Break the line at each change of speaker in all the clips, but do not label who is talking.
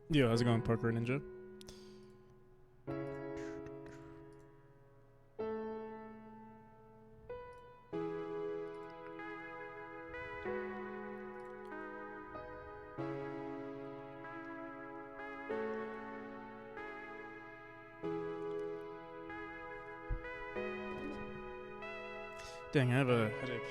Yo, how's it going, Parker Ninja? Dang, I have a headache.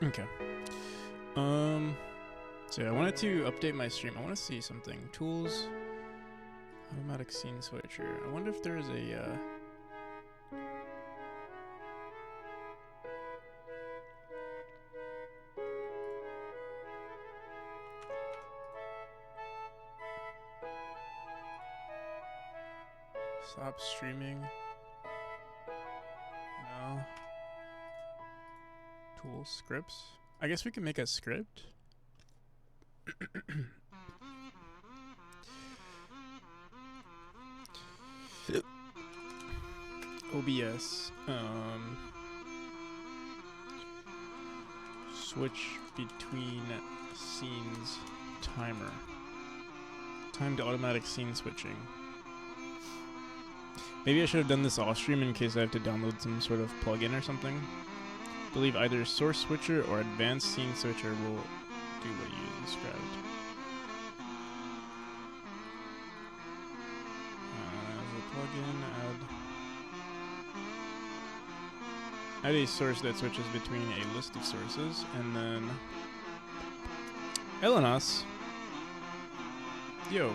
Okay. So yeah, I wanted to update my stream. I want to see something. Tools, automatic scene switcher. I wonder if there is a stop streaming. No. Tools, scripts. I guess we can make a script. OBS. Switch between scenes timer. Timed automatic scene switching. Maybe I should have done this off stream in case I have to download some sort of plugin or something. I believe either source switcher or advanced scene switcher will do what you described. As a plugin, add a source that switches between a list of sources, and then Elenos. Yo.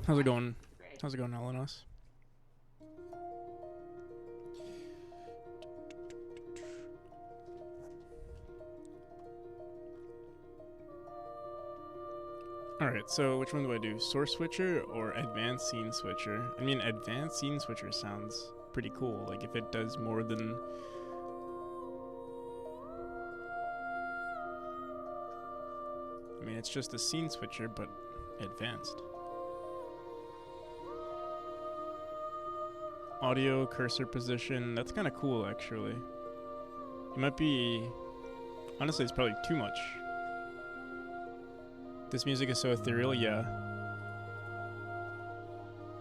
How's it going? How's it going, Elenos? Alright, so which one do I do? Source switcher or advanced scene switcher? I mean, advanced scene switcher sounds pretty cool. Like if it does more than... I mean, it's just a scene switcher, but advanced. Audio, cursor position, that's kind of cool actually. It might be... Honestly, it's probably too much. This music is so ethereal, yeah.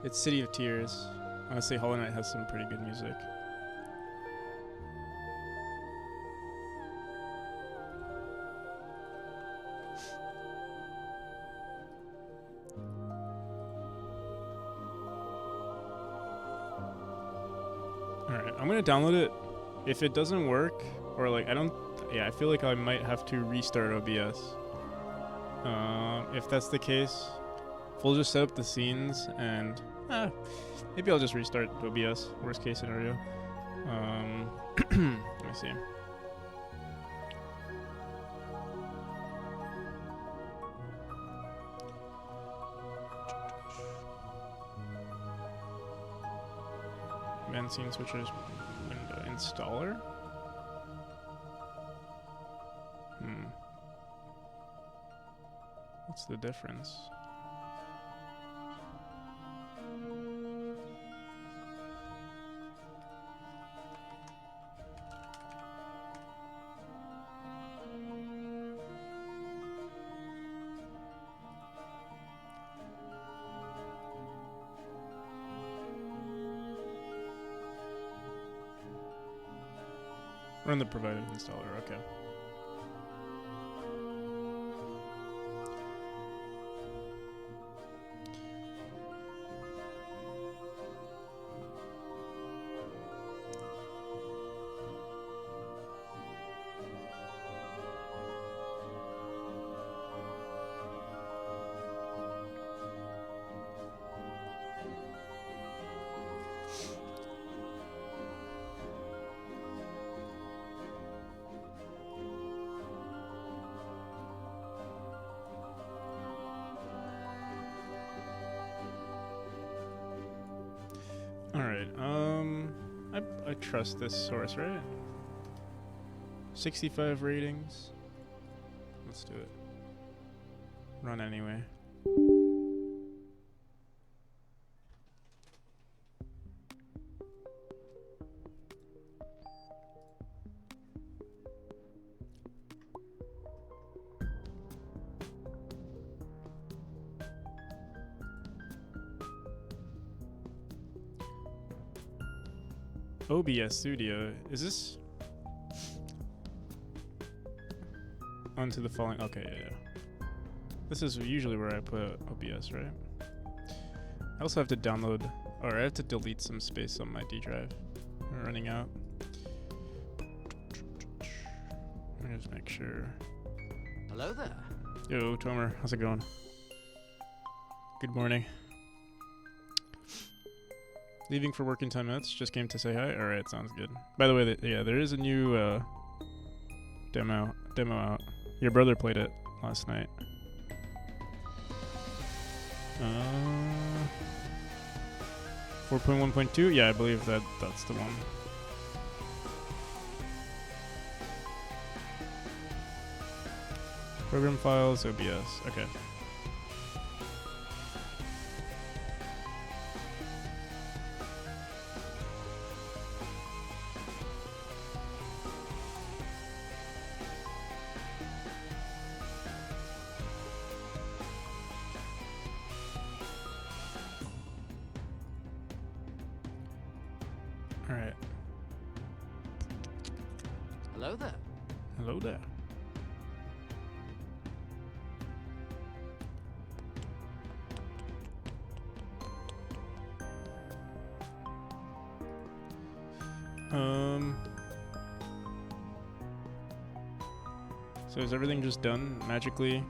It's City of Tears. Honestly, Hollow Knight has some pretty good music. Alright, I'm gonna download it. If it doesn't work, or like, I feel like I might have to restart OBS. If that's the case, we'll just set up the scenes and maybe I'll just restart OBS. Worst case scenario. Let me see. Man scene switchers window installer. What's the difference? Run the provided installer, okay. Alright, I trust this source, right? 65 ratings. Let's do it. Run anyway. OBS Studio. Is this onto the following? Okay, yeah. This is usually where I put OBS, right? I also have to download, or I have to delete some space on my D drive. I'm running out. Let me just make sure.
Hello there.
Yo, Tomer, how's it going? Good morning. Leaving for work in 10 minutes. Just came to say hi. All right, sounds good. By the way, yeah, there is a new demo out. Your brother played it last night. 4.1.2. Yeah, I believe that's the one. Program files, OBS. Okay. All right.
Hello there.
Hello there. So is everything just done magically?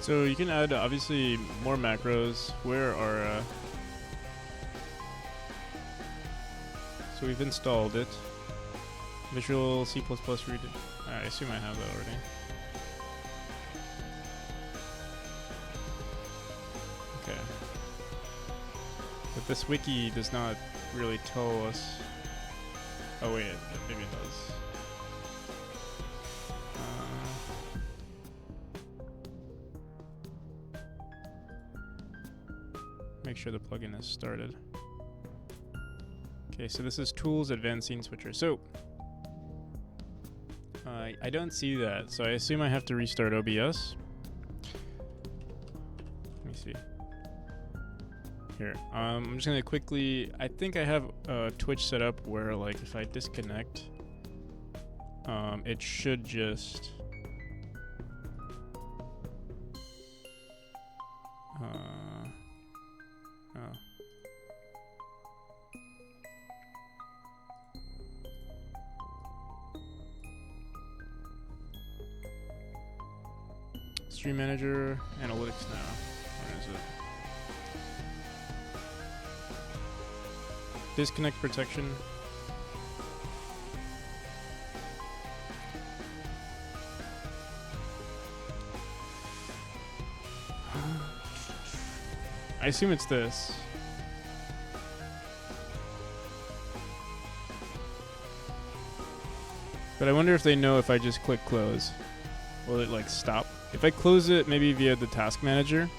So you can add obviously more macros. Where are so we've installed it. Visual C++ read. I assume I have that already. Okay. But this wiki does not really tell us. Oh wait, maybe it does. Make sure the plugin is started. Okay, so this is Tools Advanced Scene Switcher. So I don't see that, so I assume I have to restart OBS. Let me see. Here, I'm just gonna quickly. I think I have Twitch set up where, like, if I disconnect, it should just. Stream Manager, Analytics now. Where is it? Disconnect protection. I assume it's this. But I wonder if they know if I just click close. Will it, like, stop? If I close it maybe via the task manager.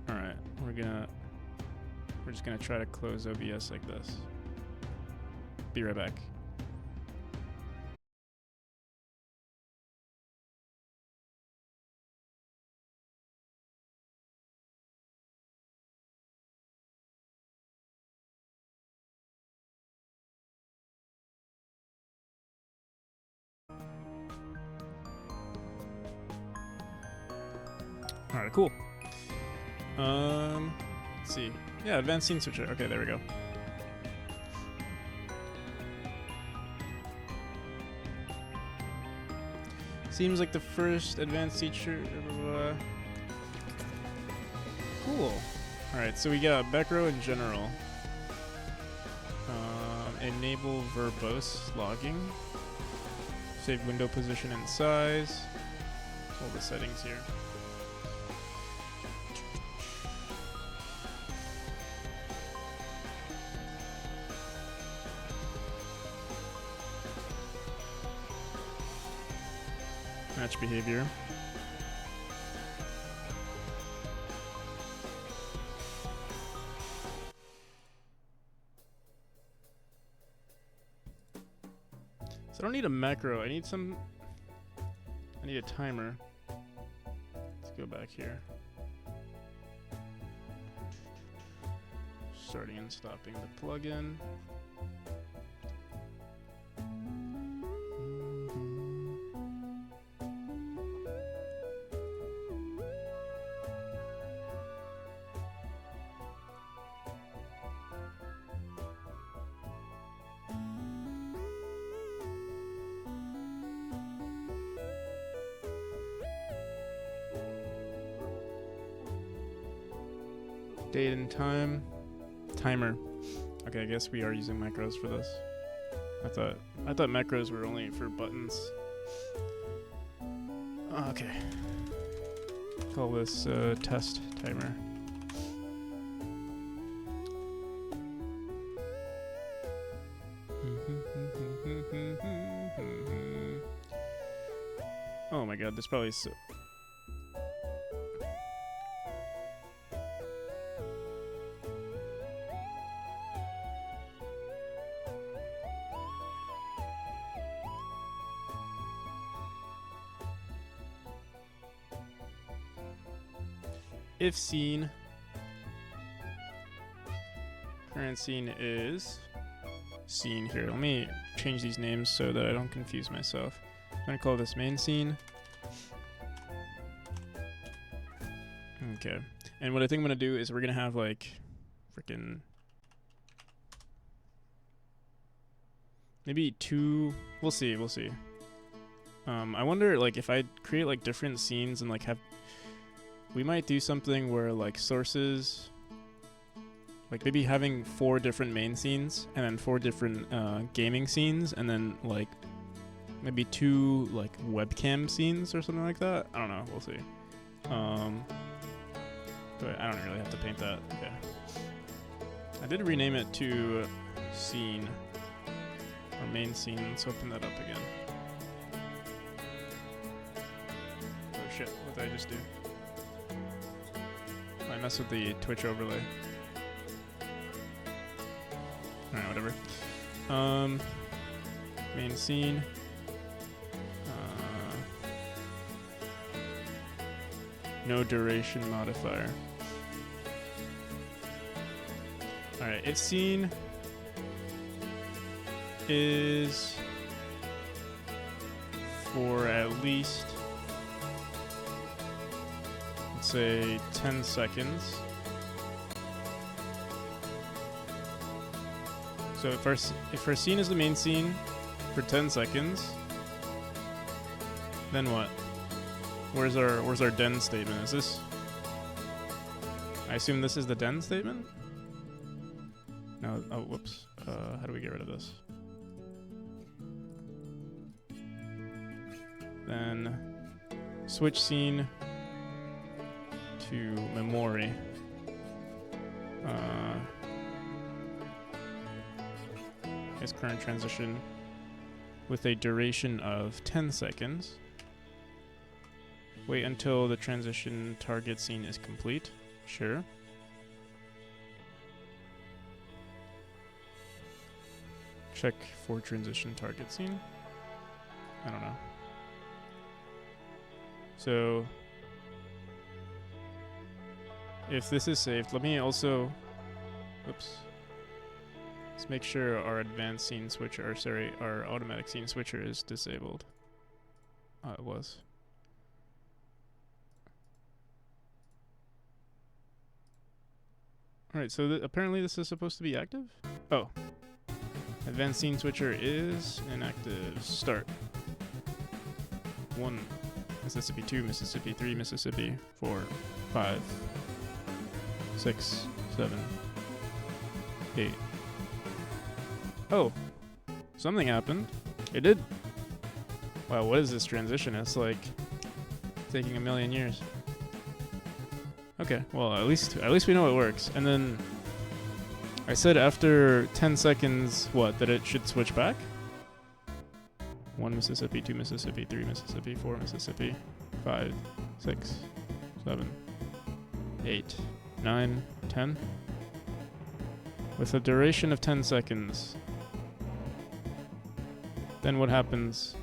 Alright, we're just gonna try to close OBS like this. Be right back. Alright, cool. Let's see. Yeah, advanced scene switcher. Okay, there we go. Seems like the first advanced feature. Cool. Alright, so we got back row in general. Enable verbose logging. Save window position and size. All the settings here. Match behavior. So I don't need a macro. I need a timer. Let's go back here. Starting and stopping the plugin. Date and time. Timer. Okay, I guess we are using macros for this. I thought macros were only for buttons. Okay. Call this test timer. Oh my god, there's probably if scene, current scene is scene here. Let me change these names so that I don't confuse myself. I'm gonna call this main scene. Okay. And what I think I'm gonna do is we're gonna have like freaking maybe two. We'll see. I wonder like if I create like different scenes and like have. We might do something where like sources, like maybe having 4 different main scenes and then 4 different gaming scenes and then like maybe 2 like webcam scenes or something like that. I don't know. We'll see. But I don't really have to paint that. Okay. I did rename it to scene or main scene. Let's open that up again. Oh shit! What did I just do? I messed with the Twitch overlay. Alright, whatever. Main scene. No duration modifier. Alright, if scene is for at least, let's say 10 seconds. So if our scene is the main scene for 10 seconds, then what? Where's our den statement? Is this? I assume this is the den statement? No, oh whoops. How do we get rid of this? Then switch scene to Memori. Is current transition with a duration of 10 seconds. Wait until the transition target scene is complete. Sure. Check for transition target scene. I don't know. So if this is saved, let me also, oops. Let's make sure our advanced scene switcher, or sorry, our automatic scene switcher is disabled. It was. Alright, so apparently this is supposed to be active? Oh. Advanced scene switcher is inactive. Start. 1, Mississippi 2, Mississippi 3, Mississippi 4, 5, 6, 7, 8. Oh, something happened. It did. Wow, what is this transition? It's like taking a million years. Okay, well, at least we know it works. And then I said after 10 seconds, what, that it should switch back? 1 Mississippi, 2 Mississippi, 3 Mississippi, 4 Mississippi, 5, 6, 7, 8, 9, 10. With a duration of 10 seconds. Then what happens?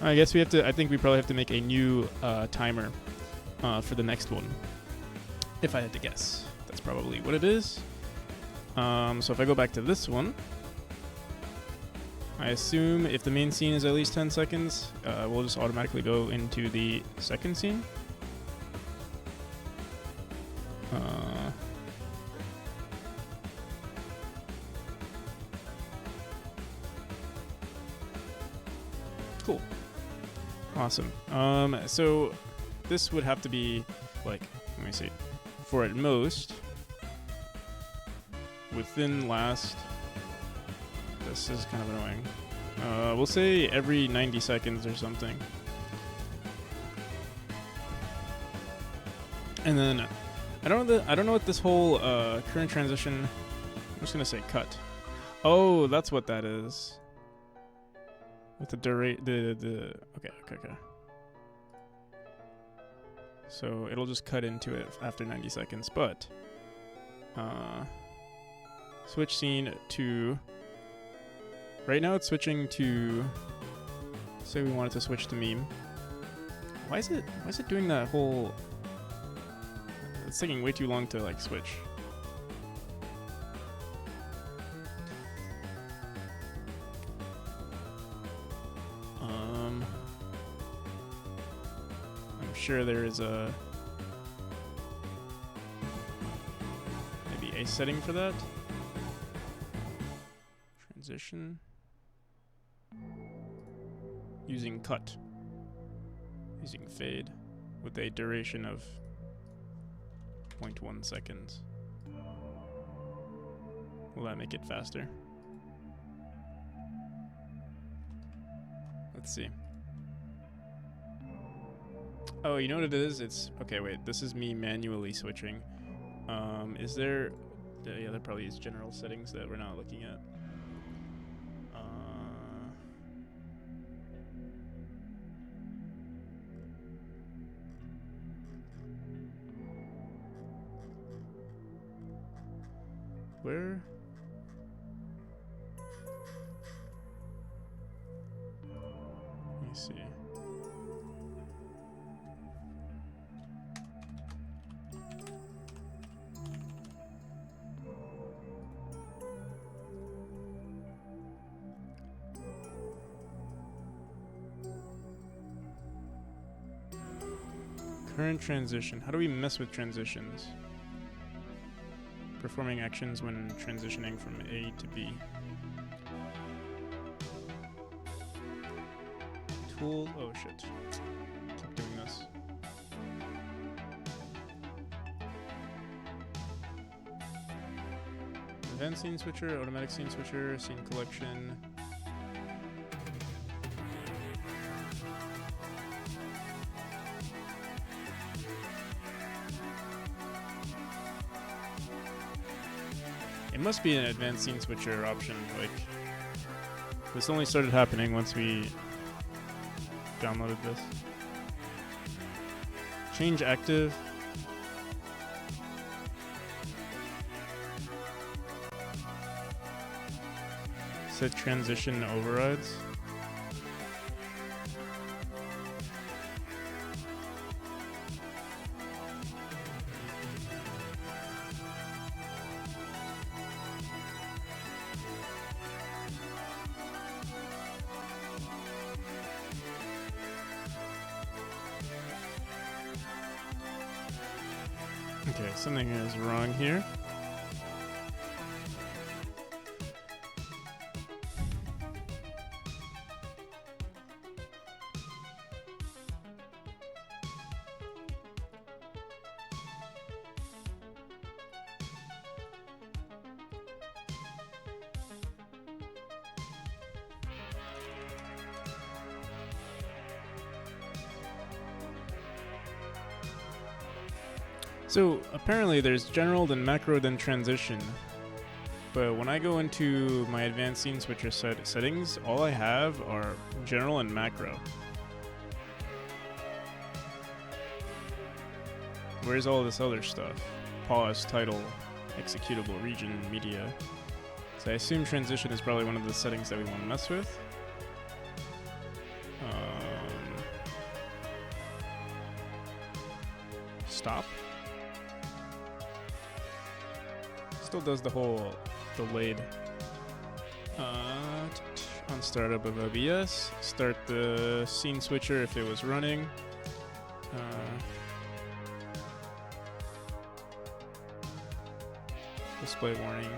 I guess we have to, I think we probably have to make a new timer for the next one. If I had to guess. That's probably what it is. So if I go back to this one, I assume if the main scene is at least 10 seconds, we'll just automatically go into the second scene. Cool. Awesome. So this would have to be like, let me see, for at most within last, this is kind of annoying. We'll say every 90 seconds or something. And then I don't know what this whole current transition, I'm just gonna say cut. Oh, that's what that is. With the okay. So it'll just cut into it after 90 seconds, but switch scene to, right now it's switching to, say we wanted to switch to meme. Why is it doing that whole, it's taking way too long to like switch. I'm sure there is maybe a setting for that. Transition. Using cut. Using fade with a duration of 0.1 seconds. Will that make it faster? Let's see. Oh, you know what it is? It's, okay, wait, this is me manually switching. Is there, yeah, there probably is general settings that we're not looking at. Where? Let me see. Current transition. How do we mess with transitions? Performing actions when transitioning from A to B. Tool. Oh shit. Keep doing this. Advanced scene switcher, automatic scene switcher, scene collection. It must be an advanced scene switcher option. Like, this only started happening once we downloaded this. Change active. Set transition overrides. Okay, something is wrong here. So apparently there's general, then macro, then transition. But when I go into my advanced scene switcher settings, all I have are general and macro. Where's all this other stuff? Pause, title, executable, region, media. So I assume transition is probably one of the settings that we want to mess with. Stop. Still does the whole delayed on startup of OBS. Start the scene switcher if it was running. Display warning.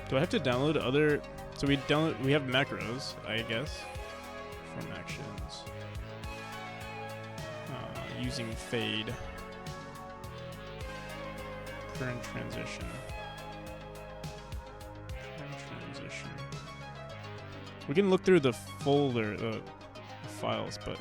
Do I have to download other? So we have macros, I guess, from actions. Using fade. Current transition. We can look through the folder, the files, but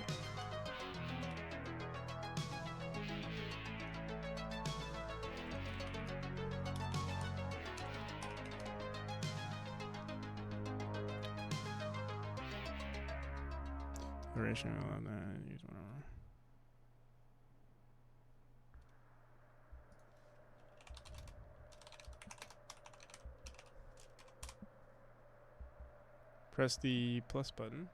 duration of that, use whatever. Press the plus button.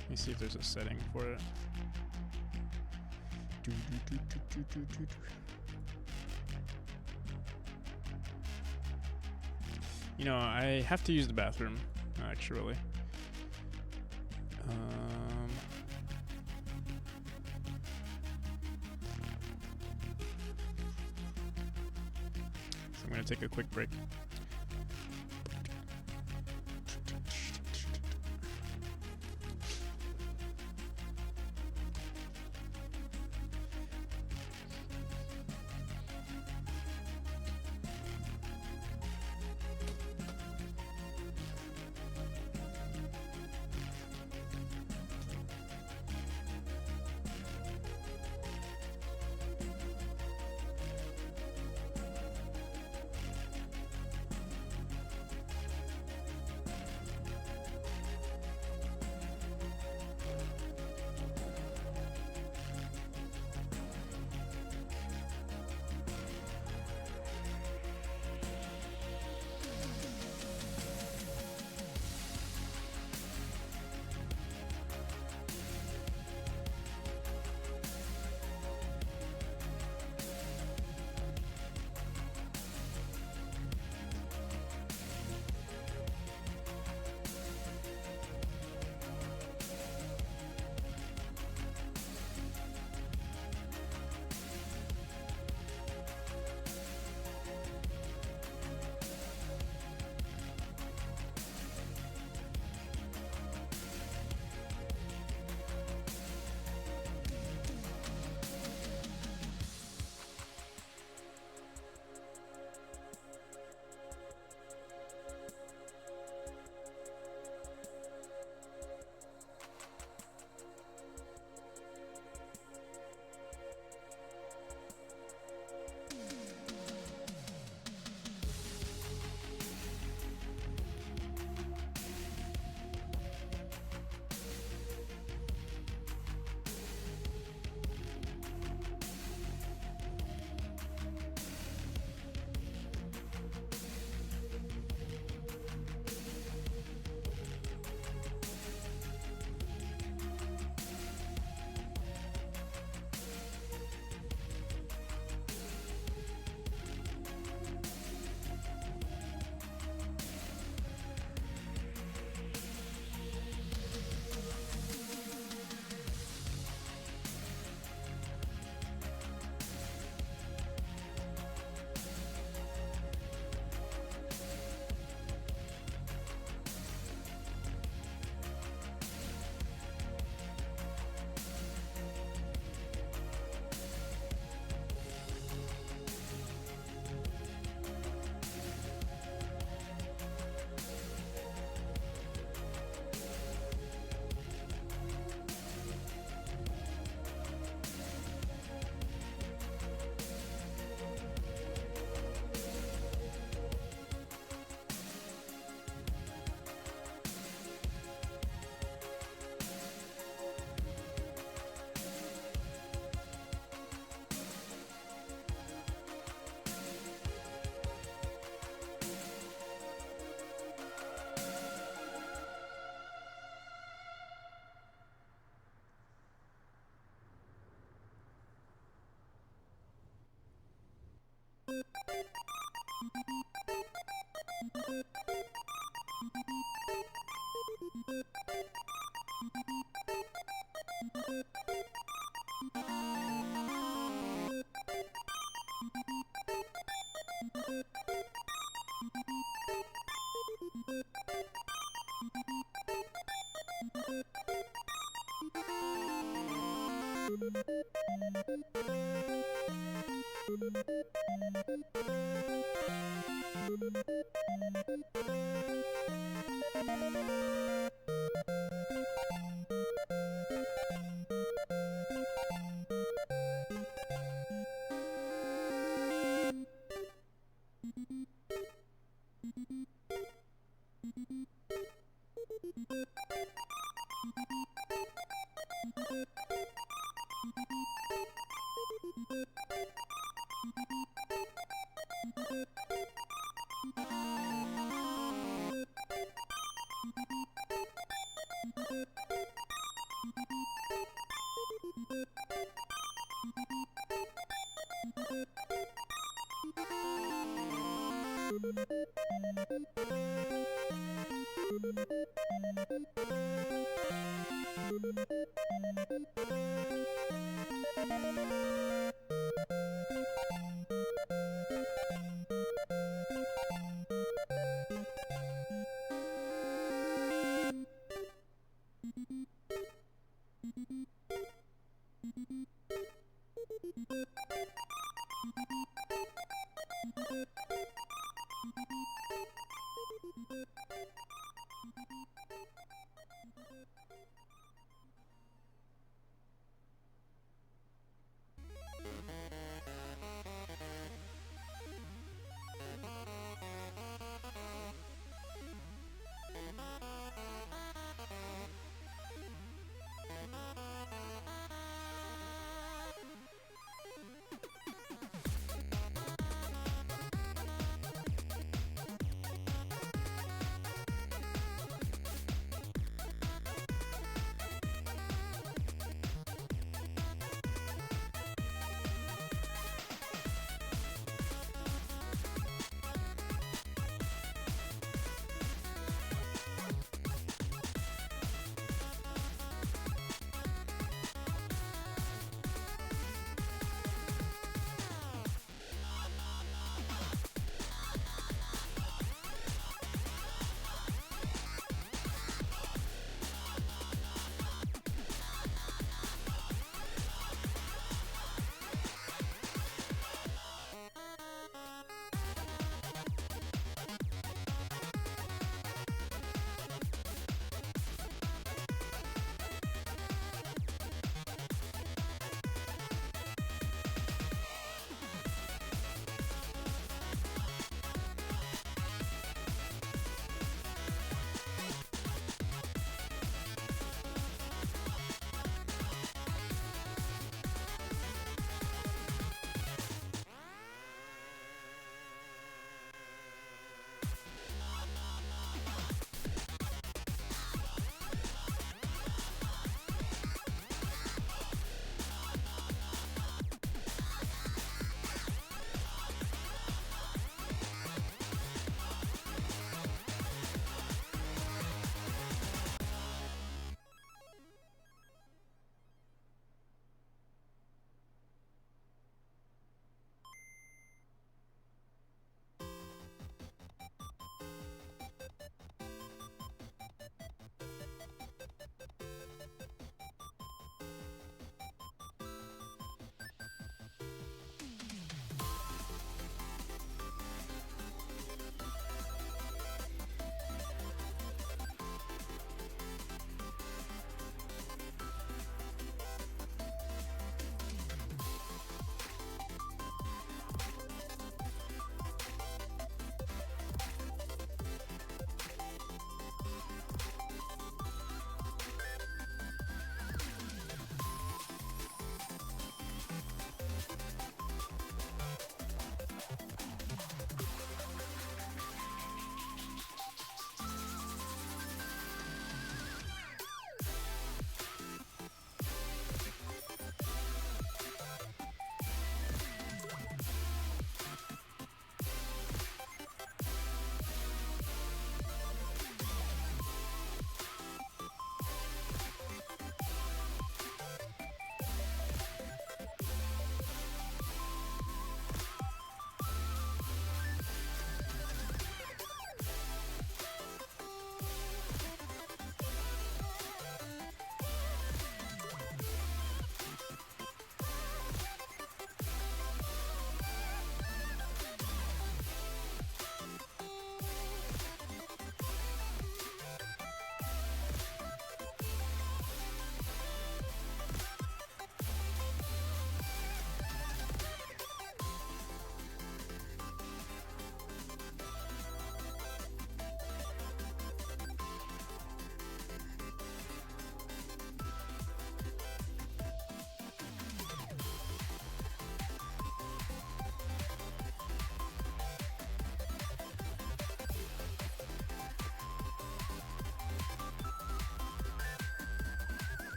Let me see if there's a setting for it. You know, I have to use the bathroom, actually. So I'm going to take a quick break.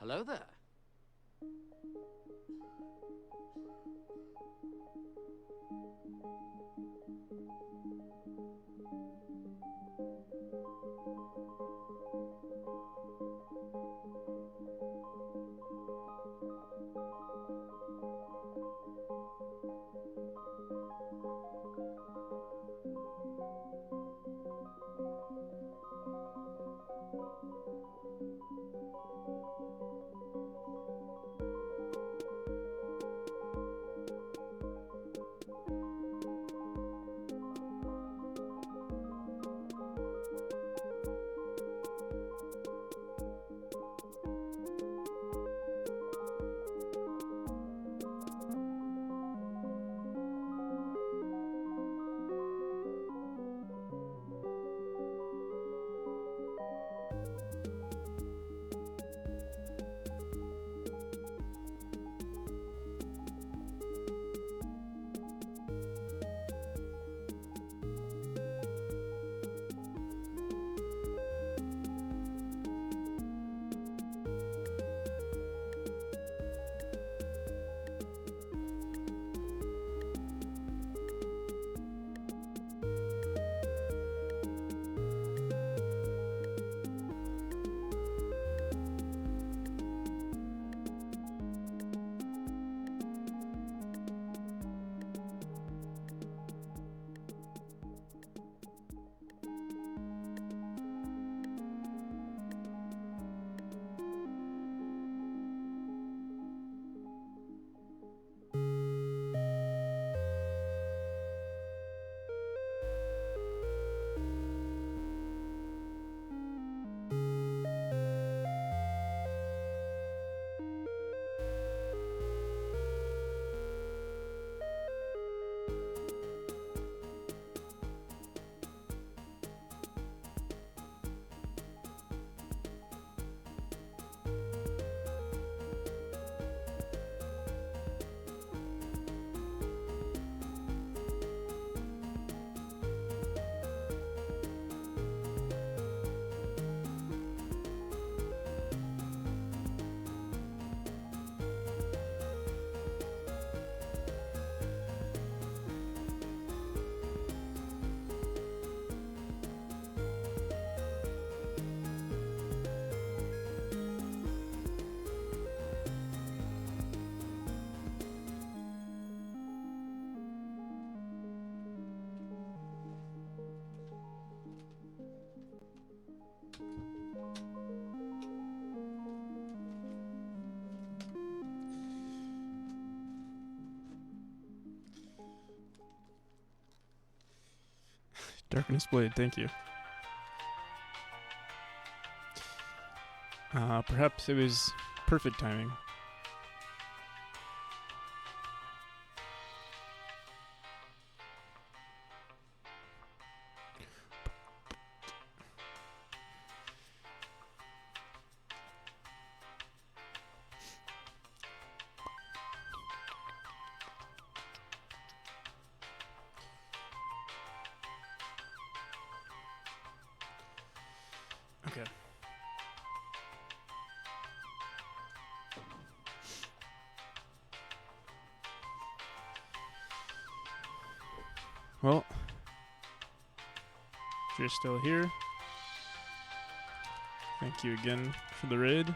Hello there.
Darkness Blade, thank you. Perhaps it was perfect timing. Okay. Well, if you're still here, thank you again for the raid.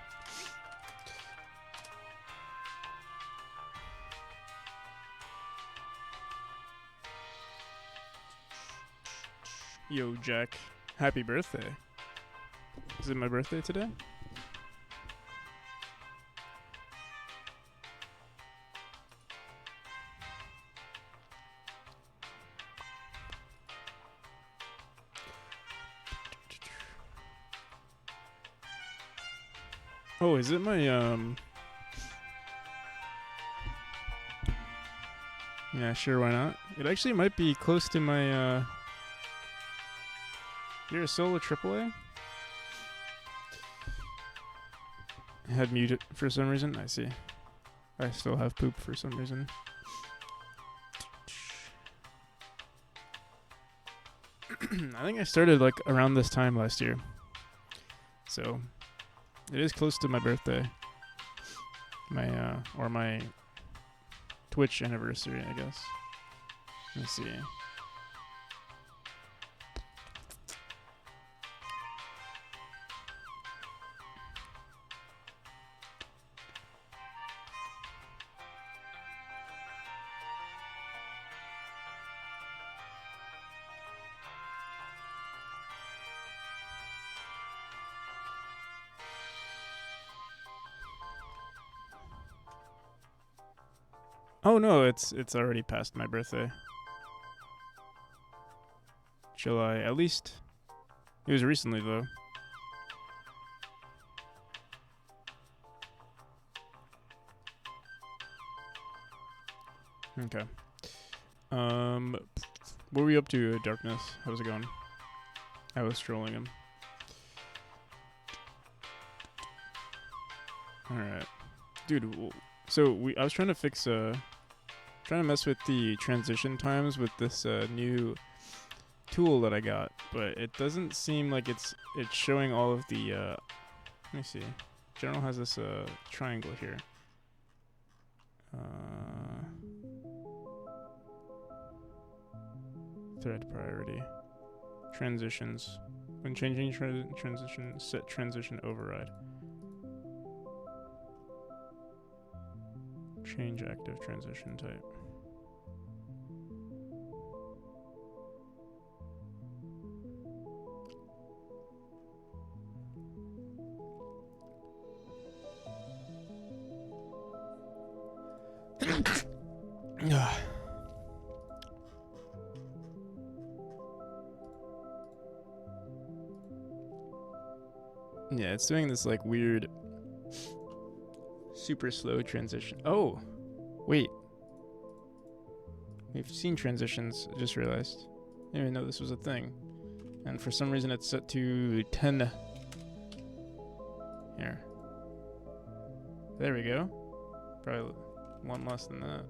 Yo, Jack, happy birthday. Is it my birthday today? Oh, is it my, yeah, sure, why not? It actually might be close to my, you're a solo AAA? I had muted for some reason, I see. I still have poop for some reason. I think I started like around this time last year. So, it is close to my birthday. My or my Twitch anniversary, I guess. Let me see. Oh no, it's already past my birthday. July, at least it was recently though. Okay. What were we up to, Darkness? How's it going? I was trolling him. Alright. Dude, so I was trying to fix, trying to mess with the transition times with this new tool that I got, but it doesn't seem like it's showing all of the, let me see. General has this triangle here. Thread priority. Transitions. When changing transition, set transition override. Change active transition type. Yeah, it's doing this like weird super slow transition. Oh, wait. We've seen transitions, I just realized. I didn't even know this was a thing. And for some reason it's set to 10. Here. There we go. Probably one less than that.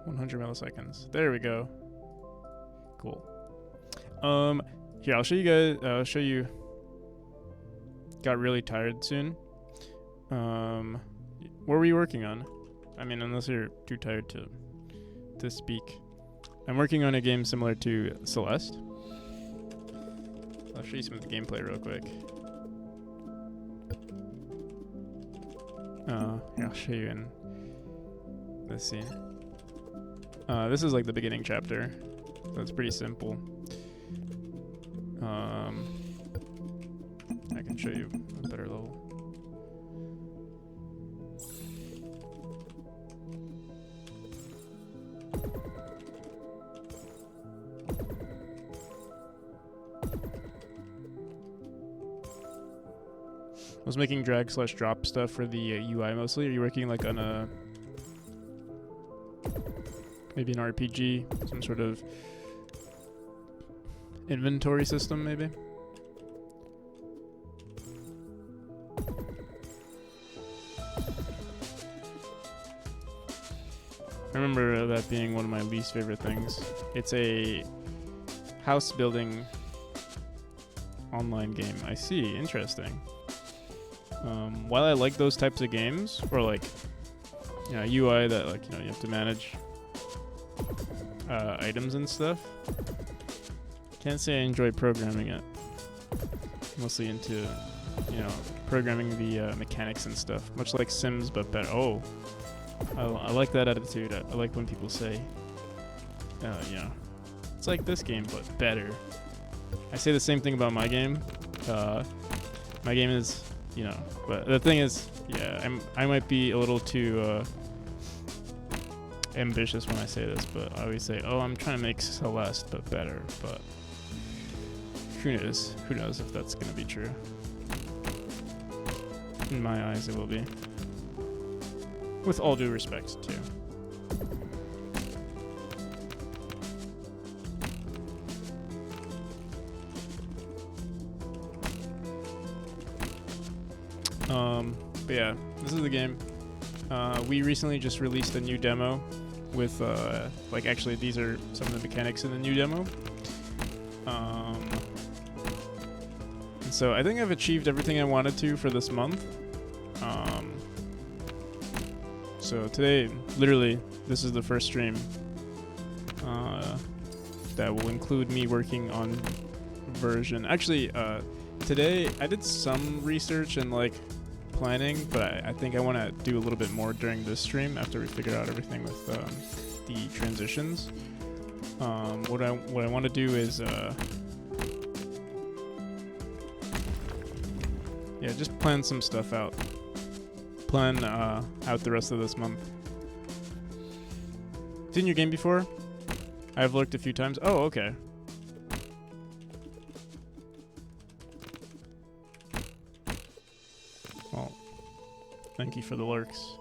100 milliseconds. There we go. Cool. Here, I'll show you guys, I'll show you. Got really tired soon. What were you working on? I mean, unless you're too tired to speak. I'm working on a game similar to Celeste. I'll show you some of the gameplay real quick. Here, I'll show you in this scene. This is like the beginning chapter, so it's pretty simple. I can show you a better level. I was making drag/drop stuff for the UI mostly. Are you working like on a maybe an RPG, some sort of inventory system, maybe? I remember that being one of my least favorite things. It's a house building online game. I see. Interesting. While I like those types of games, or like, you know, UI that like, you know, you have to manage items and stuff, can't say I enjoy programming it. Mostly into, you know, programming the mechanics and stuff, much like Sims, but better. Oh, I like that attitude. I like when people say, you know, it's like this game, but better. I say the same thing about my game. My game is, you know, but the thing is, yeah, I might be a little too ambitious when I say this, but I always say, oh, I'm trying to make Celeste, but better. But who knows? Who knows if that's gonna be true? In my eyes, it will be. With all due respect, too. But yeah, this is the game. We recently just released a new demo with, like, actually these are some of the mechanics in the new demo. And so I think I've achieved everything I wanted to for this month. So today, literally, this is the first stream that will include me working on version. Actually, today I did some research and like planning, but I think I want to do a little bit more during this stream after we figure out everything with the transitions. What I want to do is yeah, just plan some stuff out. Plan out the rest of this month. Seen your game before? I've looked a few times. Oh, okay. Well, thank you for the lurks.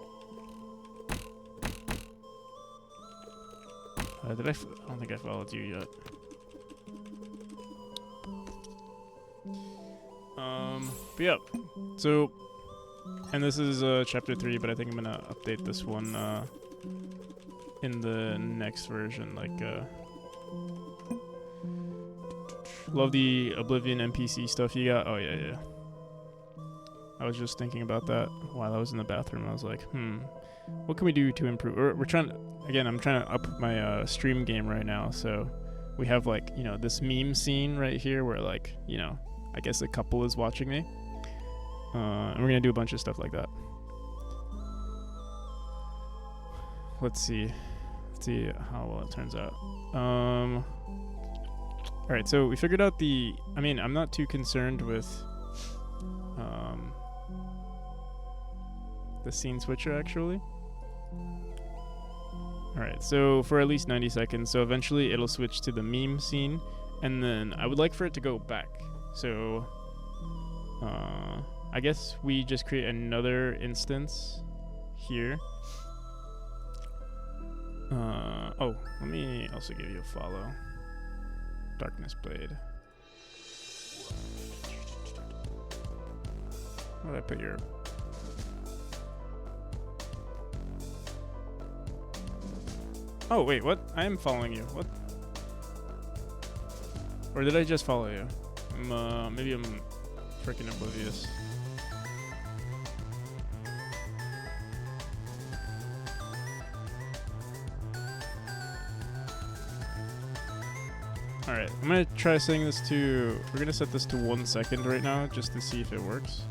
I don't think I followed you yet. But yep. So, and this is chapter 3, but I think I'm gonna update this one in the next version. Like, love the Oblivion NPC stuff you got. Oh yeah. I was just thinking about that while I was in the bathroom. I was like, what can we do to improve? We're trying to, again, I'm trying to up my stream game right now. So we have like, you know, this meme scene right here where like, you know, I guess a couple is watching me. And we're gonna do a bunch of stuff like that. Let's see how well it turns out. Alright, so we figured out I mean, I'm not too concerned with the scene switcher actually. Alright, so for at least 90 seconds, so eventually it'll switch to the meme scene, and then I would like for it to go back. So I guess we just create another instance here. Oh, let me also give you a follow. Darkness Blade. Where did I put your... Oh, wait, what? I am following you. What? Or did I just follow you? Maybe I'm freaking oblivious. Alright, I'm gonna try setting this to... We're gonna set this to 1 second right now, just to see if it works.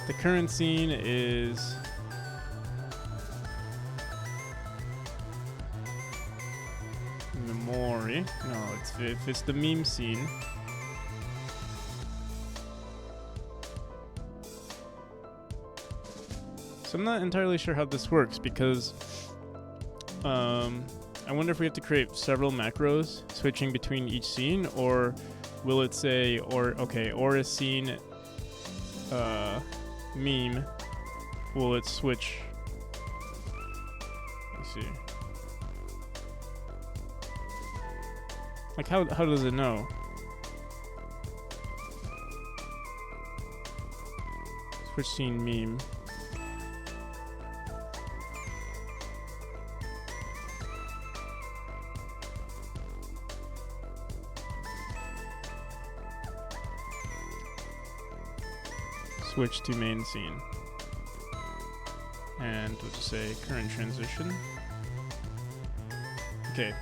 The current scene is... Memori. No, if it's the meme scene. So I'm not entirely sure how this works because I wonder if we have to create several macros switching between each scene, or will it say, or a scene meme, will it switch? Let's see. Like how does it know? Switch scene meme. Switch to main scene. And we'll just say current transition. Okay.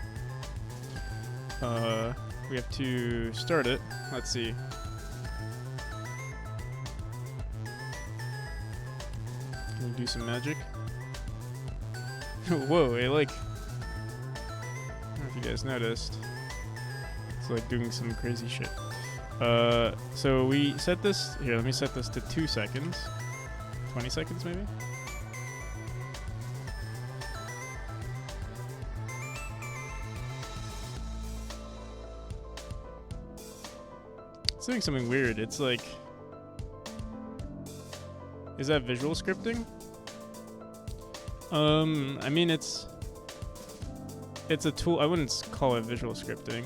We have to start it. Let's see. Can we do some magic? Whoa, I like... I don't know if you guys noticed. It's like doing some crazy shit. So we set this... Here, let me set this to 2 seconds. 20 seconds, maybe? It's doing something weird. It's like... Is that visual scripting? I mean, it's a tool. I wouldn't call it visual scripting.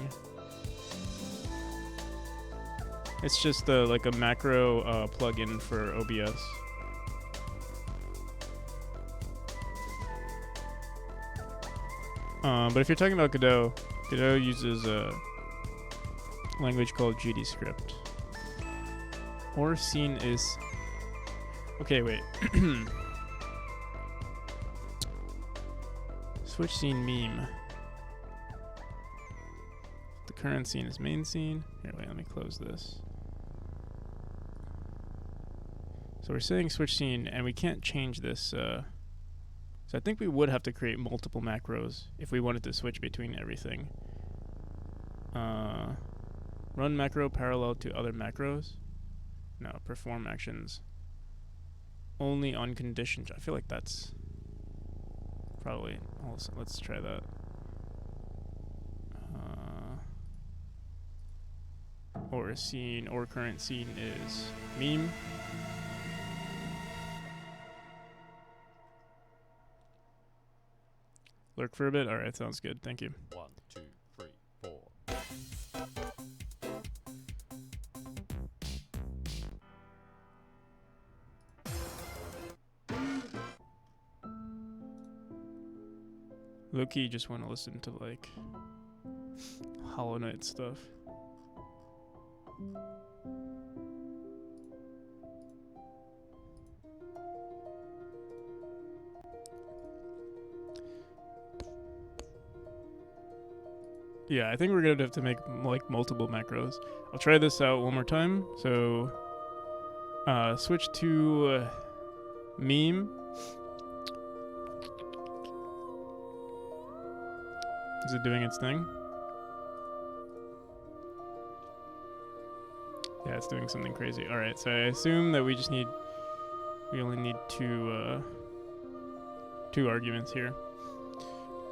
It's just like a macro plugin for OBS. But if you're talking about Godot, Godot uses language called GDScript. Or scene is... Okay, wait. Switch scene meme. The current scene is main scene. Here, wait, let me close this. So we're saying switch scene, and we can't change this. So I think we would have to create multiple macros if we wanted to switch between everything. Run macro parallel to other macros. No, perform actions only on conditions. I feel like that's probably... Also, let's try that. Or a scene or current scene is meme. Lurk for a bit? Alright, sounds good. Thank you.
1, 2, 3, 4.
Low-key just want to listen to, like, Hollow Knight stuff. Yeah, I think we're gonna have to make like multiple macros. I'll try this out one more time. So, switch to meme. Is it doing its thing? Yeah, it's doing something crazy. All right, so I assume that we only need two arguments here.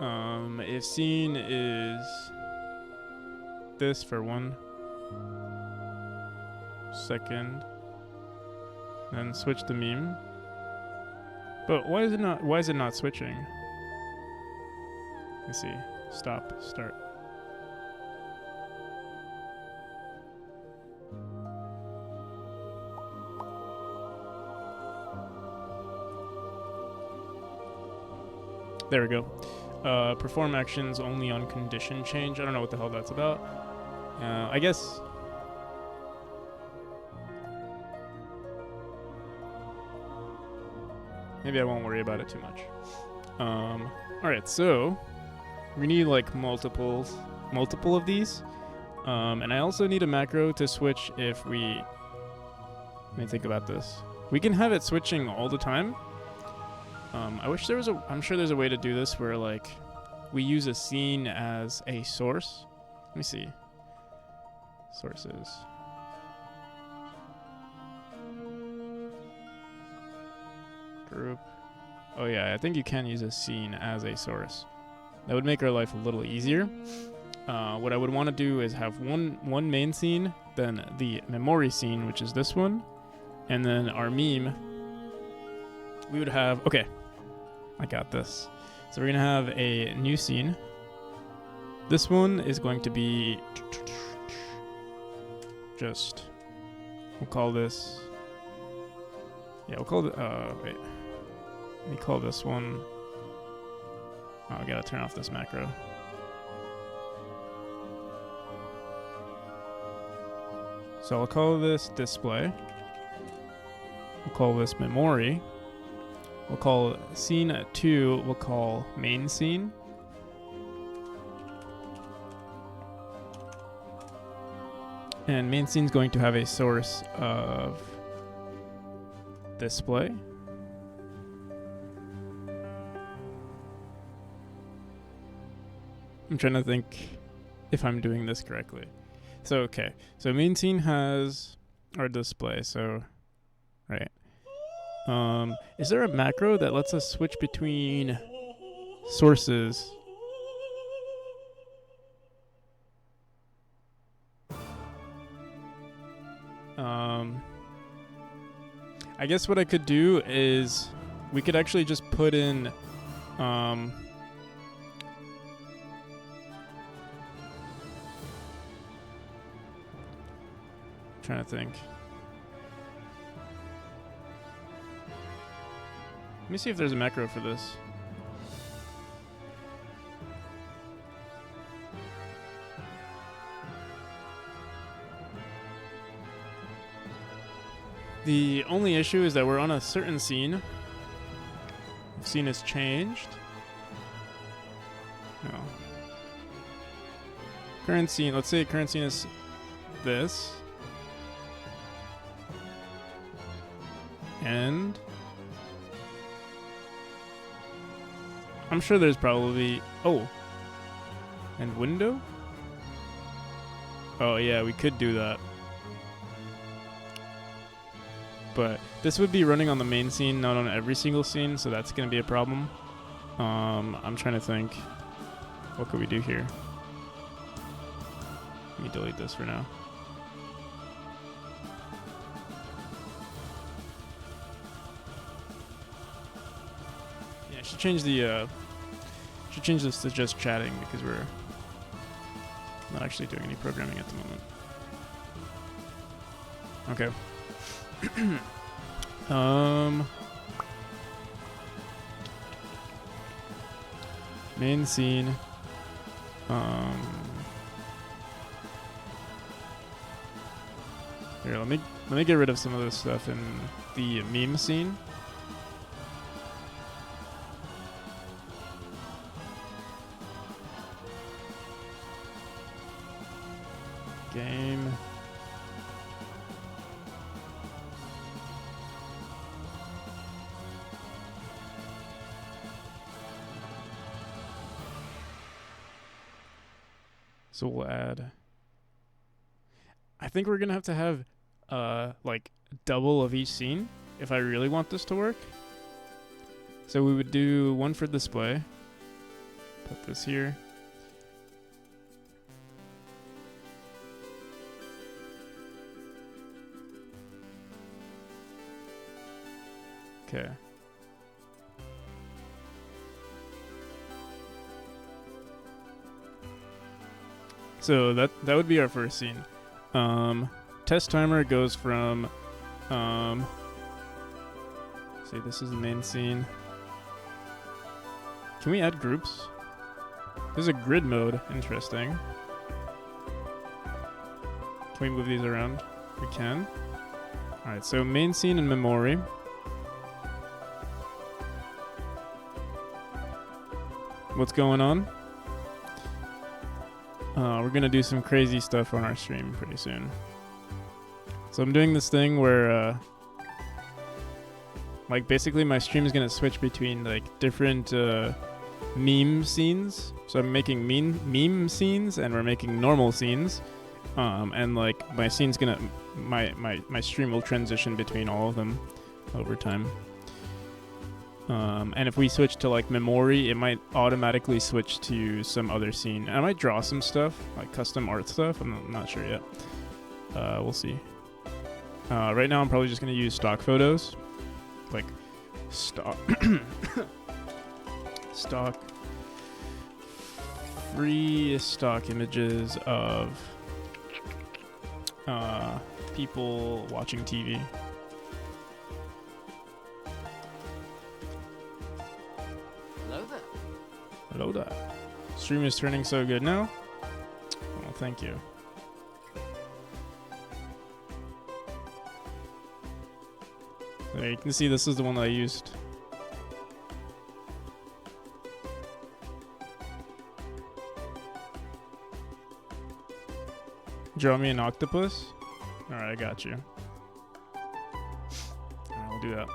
If scene is this for 1 second, then switch the meme. But why is it not switching? Let me see. Stop, start. There we go. Perform actions only on condition change. I don't know what the hell that's about. I guess... maybe I won't worry about it too much. Alright, so... we need like multiple of these. And I also need a macro to switch if we... let me think about this. We can have it switching all the time. I wish there was I'm sure there's a way to do this where like we use a scene as a source. Let me see. Sources. Group. Oh yeah, I think you can use a scene as a source. That would make our life a little easier. What I would want to do is have one main scene, then the Memori scene, which is this one, and then our meme. We would have... okay. I got this. So we're going to have a new scene. This one is going to be just... we'll call this... yeah, we'll call it... wait. Let me call this one... oh, I gotta turn off this macro. So I'll call this display. We'll call this Memori. We'll call scene 2, we'll call main scene. And main scene is going to have a source of display. I'm trying to think if I'm doing this correctly. So, okay. So main scene has our display, so, right. Is there a macro that lets us switch between sources? I guess what I could do is we could actually just put in, trying to think. Let me see if there's a macro for this. The only issue is that we're on a certain scene. The scene has changed. No. Current scene, let's say current scene is this. And I'm sure there's probably, oh, and window? Oh yeah, we could do that. But this would be running on the main scene, not on every single scene, so that's going to be a problem. I'm trying to think. What could we do here? Let me delete this for now. Yeah, I should change the should change this to just chatting because we're not actually doing any programming at the moment. Okay. Main scene. Here, let me get rid of some of this stuff in the meme scene. Game. So we'll add. I think we're gonna have to have like double of each scene if I really want this to work. So we would do one for display. Put this here. Okay. So that would be our first scene. Test timer goes from see, this is the main scene. Can we add groups? There's a grid mode. Interesting. Can we move these around? We can. Alright, so main scene and Memori. What's going on? We're gonna do some crazy stuff on our stream pretty soon. So I'm doing this thing where like basically my stream is gonna switch between like different meme scenes. So I'm making meme scenes and we're making normal scenes. And like my scene's gonna my stream will transition between all of them over time. And if we switch to like Memori, it might automatically switch to some other scene. I might draw some stuff, like custom art stuff. I'm not sure yet. We'll see. Right now I'm probably just going to use stock photos. Like stock free stock images of people watching TV. Hello there. Stream is turning so good now. Well, thank you. There you can see this is the one that I used. Draw me an octopus? Alright, I got you. Alright, we'll do that.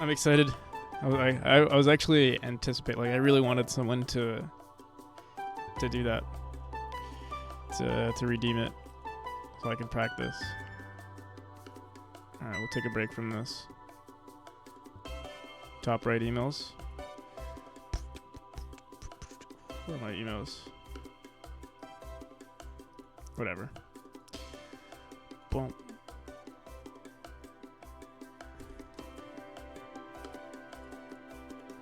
I'm excited. I was actually anticipating, like I really wanted someone to do that, to redeem it, so I can practice. All right, we'll take a break from this. Top right emails. Where are my emails? Whatever. Boom.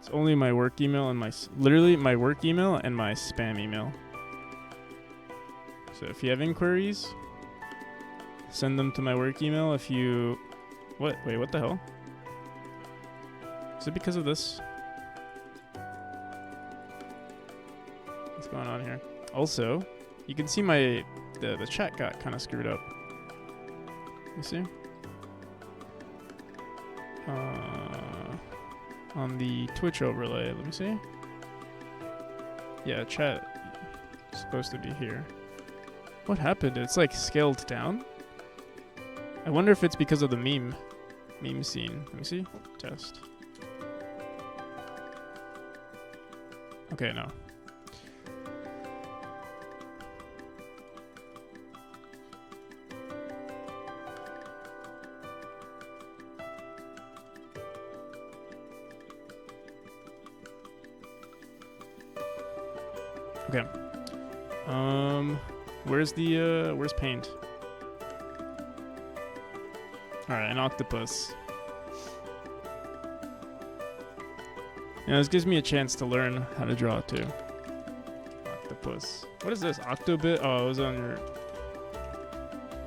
It's only my work email and literally my work email and my spam email. So if you have inquiries, send them to my work email. If you, wait, what the hell? Is it because of this? What's going on here? Also, you can see the chat got kind of screwed up. You see? On the Twitch overlay. Let me see. Yeah, chat is supposed to be here. What happened? It's like scaled down. I wonder if it's because of the meme scene. Let me see. Test. Okay, no. Okay. Where's paint? Alright, an octopus. Yeah, this gives me a chance to learn how to draw it too. Octopus. What is this? Octobit? Oh, it was on your...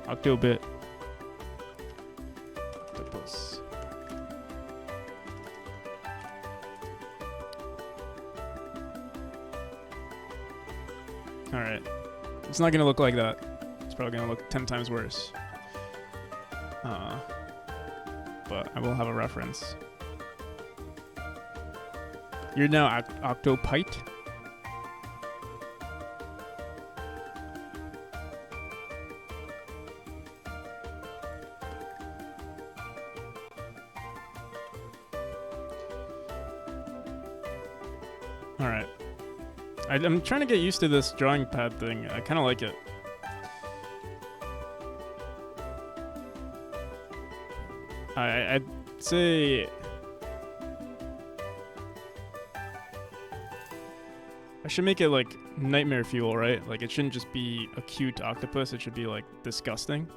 Octobit. Octopus. Alright. It's not gonna look like that. It's probably gonna look 10 times worse. But I will have a reference. You're now Octopite? Alright. I'm trying to get used to this drawing pad thing. I kind of like it. I'd say... I should make it like nightmare fuel, right? Like it shouldn't just be a cute octopus, it should be like disgusting.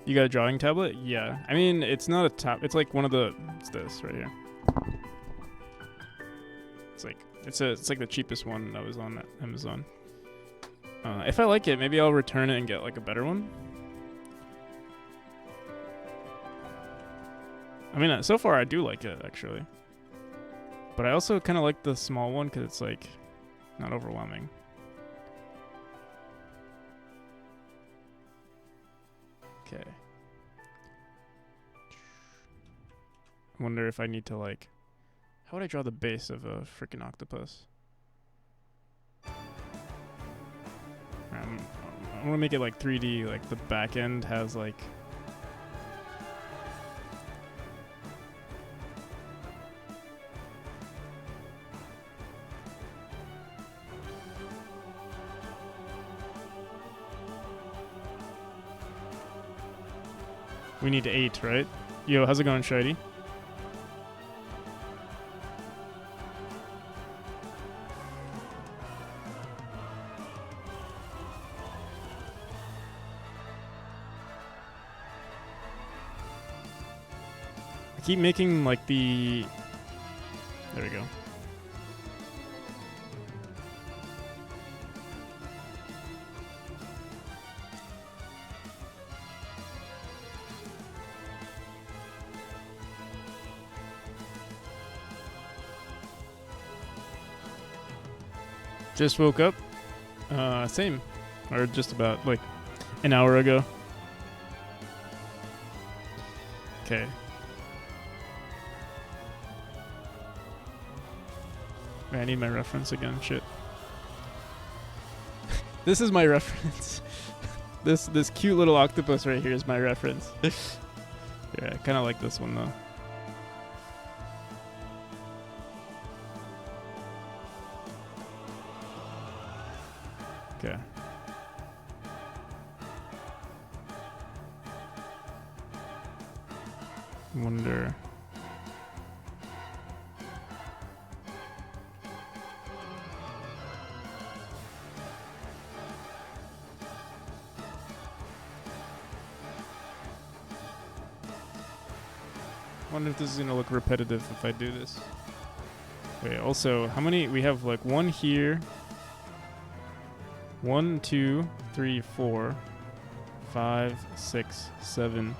You got a drawing tablet? Yeah. I mean, it's not a tab, it's like one of the, it's this right here. It's like the cheapest one that was on Amazon. If I like it, maybe I'll return it and get like a better one. I mean, so far I do like it actually. But I also kind of like the small one because it's like not overwhelming. Okay. I wonder if I need to like... How would I draw the base of a freaking octopus? I want to make it like 3D, like the back end has like... We need 8, right? Yo, how's it going, Shady? I keep making like the... There we go. Just woke up. Same. Or just about like an hour ago. Okay. I need my reference again. Shit. This is my reference. This cute little octopus right here is my reference. Yeah, I kind of like this one though. Okay. Wonder. Wonder if this is gonna look repetitive if I do this. Wait, also, how many? We have like one here. 1, 2, 3, 4, 5, 6, 7.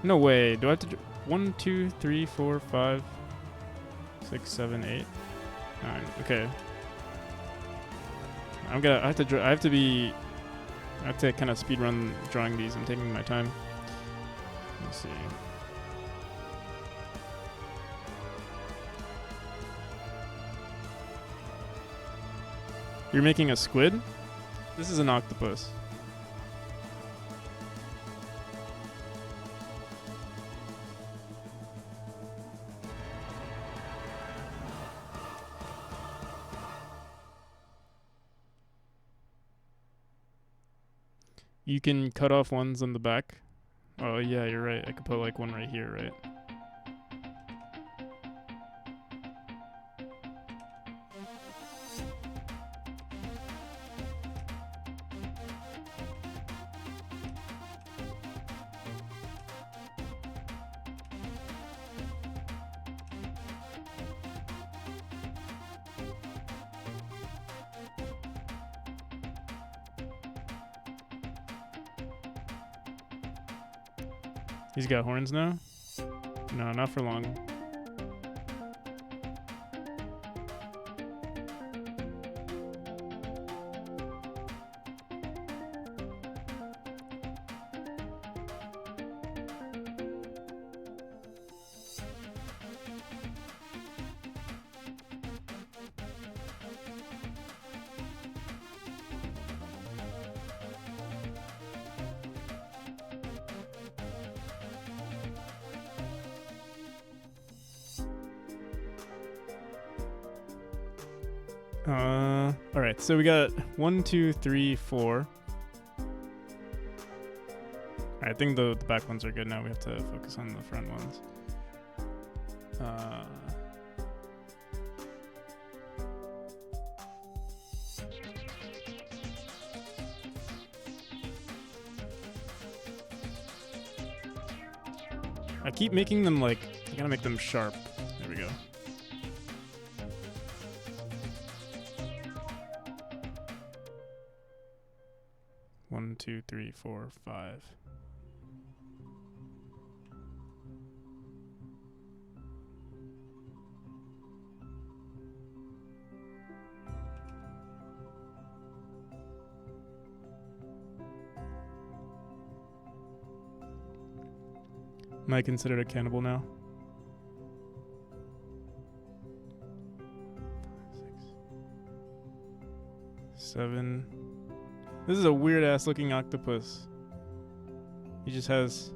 No way. Do I have to? 1, 2, 3, 4, 5, 6, 7, 8, 9. Okay. I have to kind of speed run drawing these. I'm taking my time. Let's see. You're making a squid? This is an octopus. You can cut off ones on the back. Oh yeah, you're right. I could put like one right here, right? He's got horns now? No, not for long. Alright, so we got 1, 2, 3, 4. I think the back ones are good now. We have to focus on the front ones. I keep making them like, I gotta make them sharp. There we go. One, two, three, four, five. Am I considered a cannibal now? 5, 6, 7. This is a weird ass looking octopus. He just has.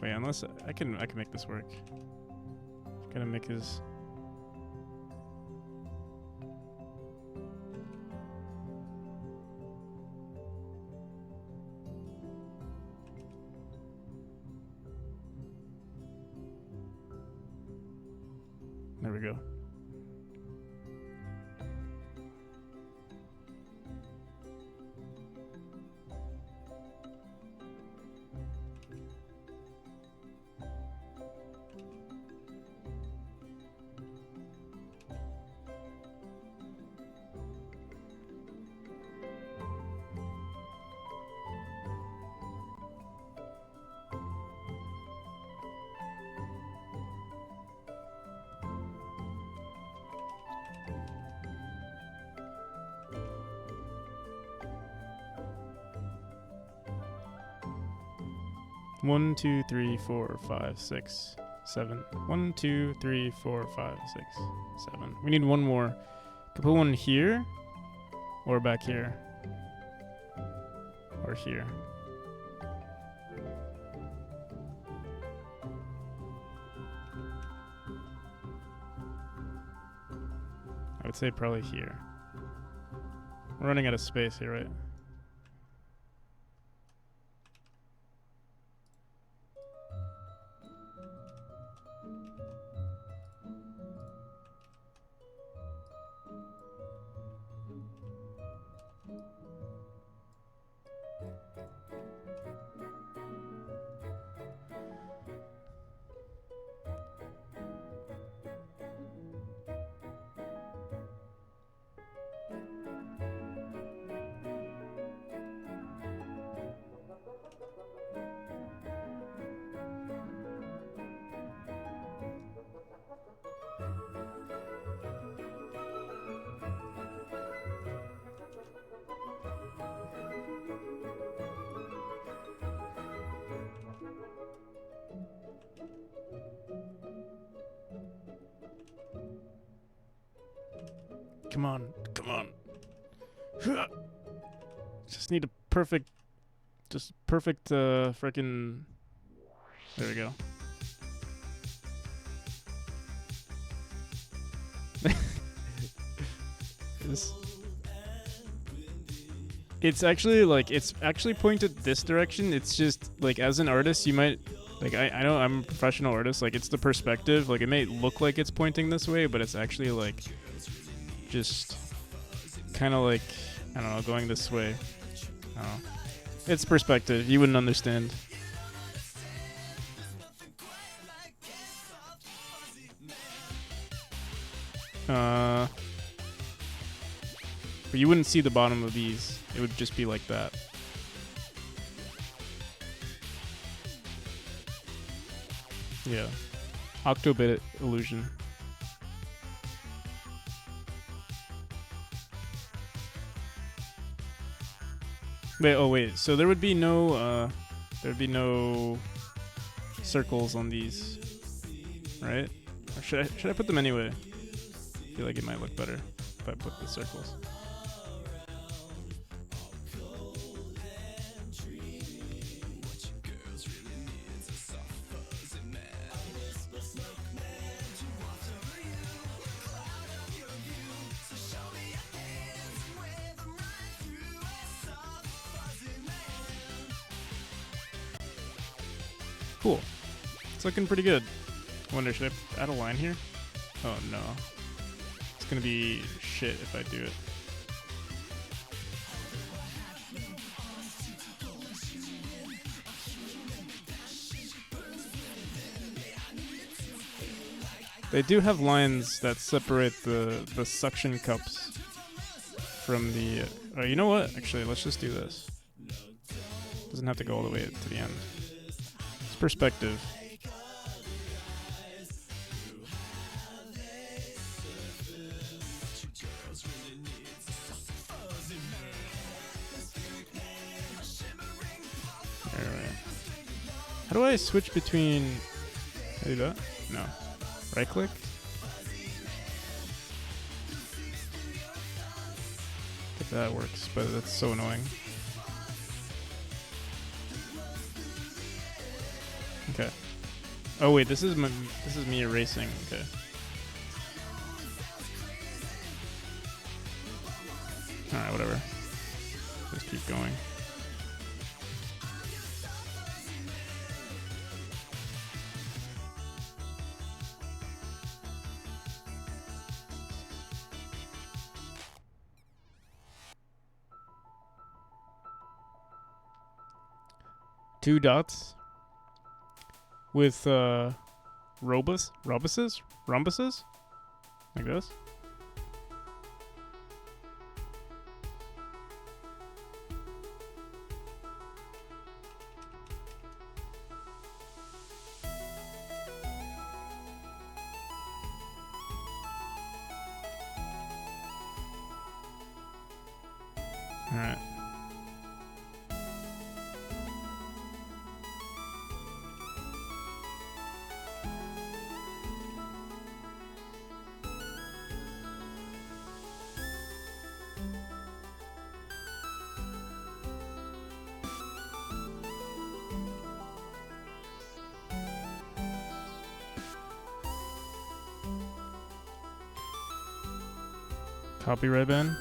Wait, unless I can make this work. Gotta make his. There we go. One, 2, 3, 4, 5, 6, 7. 1, 2, 3, 4, 5, 6, 7. We need one more. Could put one here, or back here, or here. I would say probably here. We're running out of space here, right? Come on, come on. Just need a perfect, frickin'. There we go. It's actually like pointed this direction. It's just like as an artist, you might like I know I'm a professional artist. Like it's the perspective. Like it may look like it's pointing this way, but it's actually like just kind of like I don't know, going this way. I don't know. It's perspective. You wouldn't understand. But you wouldn't see the bottom of these. It would just be like that. Yeah. Octobit illusion. Wait. So there would be no circles on these, right? Or should I put them anyway? I feel like it might look better if I put the circles. Cool. It's looking pretty good. I wonder, should I add a line here? Oh no. It's gonna be shit if I do it. They do have lines that separate the suction cups from the... oh, you know what? Actually, let's just do this. Doesn't have to go all the way to the end. It's perspective. How do I switch between... Can I do that? No. Right click? If that works, but that's so annoying. Okay. Oh wait, this is me erasing. Okay. All right, whatever. Just keep going. Two dots with rhombuses like this. All right. Copy ribbon.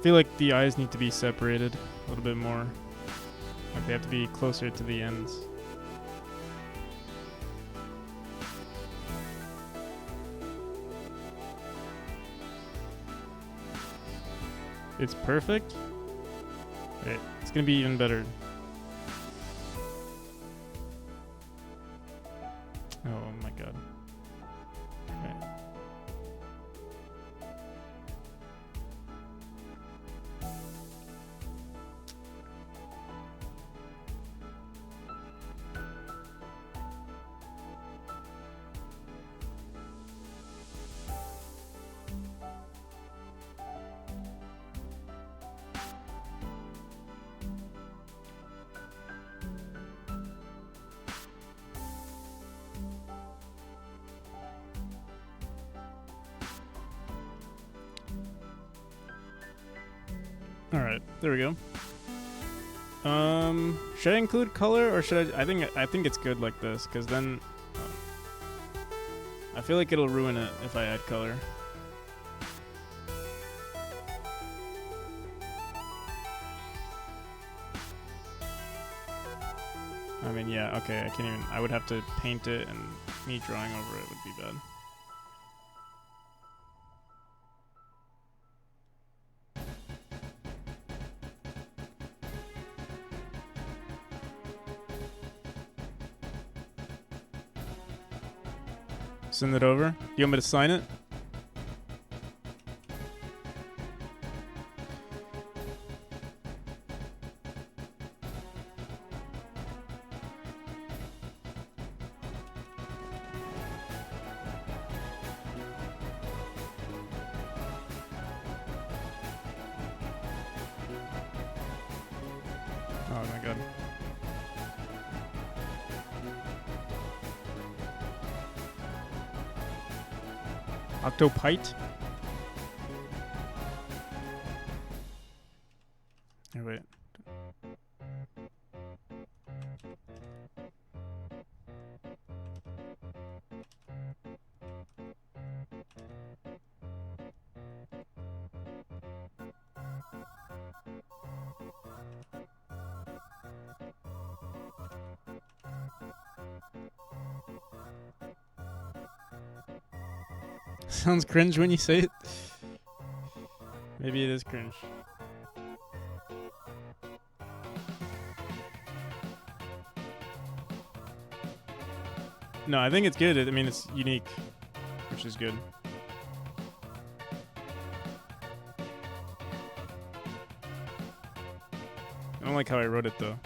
feel like the eyes need to be separated a little bit more. Like they have to be closer to the ends. It's perfect. Right, it's gonna be even better. Oh my god. Right. All right, there we go. Should I include color or should I think it's good like this because then I feel like it'll ruin it if I add color. I mean, yeah, okay, I can't even. I would have to paint it, and me drawing over it would be bad. Send it over. You want me to sign it? Oh my god. Octopite? Here, wait. Sounds cringe when you say it. Maybe it is cringe. No, I think it's good. I mean, it's unique, which is good. I don't like how I wrote it, though.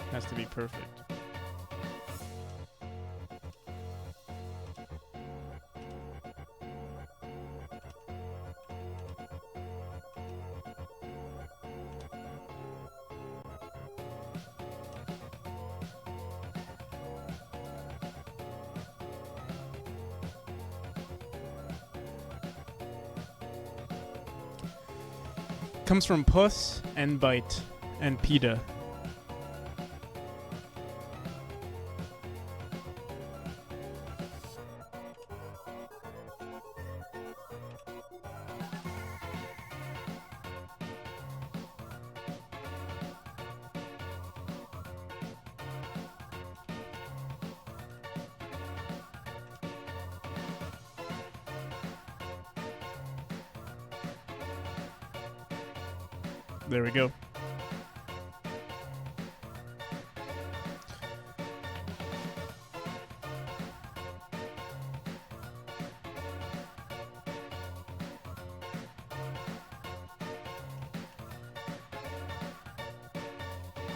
It has to be perfect. Comes from puss and bite and PETA. There we go.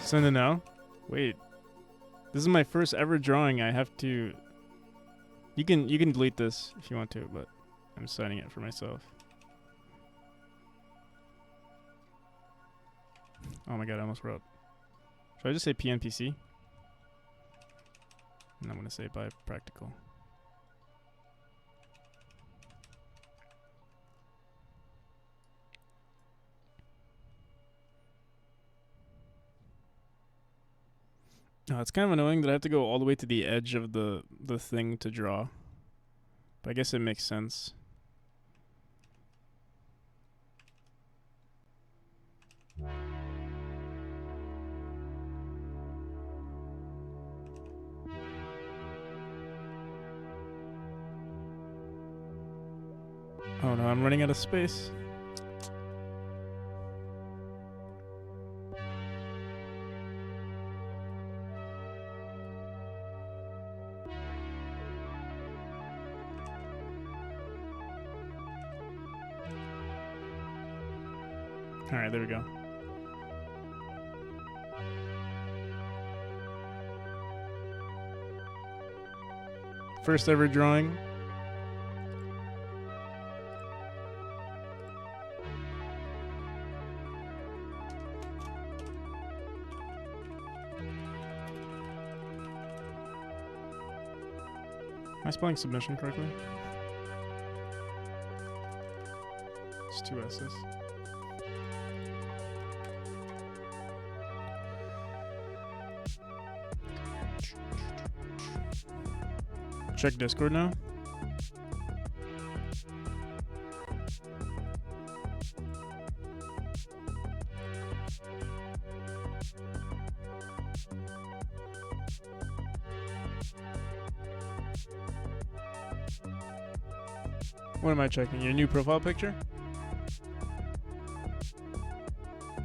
Send it now? Wait. This is my first ever drawing. I have to... You can delete this if you want to, but I'm signing it for myself. Oh my god, I almost wrote. Should I just say PNPC? And I'm going to say by practical. Oh, it's kind of annoying that I have to go all the way to the edge of the thing to draw. But I guess it makes sense. Oh no, I'm running out of space. All right, there we go. First ever drawing. Am I spelling submission correctly? It's 2 S's. Check Discord now. What am I checking? Your new profile picture?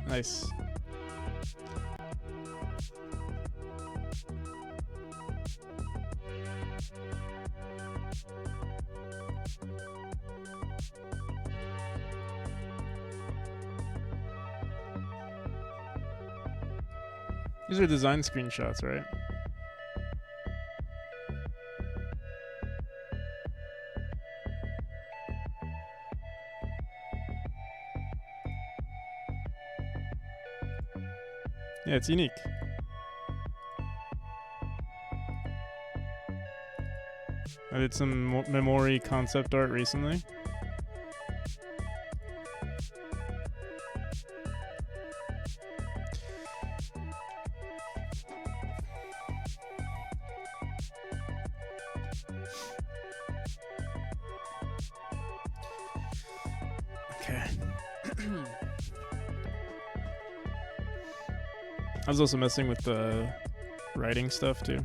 Nice. These are design screenshots, right? Yeah, it's unique. I did some Memori concept art recently. Okay. I was also messing with the writing stuff too.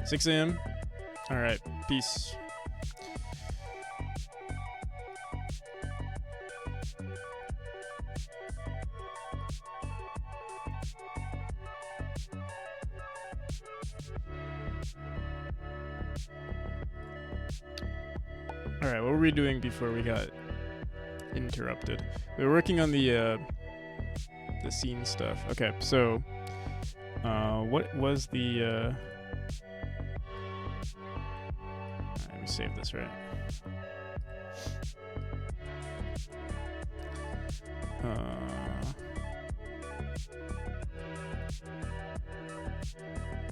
6 a.m. All right, peace. All right, what were we doing before we got interrupted? We were working on the scene stuff. Okay, so what was the let me save this, right?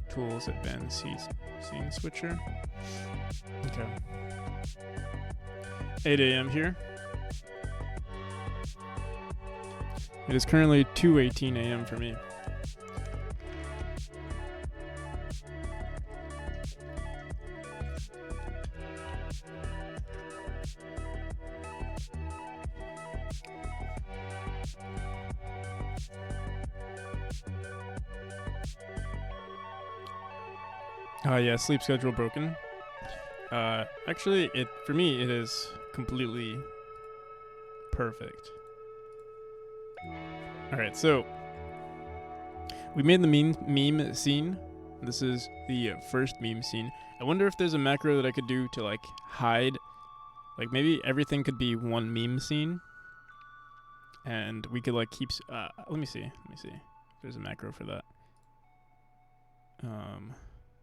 Tools, advanced scene switcher. Okay. 8 a.m. here. It is currently 2:18 a.m. for me. Yeah, sleep schedule broken. Actually, for me it is completely perfect. All right, so we made the meme scene. This is the first meme scene. I wonder if there's a macro that I could do to like hide, like maybe everything could be one meme scene, and we could like keep. Let me see if there's a macro for that.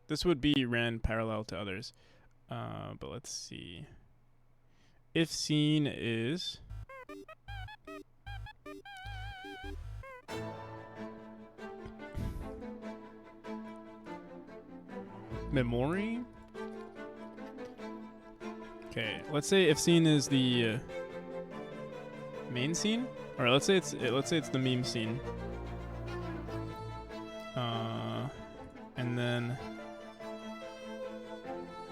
This would be ran parallel to others, but let's see. If scene is Memori. Okay, let's say if scene is the main scene, or let's say it's the meme scene, and then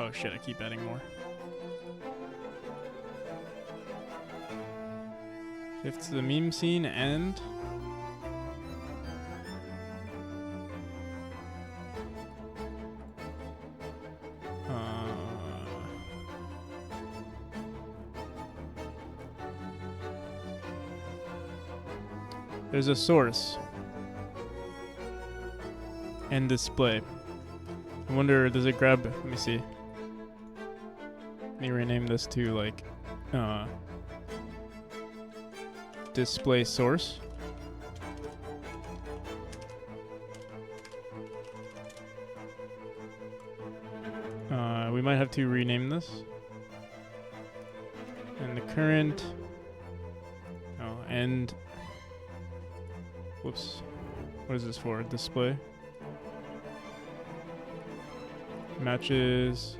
Oh shit, I keep adding more. Shift to the meme scene and... there's a source and display. I wonder, does it grab, let me see. Let me rename this to like display source. We might have to rename this. And the current, and whoops, what is this for? Display matches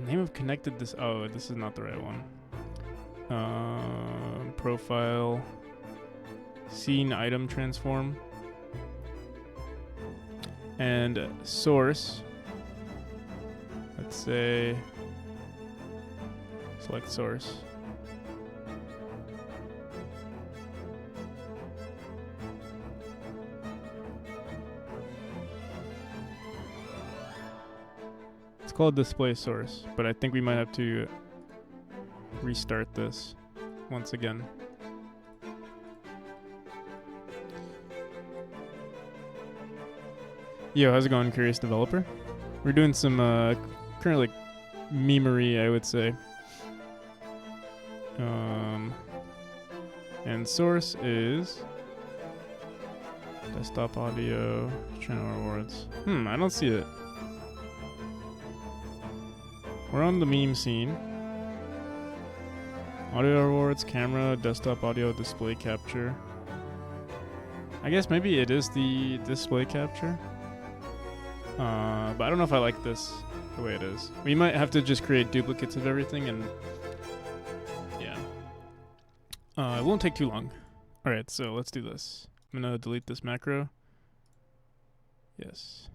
name of connected this. Oh, this is not the right one. Profile scene item transform and source. Let's say select source. It's called display source, but I think we might have to restart this once again. Yo, how's it going, Curious Developer? We're doing some currently Memori, I would say. And source is desktop audio, channel rewards. I don't see it. We're on the meme scene. Audio rewards, camera, desktop audio, display capture. I guess maybe it is the display capture. But I don't know if I like this the way it is. We might have to just create duplicates of everything and yeah. It won't take too long. Alright, so let's do this. I'm gonna delete this macro. Yes.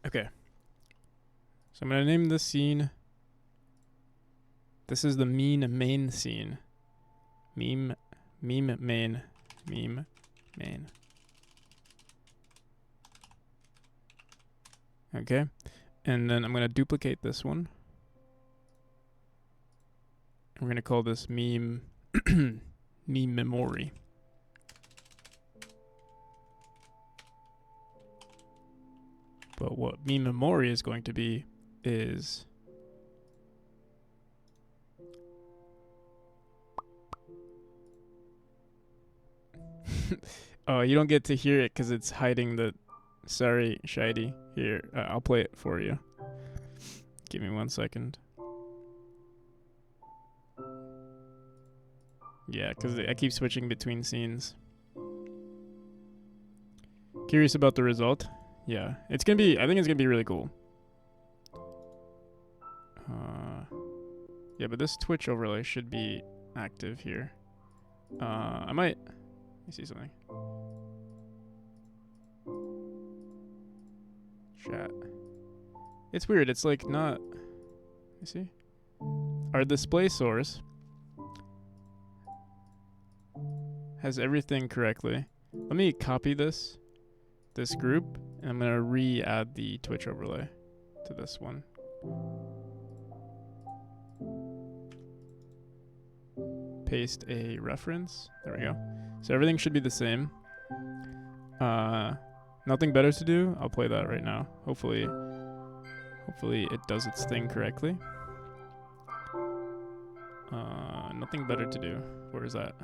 Okay. So I'm gonna name this scene. This is the main scene. Meme main. Okay. And then I'm gonna duplicate this one. We're gonna call this meme Memori. But what meme Memori is going to be is oh, you don't get to hear it because it's hiding the. Sorry, Shady. Here, I'll play it for you. Give me 1 second. Yeah, because I keep switching between scenes. Curious about the result? Yeah, it's gonna be. I think it's gonna be really cool. Yeah, but this Twitch overlay should be active here. I might. Let me see something. Chat. It's weird. It's like not. Let me see. Our display source has everything correctly. Let me copy this group, and I'm gonna re-add the Twitch overlay to this one. Paste a reference. There we go. So everything should be the same. Nothing better to do. I'll play that right now. Hopefully it does its thing correctly. Nothing better to do. Where is that?
I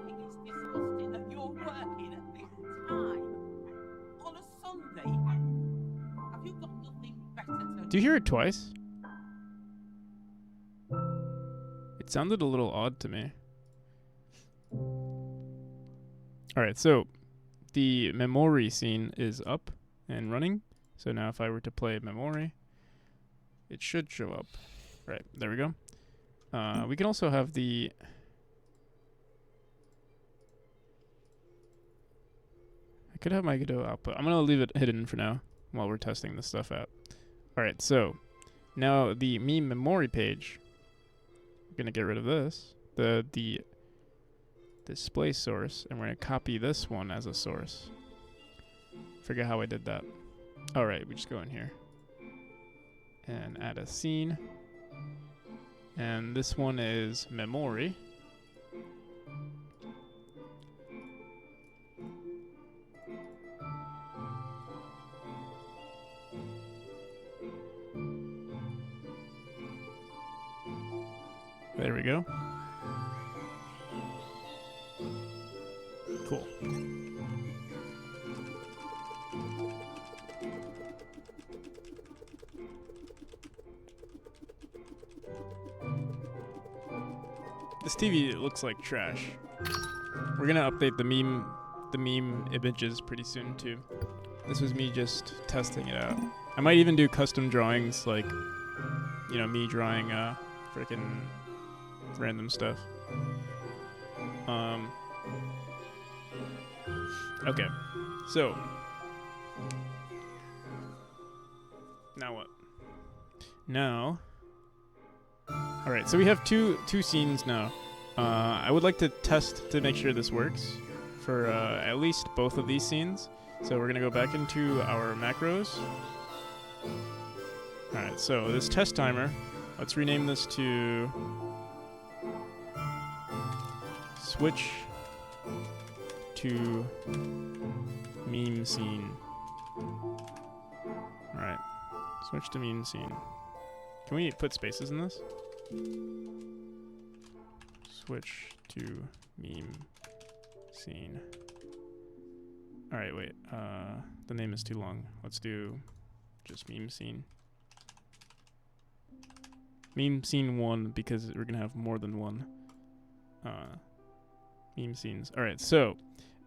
think it's disgusting that you're working at this time on a Sunday. Have you got nothing better to
Do you hear it twice? It sounded a little odd to me. Alright, so the Memori scene is up and running. So now if I were to play Memori, it should show up. Right, there we go. We can also have the... could have my Godot output. I'm gonna leave it hidden for now while we're testing this stuff out. All right, so now the meme memory page. We're gonna get rid of this, the display source, and we're gonna copy this one as a source. Forget how I did that. All right, we just go in here and add a scene, and this one is Memori. There we go. Cool. This TV looks like trash. We're gonna update the meme images pretty soon too. This was me just testing it out. I might even do custom drawings, like, you know, me drawing freaking random stuff. Okay, so now what? Now, all right. So we have two scenes now. I would like to test to make sure this works for at least both of these scenes. So we're gonna go back into our macros. All right. So this test timer. Let's rename this to switch to meme scene. Alright. Switch to meme scene. Can we put spaces in this? Switch to meme scene. Alright, wait. The name is too long. Let's do just meme scene. Meme scene 1, because we're gonna have more than one meme scenes. All right, so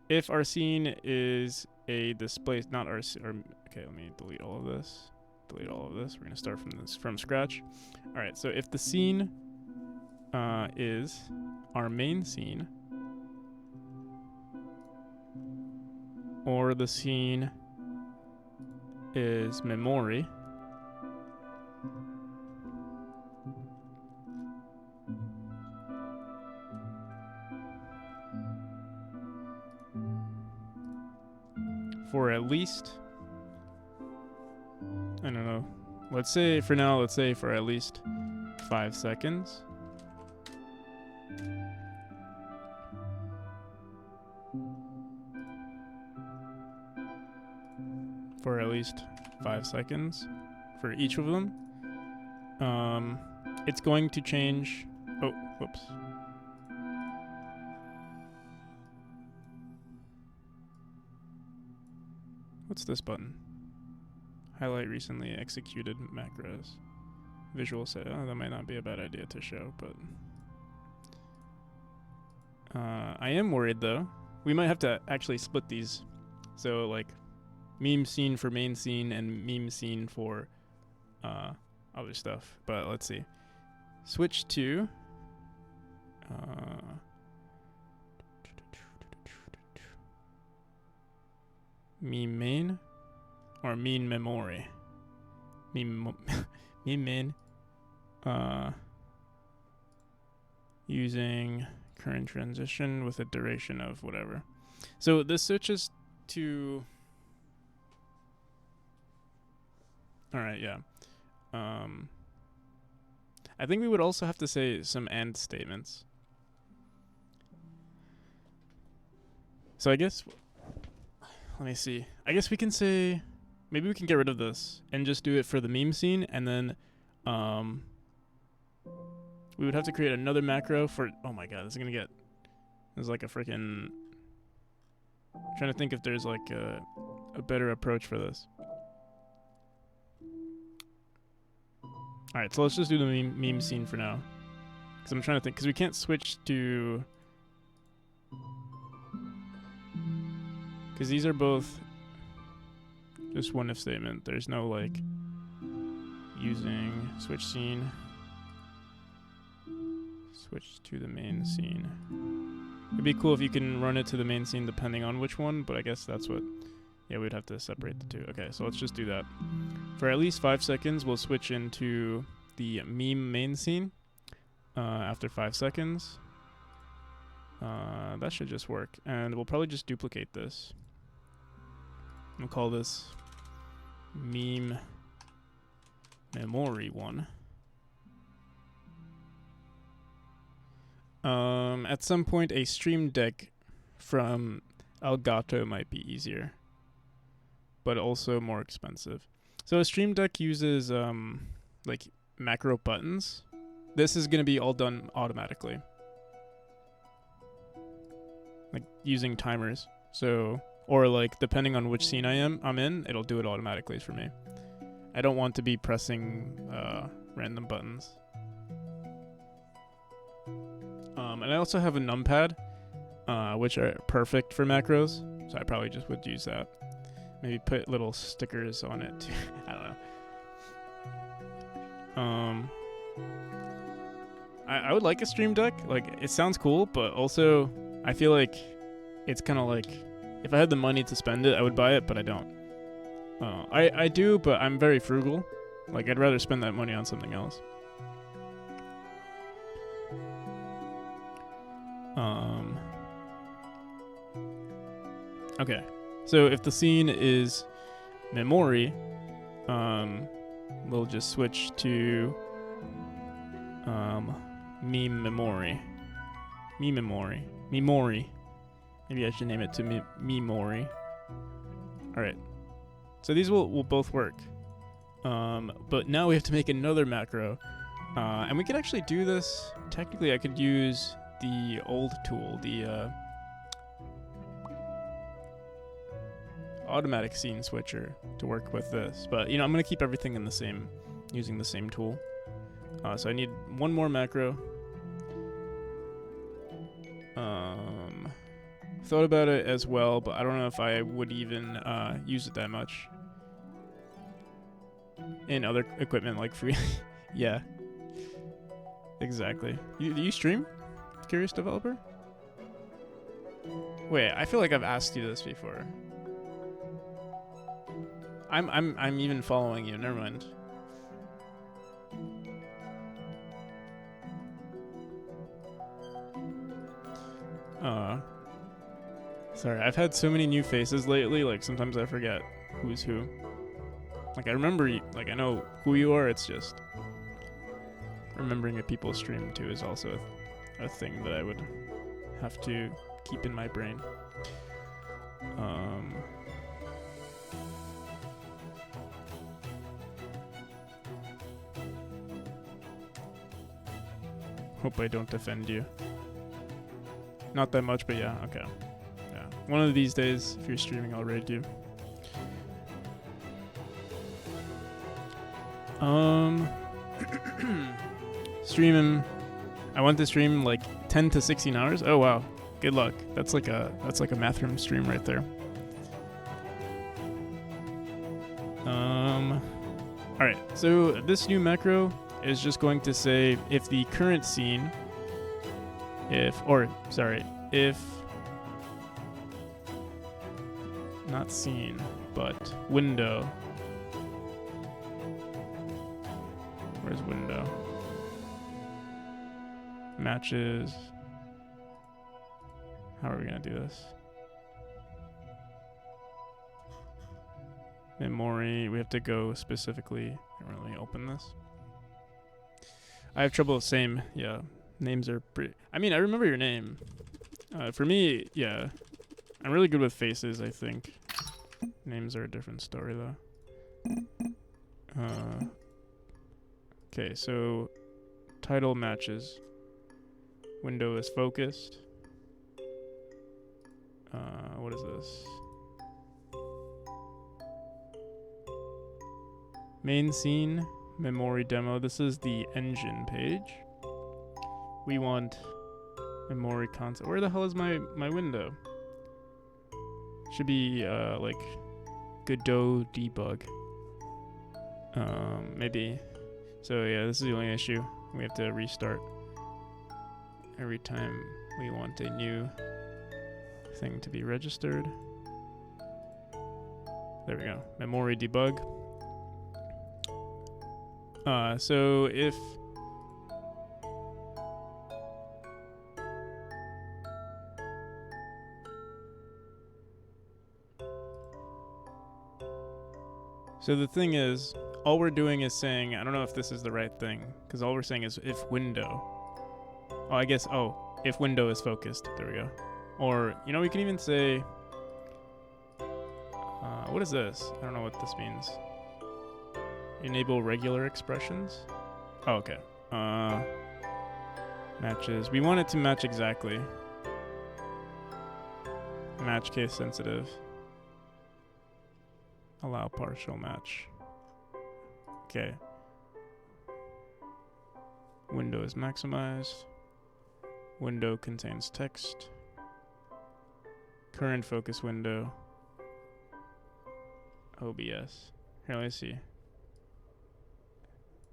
if our scene is a display, not our, okay, let me delete all of this. Delete all of this. We're gonna start from scratch. All right, so if the scene is our main scene, or the scene is Memori, for at least, I don't know, let's say for now, let's say for at least 5 seconds. For at least 5 seconds for each of them. It's going to change. Oh, whoops. What's this button? Highlight recently executed macros. Visual set. Oh, that might not be a bad idea to show, but I am worried though. We might have to actually split these. So like meme scene for main scene and meme scene for other stuff. But let's see. Switch to meme main or meme memory. Meme main using current transition with a duration of whatever. So this switches to, all right, yeah. I think we would also have to say some and statements. So I guess, let me see. I guess we can say, maybe we can get rid of this and just do it for the meme scene, and then we would have to create another macro for, oh my god, this is gonna get, there's like a freaking, trying to think if there's like a better approach for this. Alright, so let's just do the meme scene for now. Because I'm trying to think, because we can't switch to, because these are both just one if statement. There's no like using switch scene, switch to the main scene. It'd be cool if you can run it to the main scene depending on which one, but I guess that's what Yeah, we'd have to separate the two. Okay, so let's just do that. For at least 5 seconds, we'll switch into the meme main scene. After 5 seconds, that should just work. And we'll probably just duplicate this. We'll call this meme Memori 1. At some point, a stream deck from Elgato might be easier, but also more expensive. So a stream deck uses like macro buttons. This is going to be all done automatically, like using timers. So, or like depending on which scene I'm in, it'll do it automatically for me. I don't want to be pressing random buttons. And I also have a numpad, which are perfect for macros, so I probably just would use that. Maybe put little stickers on it too. I don't know. I would like a stream deck. Like, it sounds cool, but also I feel like it's kind of like, if I had the money to spend it, I would buy it, but I don't. I do, but I'm very frugal. Like, I'd rather spend that money on something else. Okay, so if the scene is Memori, we'll just switch to meme Memori. Memori. Maybe I should name it to Memori. Alright. So these will both work. But now we have to make another macro. And we could actually do this. Technically, I could use the old tool, the automatic scene switcher, to work with this. But, you know, I'm going to keep everything in the same, using the same tool. So I need one more macro. Thought about it as well, but I don't know if I would even use it that much in other equipment like free. Yeah, exactly. Do you stream, Curious Developer? Wait, I feel like I've asked you this before. I'm even following you. Never mind. Sorry, I've had so many new faces lately, like sometimes I forget who's who. Like I remember, like I know who you are, it's just remembering a people's stream too is also a thing that I would have to keep in my brain. Hope I don't offend you. Not that much, but yeah, okay. Yeah. One of these days, if you're streaming, I'll raid you. Streaming. I want to stream like 10 to 16 hours. Oh wow. Good luck. That's like a math room stream right there. Alright, so this new macro is just going to say if the current scene, if not scene, but window. Where's window? Matches. How are we gonna do this? Memori, we have to go specifically. Let me open this. I have trouble with same, yeah. Names are pretty, I mean, I remember your name. For me, yeah. I'm really good with faces, I think. Names are a different story, though. Okay, so title matches. Window is focused. What is this? Main scene, Memori demo. This is the engine page. We want Memori console. Where the hell is my window? Should be like Godot debug. Maybe. So yeah, this is the only issue. We have to restart every time we want a new thing to be registered. There we go. Memori debug. So if so the thing is, all we're doing is saying, I don't know if this is the right thing, because all we're saying is if window. Oh, I guess, if window is focused. There we go. Or, we can even say, what is this? I don't know what this means. Enable regular expressions? Oh, okay. Matches. We want it to match exactly. Match case sensitive. Allow partial match. Okay. Window is maximized. Window contains text. Current focus window. OBS. Here, let me see. It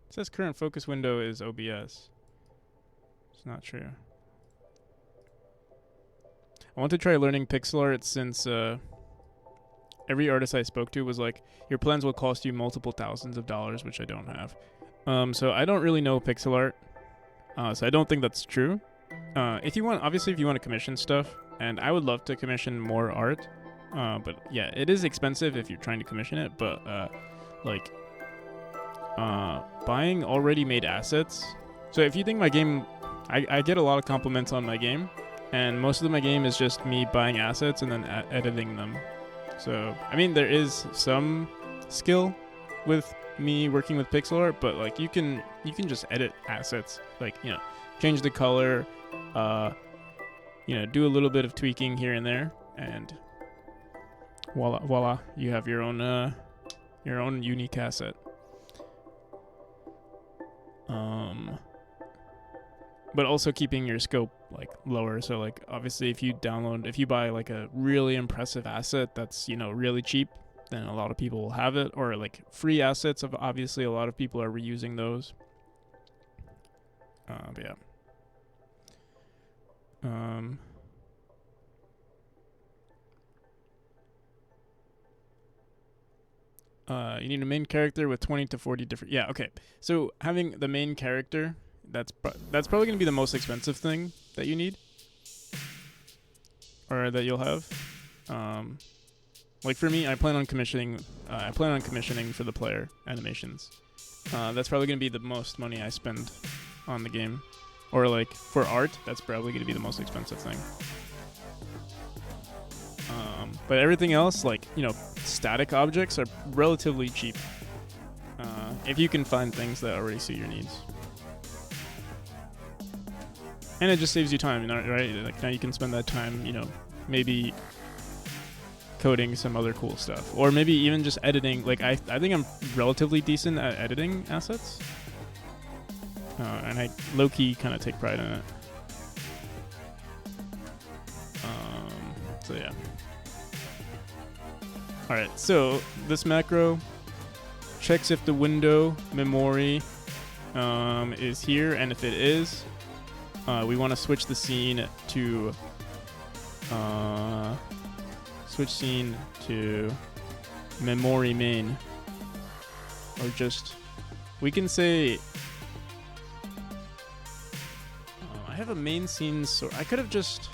says current focus window is OBS. It's not true. I want to try learning pixel art since every artist I spoke to was like, your plans will cost you multiple thousands of dollars, which I don't have. So I don't really know pixel art. So I don't think that's true. If you want to commission stuff, and I would love to commission more art. But yeah, it is expensive if you're trying to commission it, but buying already made assets. So if you think my game, I get a lot of compliments on my game, and most of my game is just me buying assets and then editing them. So, I mean, there is some skill with me working with pixel art, but like you can just edit assets, like, change the color, do a little bit of tweaking here and there, and voila, you have your own unique asset. But also keeping your scope like lower. So like obviously if you buy like a really impressive asset that's, really cheap, then a lot of people will have it. Or like free assets, obviously a lot of people are reusing those. But yeah. You need a main character with 20 to 40 different... Yeah, okay. So having the main character, that's probably going to be the most expensive thing that you need. Or that you'll have. Like for me, I plan on commissioning for the player animations. That's probably going to be the most money I spend on the game. Or like for art, that's probably going to be the most expensive thing. But everything else, like, static objects are relatively cheap. If you can find things that already suit your needs. And it just saves you time, right? Like now you can spend that time, maybe coding some other cool stuff. Or maybe even just editing. Like I think I'm relatively decent at editing assets. And I low-key kind of take pride in it. So yeah. Alright, so this macro checks if the window memory is here, and if it is, we want to switch the scene to memory main, or just we can say I have a main scene, so I could have just.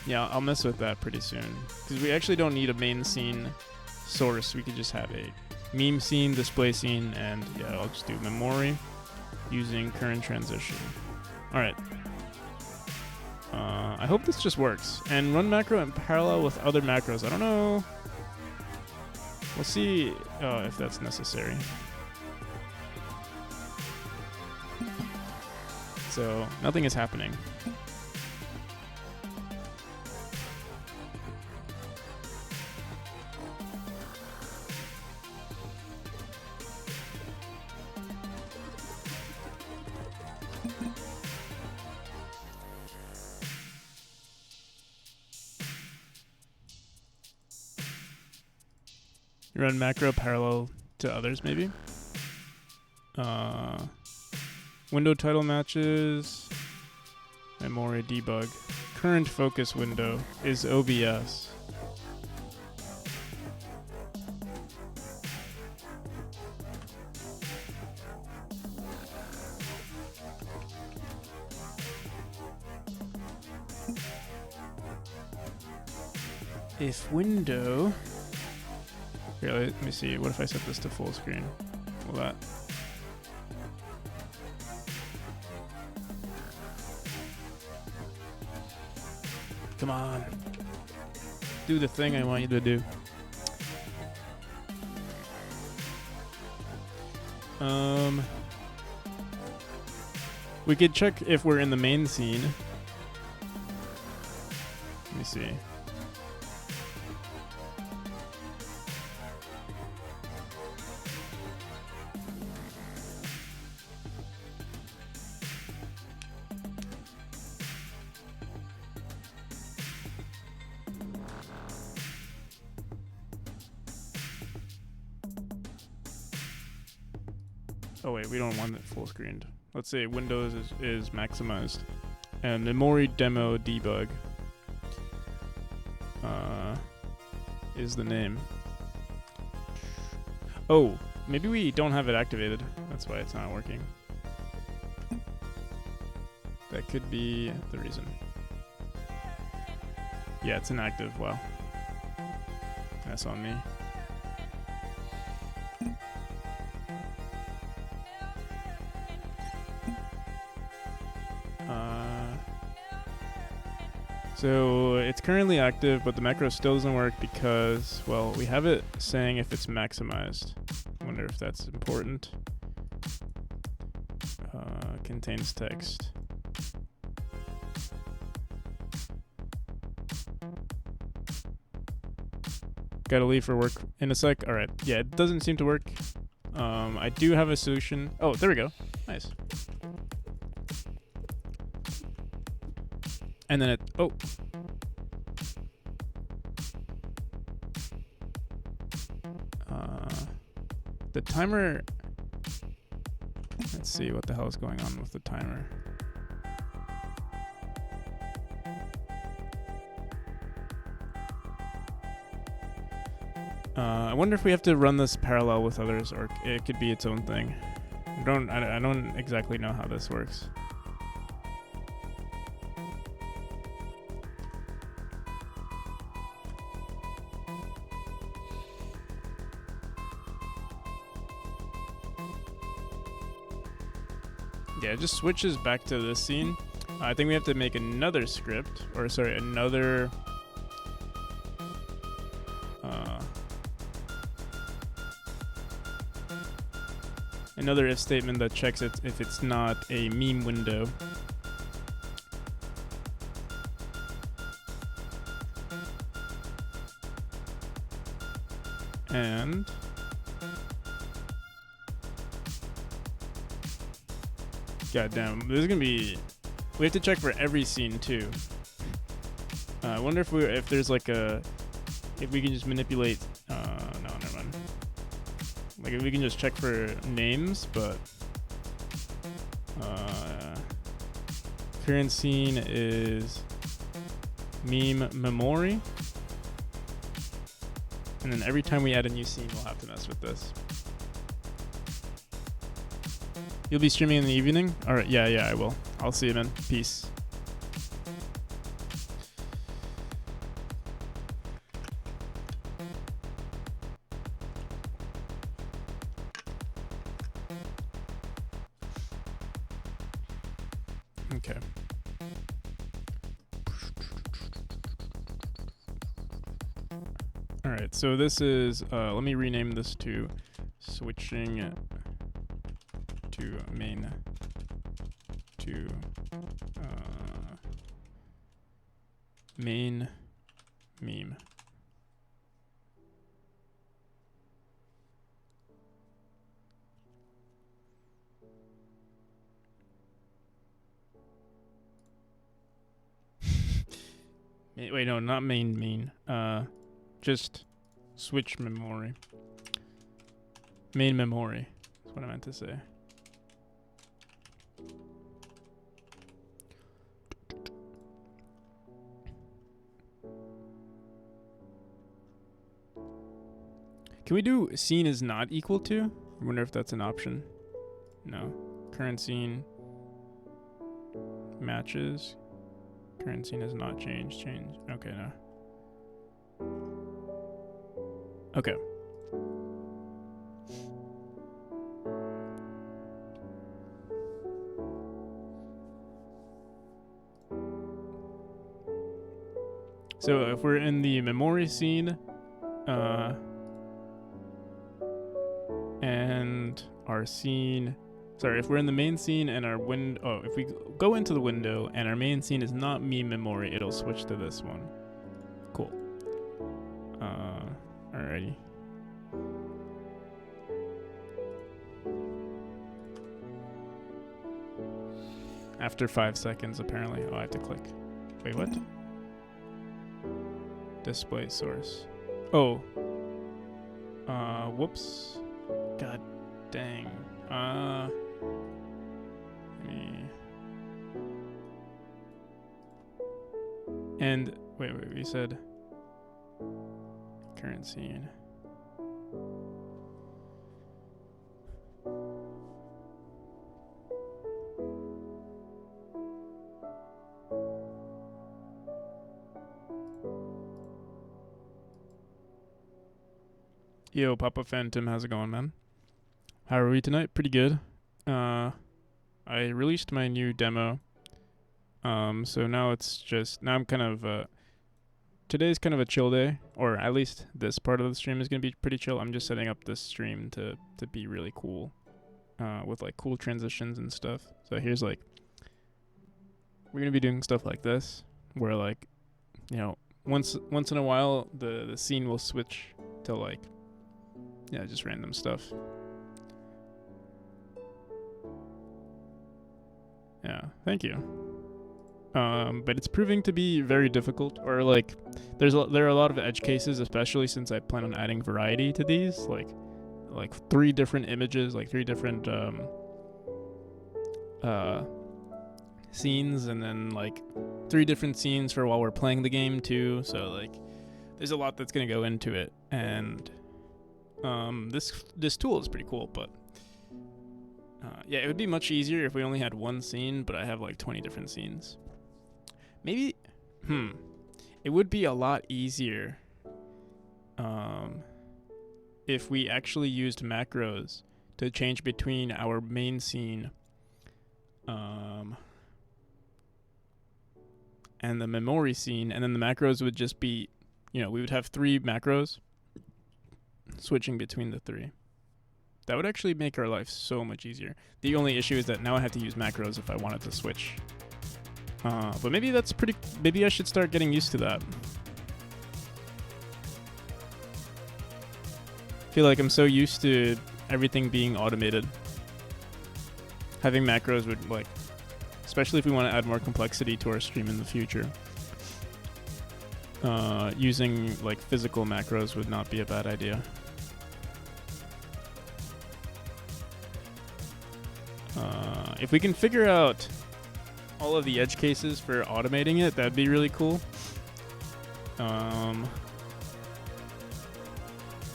Yeah, I'll mess with that pretty soon. Because we actually don't need a main scene source. We could just have a meme scene, display scene, and yeah, I'll just do memory using current transition. Alright. I hope this just works. And run macro in parallel with other macros. I don't know. We'll see if that's necessary. So, nothing is happening. Run macro parallel to others, maybe. Window title matches. Memori debug. Current focus window is OBS. if window... Here, let me see. What if I set this to full screen? Will that... Come on. Do the thing I want you to do. We could check if we're in the main scene. Let me see. Oh wait, we don't want it full screened. Let's say Windows is maximized. And Memori demo debug is the name. Oh, maybe we don't have it activated. That's why it's not working. That could be the reason. Yeah, it's inactive. Wow. That's on me. So it's currently active, but the macro still doesn't work because, well, we have it saying if it's maximized. I wonder if that's important. Contains text. Gotta leave for work in a sec. All right. Yeah, it doesn't seem to work. I do have a solution. Oh, there we go. Nice. And then it, oh. The timer, let's see what the hell is going on with the timer. I wonder if we have to run this parallel with others, or it could be its own thing. I don't exactly know how this works. Yeah, it just switches back to this scene. I think we have to make another script, or sorry, another if statement that checks it if it's not a meme window. And goddamn, this is gonna be. We have to check for every scene too. I wonder if there's like if we can just manipulate. No, never mind. Like if we can just check for names, but current scene is meme Memori, and then every time we add a new scene, we'll have to mess with this. You'll be streaming in the evening? Alright, yeah, I will. I'll see you, man. Peace. Okay. Alright, so this is, let me rename this to switching to main to main meme. Wait, no, not main. Just switch Memori. Main Memori. That's what I meant to say. Can we do scene is not equal to? I wonder if that's an option. No. Current scene matches. Current scene has not changed. Okay, no. Okay. So if we're in the Memori scene, and our scene, sorry, if we're in the main scene and our if we go into the window and our main scene is not me Memori, it'll switch to this one. Cool. Alrighty. After 5 seconds, apparently. Oh, I have to click. Wait, what? Display source. Oh. Whoops. God dang. Me. And wait, we said current scene. Yo, Papa Phantom, how's it going, man? How are we tonight? Pretty good. I released my new demo. So now I'm kind of, today's kind of a chill day, or at least this part of the stream is going to be pretty chill. I'm just setting up this stream to be really cool, with like cool transitions and stuff. So here's like, we're going to be doing stuff like this, where like, you know, once in a while, the scene will switch to like, yeah, just random stuff. Yeah, thank you. But it's proving to be very difficult, or like, there are a lot of edge cases, especially since I plan on adding variety to these, like 3 different images, like 3 different scenes, and then like 3 different scenes for while we're playing the game too. So like, there's a lot that's gonna go into it, and this tool is pretty cool, but yeah, it would be much easier if we only had one scene, but I have like 20 different scenes. Maybe, it would be a lot easier if we actually used macros to change between our main scene and the Memori scene, and then the macros would just be, you know, we would have 3 macros switching between the 3. That would actually make our life so much easier. The only issue is that now I have to use macros if I wanted to switch. But maybe maybe I should start getting used to that. I feel like I'm so used to everything being automated. Having macros would, like, especially if we want to add more complexity to our stream in the future. Using like physical macros would not be a bad idea. If we can figure out all of the edge cases for automating it, that'd be really cool.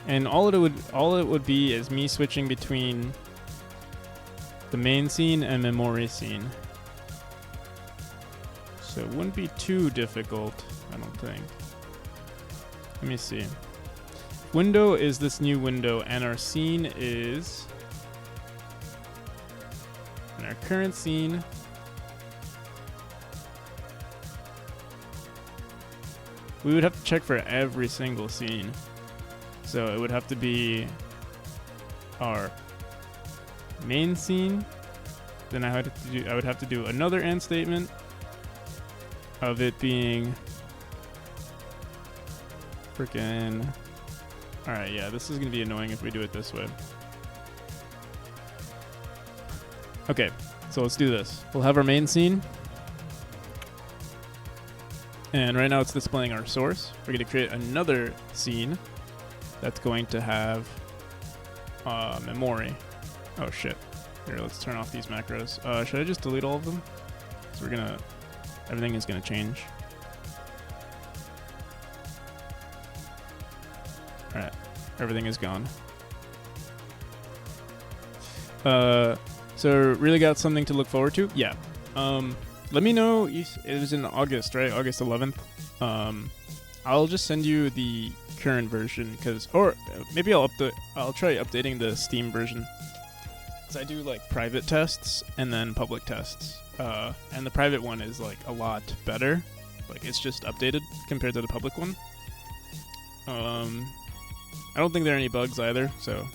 And all it would be is me switching between the main scene and Memori scene. So it wouldn't be too difficult, I don't think. Let me see. Window is this new window, and our scene is... And our current scene... We would have to check for every single scene. So it would have to be our main scene. Then I would have to do another and statement of it being freaking... Alright, yeah, this is going to be annoying if we do it this way. Okay, so let's do this. We'll have our main scene. And right now it's displaying our source. We're going to create another scene that's going to have Memori. Oh shit. Here, let's turn off these macros. Should I just delete all of them? So everything is going to change. Alright, everything is gone. So really got something to look forward to? Yeah. Let me know. It was in August, right? August 11th. I'll just send you the current version, or maybe I'll try updating the Steam version. Cause I do like private tests and then public tests. And the private one is like a lot better. Like it's just updated compared to the public one. I don't think there are any bugs either, so.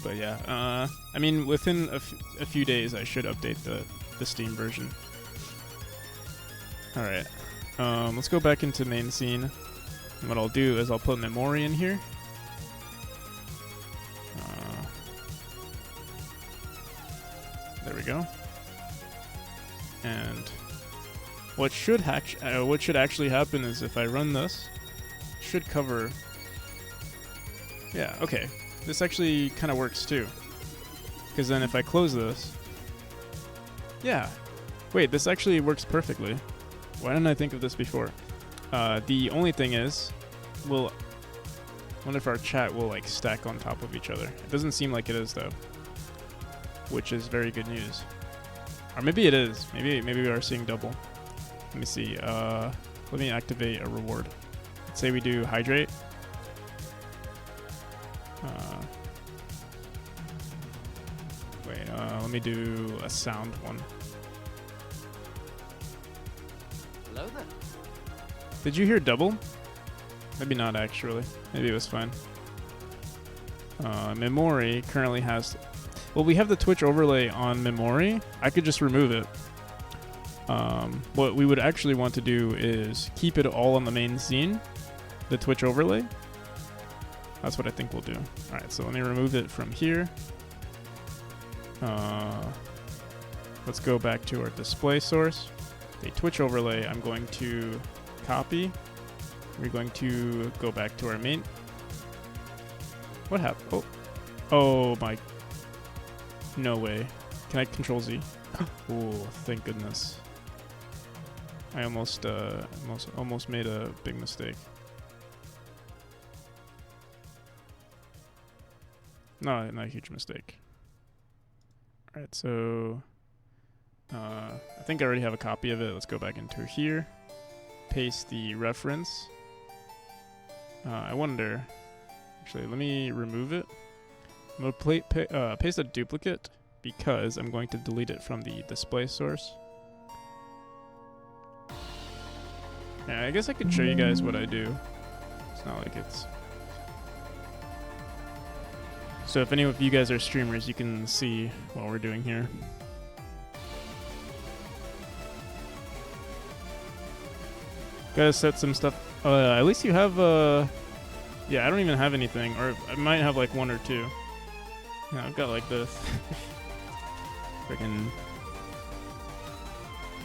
But yeah, I mean, within a few days, I should update the Steam version. All right, let's go back into main scene. And what I'll do is I'll put Memori in here. There we go. And what should actually happen is if I run this, it should cover. Yeah, okay. This actually kind of works too. Because then if I close this... Yeah. Wait, this actually works perfectly. Why didn't I think of this before? The only thing is, I wonder if our chat will like stack on top of each other. It doesn't seem like it is though. Which is very good news. Or maybe it is. Maybe we are seeing double. Let me see. Let me activate a reward. Let's say we do hydrate. Let me do a sound one.
Hello there.
Did you hear double? Maybe not actually. Maybe it was fine. Memori currently has... Well, we have the Twitch overlay on Memori. I could just remove it. What we would actually want to do is keep it all on the main scene, the Twitch overlay. That's what I think we'll do. All right, so let me remove it from here. Let's go back to our display source. The Twitch overlay I'm going to copy. We're going to go back to our main. What happened? Oh my. No way. Can I control Z? Oh, thank goodness. I almost made a big mistake. No, not a huge mistake. Alright, so I think I already have a copy of it. Let's go back into here. Paste the reference. I wonder... Actually, let me remove it. I'm going to paste a duplicate because I'm going to delete it from the display source. Yeah, I guess I could show you guys what I do. It's not like it's... So if any of you guys are streamers, you can see what we're doing here. Gotta set some stuff. At least you have... Yeah, I don't even have anything. Or I might have like one or two. Yeah, I've got like this. Freaking...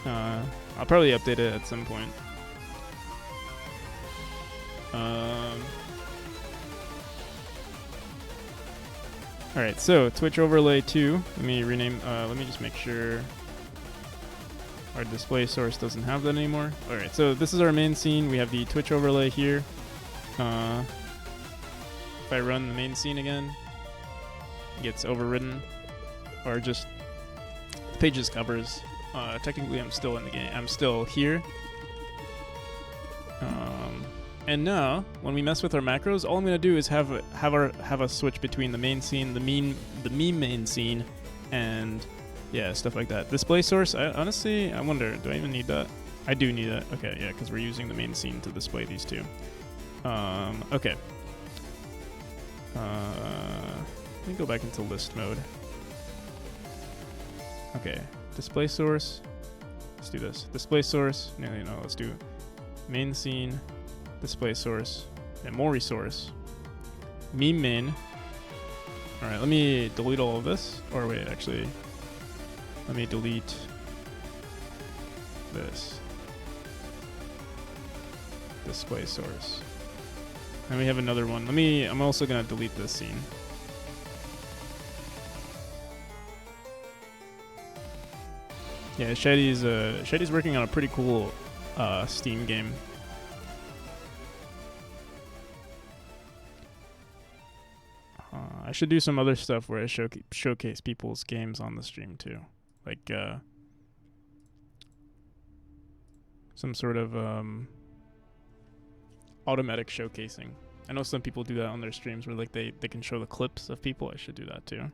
I'll probably update it at some point. Alright, so Twitch overlay 2. Let me rename, let me just make sure our display source doesn't have that anymore. Alright, so this is our main scene. We have the Twitch overlay here. If I run the main scene again, it gets overridden. Or just, the page just covers. Technically I'm still in the game. I'm still here. And now, when we mess with our macros, all I'm gonna do is have a switch between the main scene, the meme main scene, and yeah, stuff like that. Display source. Honestly, I wonder, do I even need that? I do need it. Okay, yeah, because we're using the main scene to display these two. Okay. Let me go back into list mode. Okay, display source. Let's do this. Display source. No, let's do main scene. Display source, Memori source, meme main. All right, let me delete all of this. Or wait, actually, let me delete this. Display source. And we have another one. I'm also gonna delete this scene. Yeah, Shaddy's working on a pretty cool Steam game. I should do some other stuff where I showcase people's games on the stream too, like some sort of automatic showcasing. I know some people do that on their streams where like they can show the clips of people. I should do that too.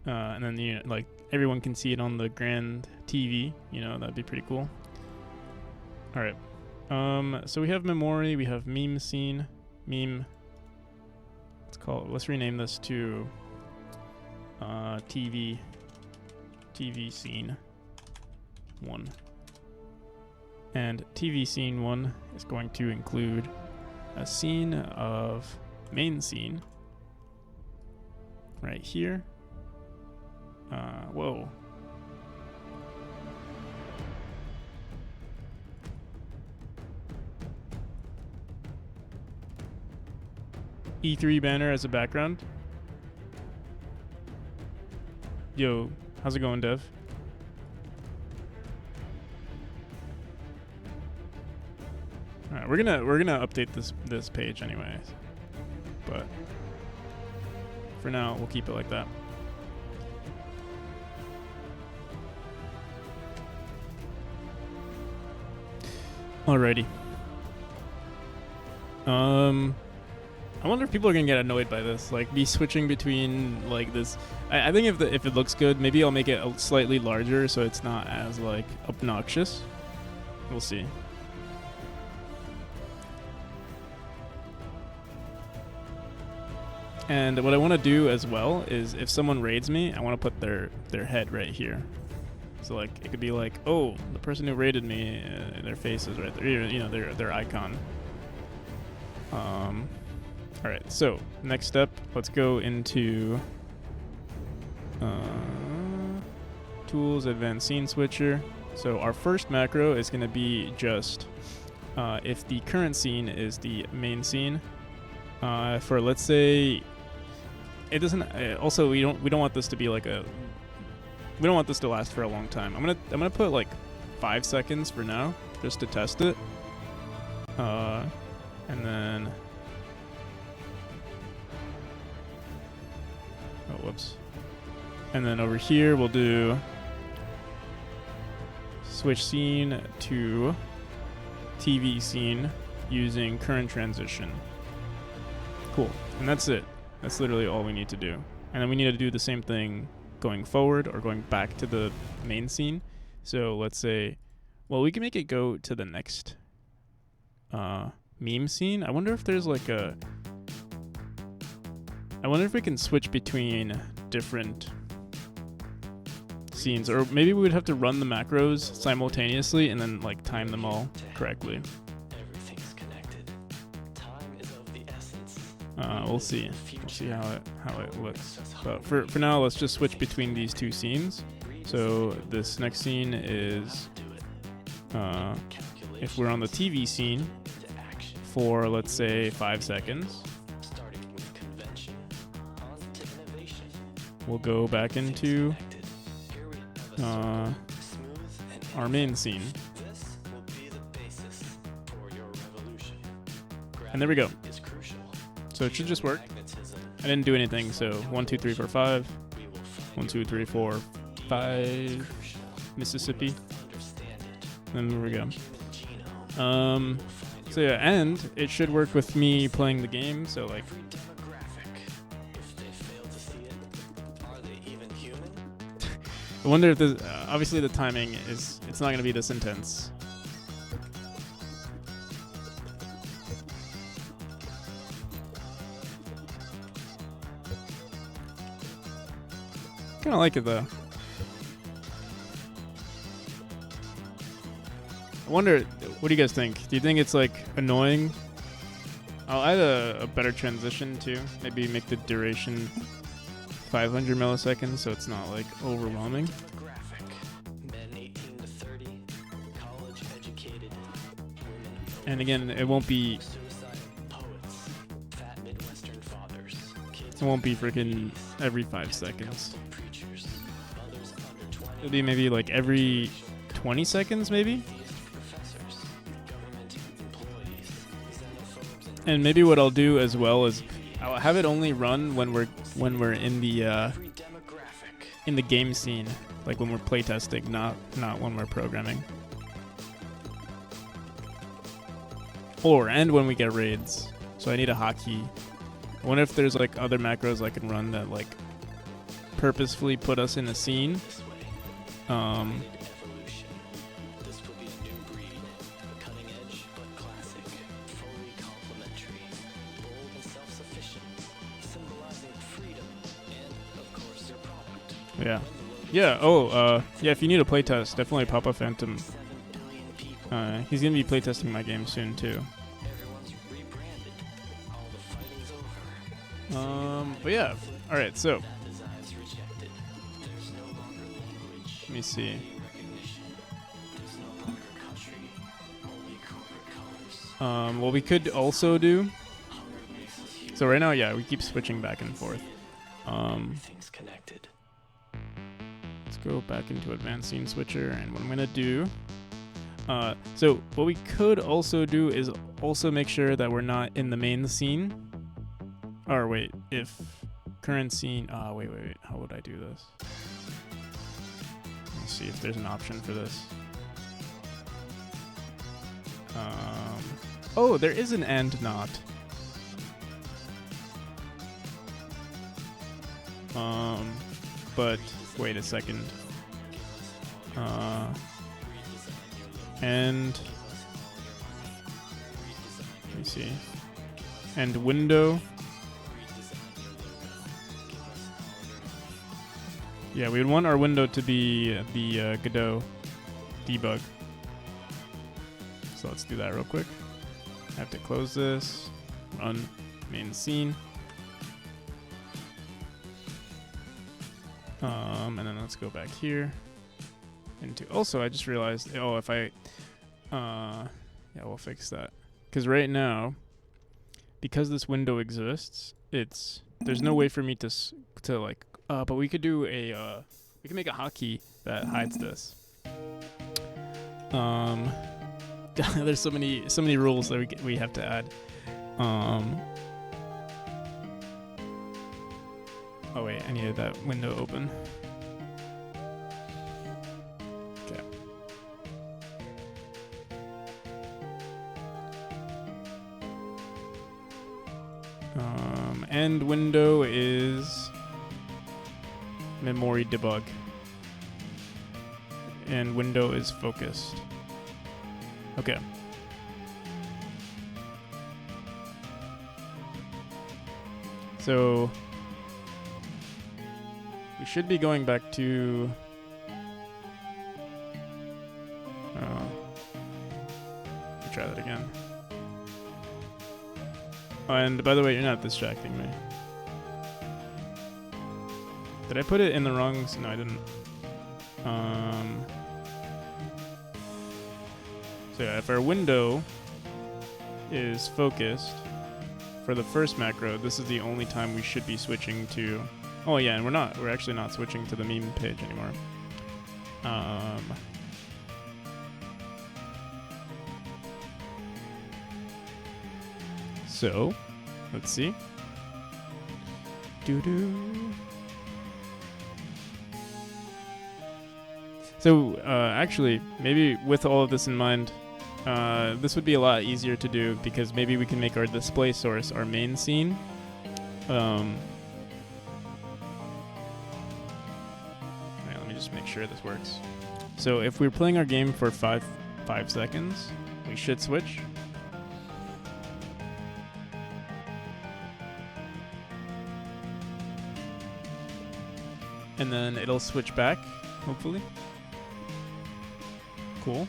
And then like everyone can see it on the grand TV. That'd be pretty cool. All right. So we have Memori. We have meme scene. Meme. Let's rename this to TV scene 1. And TV scene 1 is going to include a scene of main scene right here. Whoa. E3 banner as a background. Yo, how's it going, Dev? Alright, we're gonna update this page anyways. But for now, we'll keep it like that. Alrighty. I wonder if people are gonna get annoyed by this, like me switching between like this. I think if it looks good, maybe I'll make it slightly larger so it's not as like obnoxious. We'll see. And what I want to do as well is if someone raids me, I want to put their head right here. So like it could be like, oh, the person who raided me, their face is right there, their icon. All right, so next step, let's go into tools, advanced scene switcher. So our first macro is going to be just if the current scene is the main scene. For let's say it doesn't. Also, we don't want this to be like we don't want this to last for a long time. I'm gonna put like 5 seconds for now, just to test it. And then. Oh, whoops. And then over here, we'll do switch scene to TV scene using current transition. Cool. And that's it. That's literally all we need to do. And then we need to do the same thing going forward or going back to the main scene. So let's say, well, we can make it go to the next meme scene. I wonder if there's like I wonder if we can switch between different scenes, or maybe we would have to run the macros simultaneously and then like time them all correctly.
Everything's connected. Time is of the essence.
We'll see. We'll see how it looks. But for now, let's just switch between these two scenes. So this next scene is if we're on the TV scene for let's say 5 seconds. We'll go back into our main scene. And there we go. So it should just work. I didn't do anything, so 1, 2, 3, 4, 5. 1, 2, 3, 4, 5. Mississippi. And there we go. So yeah, and it should work with me playing the game, so like I wonder if this, obviously the timing it's not going to be this intense. Kind of like it though. I wonder, what do you guys think? Do you think it's like annoying? I'll add a better transition too. Maybe make the duration 500 milliseconds so it's not like overwhelming. And again, it won't be freaking every 5 seconds. It'll be maybe like every 20 seconds maybe. And maybe what I'll do as well is I'll have it only run when we're in the game scene, like when we're playtesting, not when we're programming. and when we get raids. So I need a hotkey. I wonder if there's like other macros I can run that like purposefully put us in a scene.
This way. Evolution. This will be a new breed. Cutting edge, but classic. Fully complementary. Bold and self-sufficient. Symbolizing freedom. And, of course, your product.
Yeah. Yeah, oh, yeah, if you need a playtest, definitely Papa Phantom.
7 billion people.
He's gonna be playtesting my game soon, too.
Everyone's rebranded. All the fighting's over.
But yeah, alright, so,
That design's rejected. There's no longer language.
let me see.
Recognition. There's no longer country. Only corporate colors.
What we could also do,
Hunger makes us human.
so right now, yeah, we keep switching back and forth.
Everything's connected.
Let's go back into Advanced Scene Switcher, and what I'm gonna do, so what we could also do is also make sure that we're not in the main scene. Or wait, if current scene, wait, how would I do this? Let's see if there's an option for this. Oh, there is an and not. But wait a second. And let me see. And window. Yeah, we would want our window to be the Godot debug. So let's do that real quick. I have to close this. Run main scene. And then let's go back here. Into also, I just realized. Oh, if I, yeah, we'll fix that. Because right now, because this window exists, there's no way for me to like. But we could do a we can make a hotkey that hides this. There's so many rules that we have to add. Oh wait, I needed that window open. Okay. End window is Memori debug. And window is focused. Okay. So we should be going back to let me try that again. Oh, and by the way, you're not distracting me. Did I put it in the wrong? No, I didn't. So yeah, if our window is focused for the first macro, this is the only time we should be switching to. Oh yeah, and we're actually not switching to the meme page anymore. So, let's see. Doo-doo. So, actually, maybe with all of this in mind, this would be a lot easier to do because maybe we can make our display source our main scene. Alright, let me just make sure this works. So if we're playing our game for 5 seconds, we should switch. And then it'll switch back, hopefully. Cool.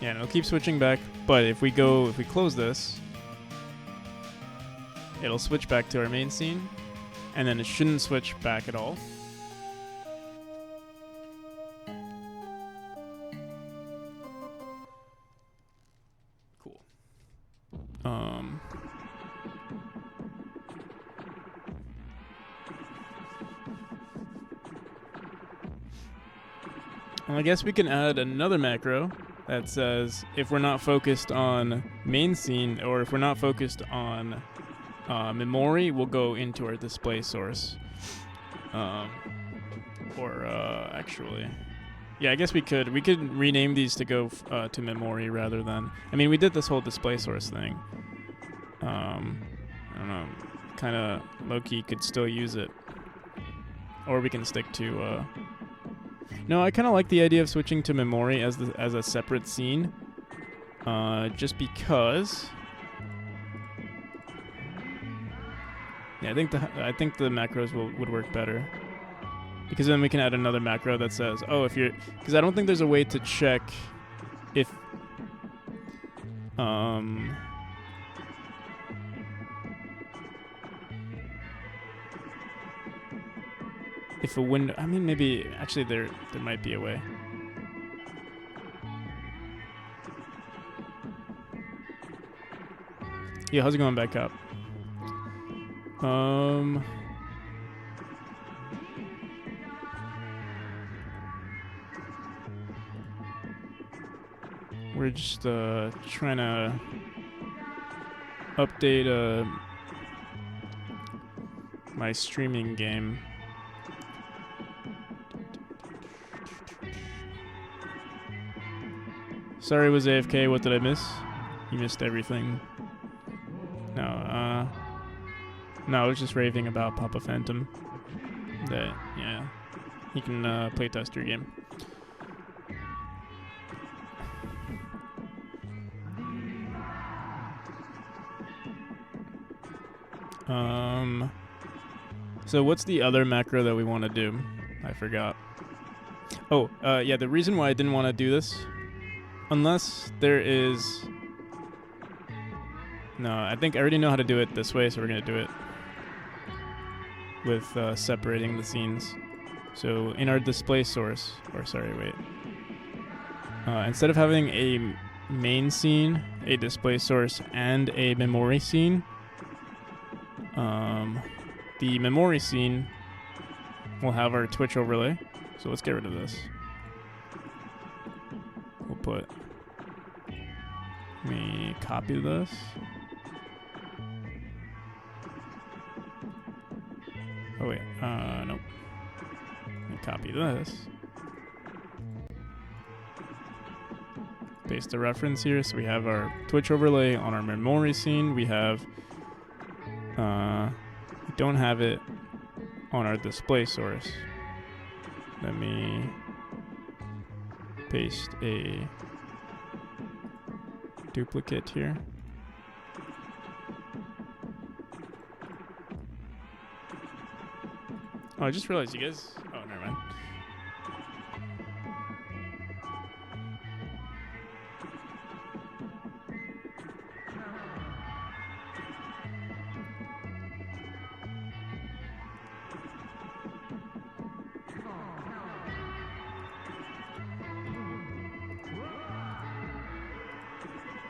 Yeah, and it'll keep switching back, but if we close this, it'll switch back to our main scene, and then it shouldn't switch back at all. Cool. And I guess we can add another macro that says if we're not focused on main scene or if we're not focused on Memori, we'll go into our display source. Actually, Yeah, I guess we could rename these to go to Memori rather than. I mean, we did this whole display source thing. I don't know, kind of low key could still use it, or we can stick to. No, I kind of like the idea of switching to Memori as a separate scene, just because. Yeah, I think the macros would work better. Because then we can add another macro that says, oh, if you're... Because I don't think there's a way to check if... If a window... I mean, maybe... Actually, there might be a way. Yeah, how's it going back up? We're just trying to update my streaming game. Sorry, was AFK. What did I miss? You missed everything. No, I was just raving about Papa Phantom. That, yeah, he can playtest your game. So what's the other macro that we want to do? I forgot. Oh, yeah, the reason why I didn't want to do this, unless there is... No, I think I already know how to do it this way, so we're going to do it with separating the scenes. So in our display source, or sorry, wait. Instead of having a main scene, a display source, and a Memori scene, the Memori scene will have our Twitch overlay. So let's get rid of this. We'll put... Let me copy this. Oh wait, nope. Let me copy this. Paste the reference here, so we have our Twitch overlay on our Memori scene. We have... we don't have it on our display source. Let me paste a duplicate here. Oh, I just realized you guys... Oh, never mind.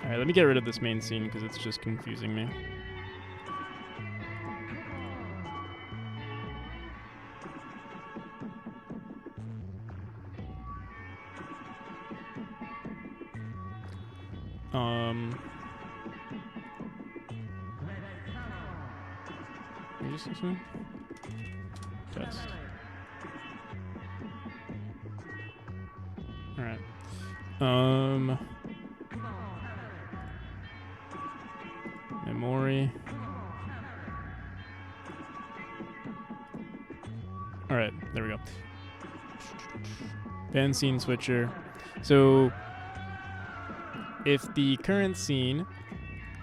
Alright, let me get rid of this main scene because it's just confusing me. Is this one? Test. Alright. Memori. Alright, there we go. Pan scene switcher. So if the current scene,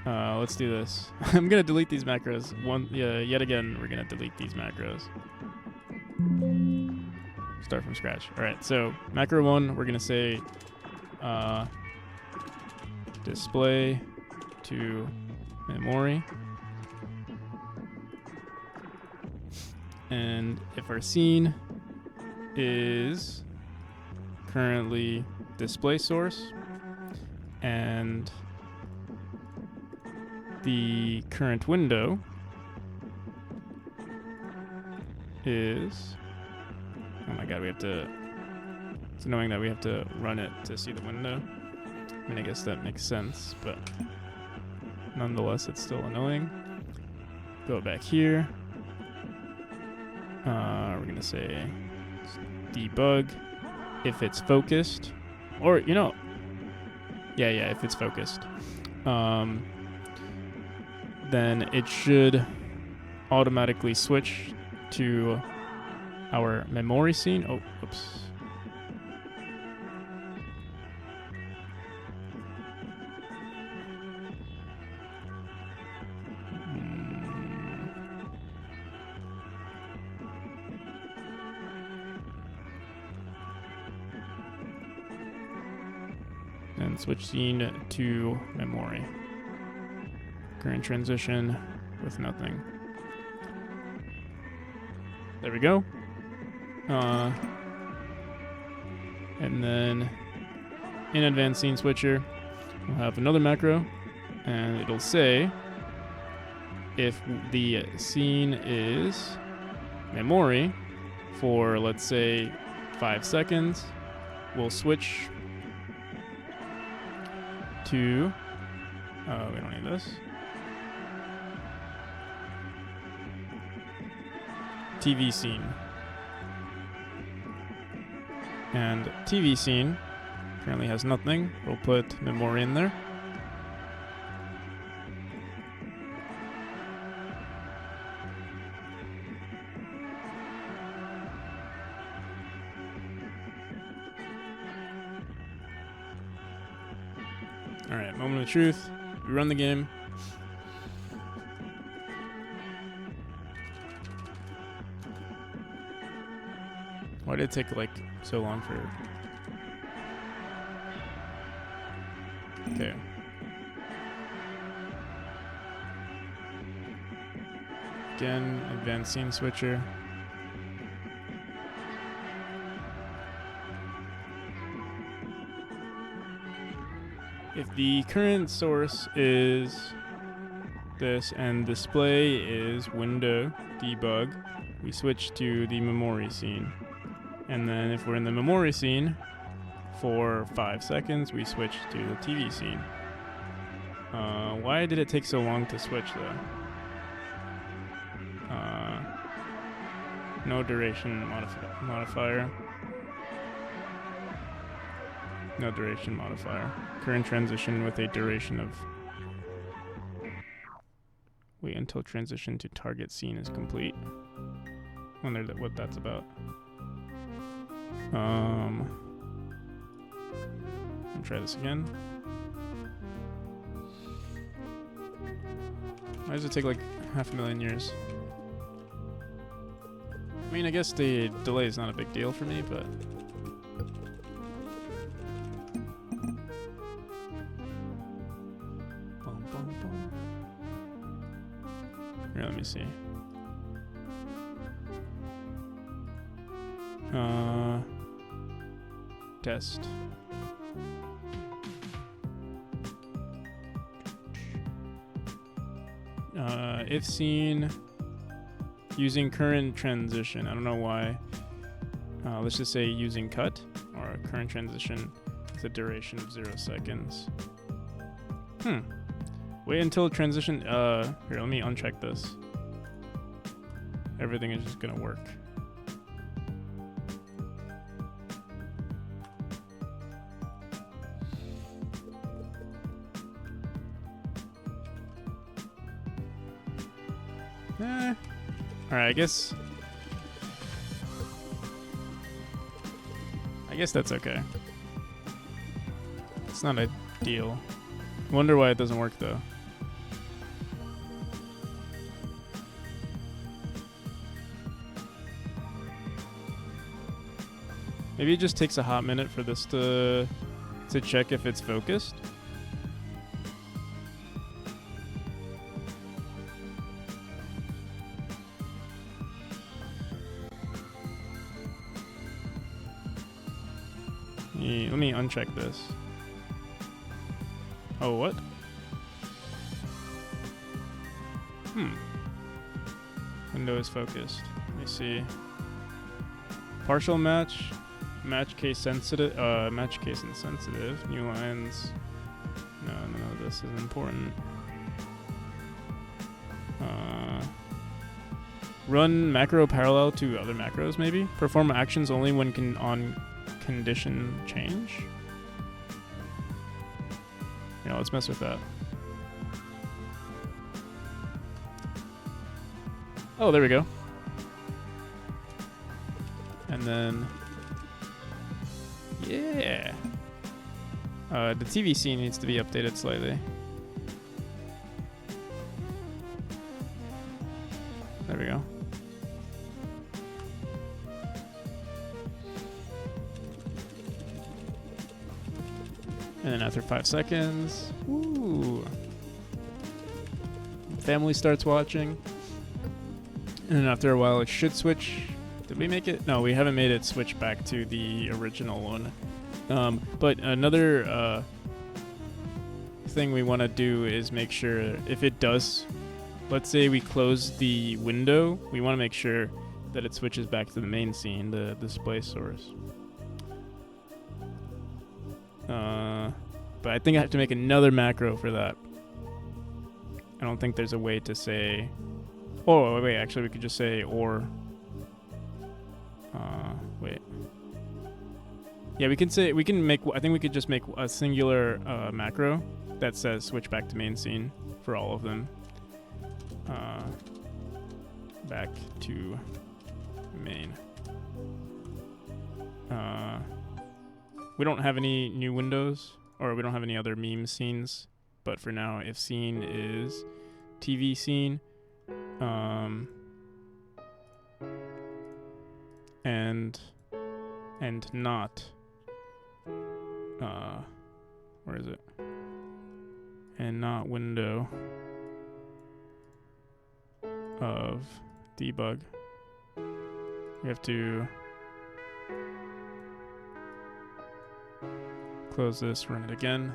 let's do this. I'm gonna delete these macros. Yet again, we're gonna delete these macros. Start from scratch. All right. So macro 1, we're gonna say display to Memori, and if our scene is currently display source and the current window is... Oh my god, we have to... It's annoying that we have to run it to see the window. I mean, I guess that makes sense, but nonetheless, it's still annoying. Go back here. We're gonna say debug if it's focused, or yeah, if it's focused, then it should automatically switch to our memory scene. Oh, oops. And switch scene to memory. Current transition with nothing. There we go. And then in advanced scene switcher, we'll have another macro, and it'll say if the scene is memory for, let's say, 5 seconds, we'll switch to, we don't need this, TV scene. And TV scene currently has nothing. We'll put memory in there. Alright, moment of truth. We run the game. Why did it take like so long for... Okay. Again, advanced scene switcher. If the current source is this and display is window debug, we switch to the memory scene. And then if we're in the memory scene for 5 seconds, we switch to the TV scene. Why did it take so long to switch though? No duration modifier. No duration modifier. Current transition with a duration of... Wait until transition to target scene is complete. Wonder what that's about. Let me try this again. Why does it take like 500,000 years? I mean, I guess the delay is not a big deal for me, but... Here, let me see. Test. If scene using current transition. I don't know why. Let's just say using cut or current transition with a duration of 0 seconds. Wait until transition. Here, let me uncheck this. Everything is just gonna work. Alright, I guess that's okay. It's not ideal. Wonder why it doesn't work though. Maybe it just takes a hot minute for this to check if it's focused. Let me uncheck this. Oh, what? Window is focused. Let me see. Partial match. Match case sensitive. Match case insensitive. New lines. No, this is important. Run macro parallel to other macros, maybe. Perform actions only when condition change. You know, let's mess with that. Oh, there we go. And then, yeah. The TV scene needs to be updated slightly. There we go. And then after 5 seconds, ooh, family starts watching. And then after a while, it should switch. Did we make it? No, we haven't made it switch back to the original one. But another thing we want to do is make sure if it does, let's say we close the window, we want to make sure that it switches back to the main scene, the display source. But I think I have to make another macro for that. I don't think there's a way to say... Oh, wait, actually we could just say or... wait. Yeah, we can say... We can make... I think we could just make a singular macro that says switch back to main scene for all of them. Back to main. We don't have any new windows, or we don't have any other meme scenes, but for now, if scene is TV scene, and not, where is it? And not window of debug. We have to close this, run it again.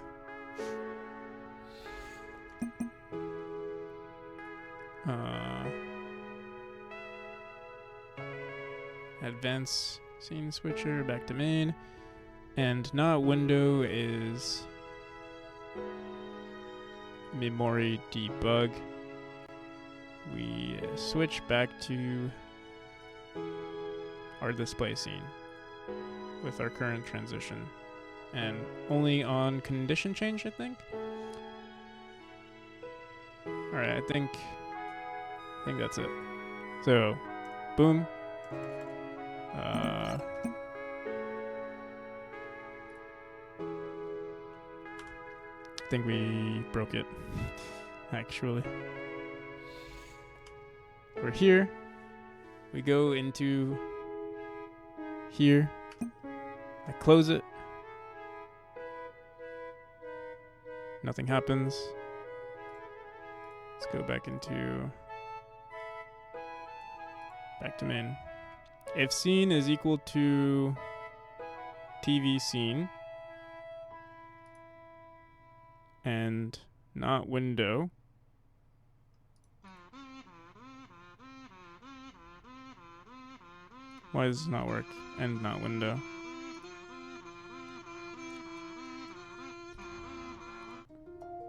Advance scene switcher, back to main. And not window is Memori debug. We switch back to our display scene with our current transition. And only on condition change, I think. Alright, I think that's it. So, boom. I think we broke it, actually. We're here. We go into here. I close it. Nothing happens. Let's go back into back to main. If scene is equal to TV scene and not window, why does this not work? And not window.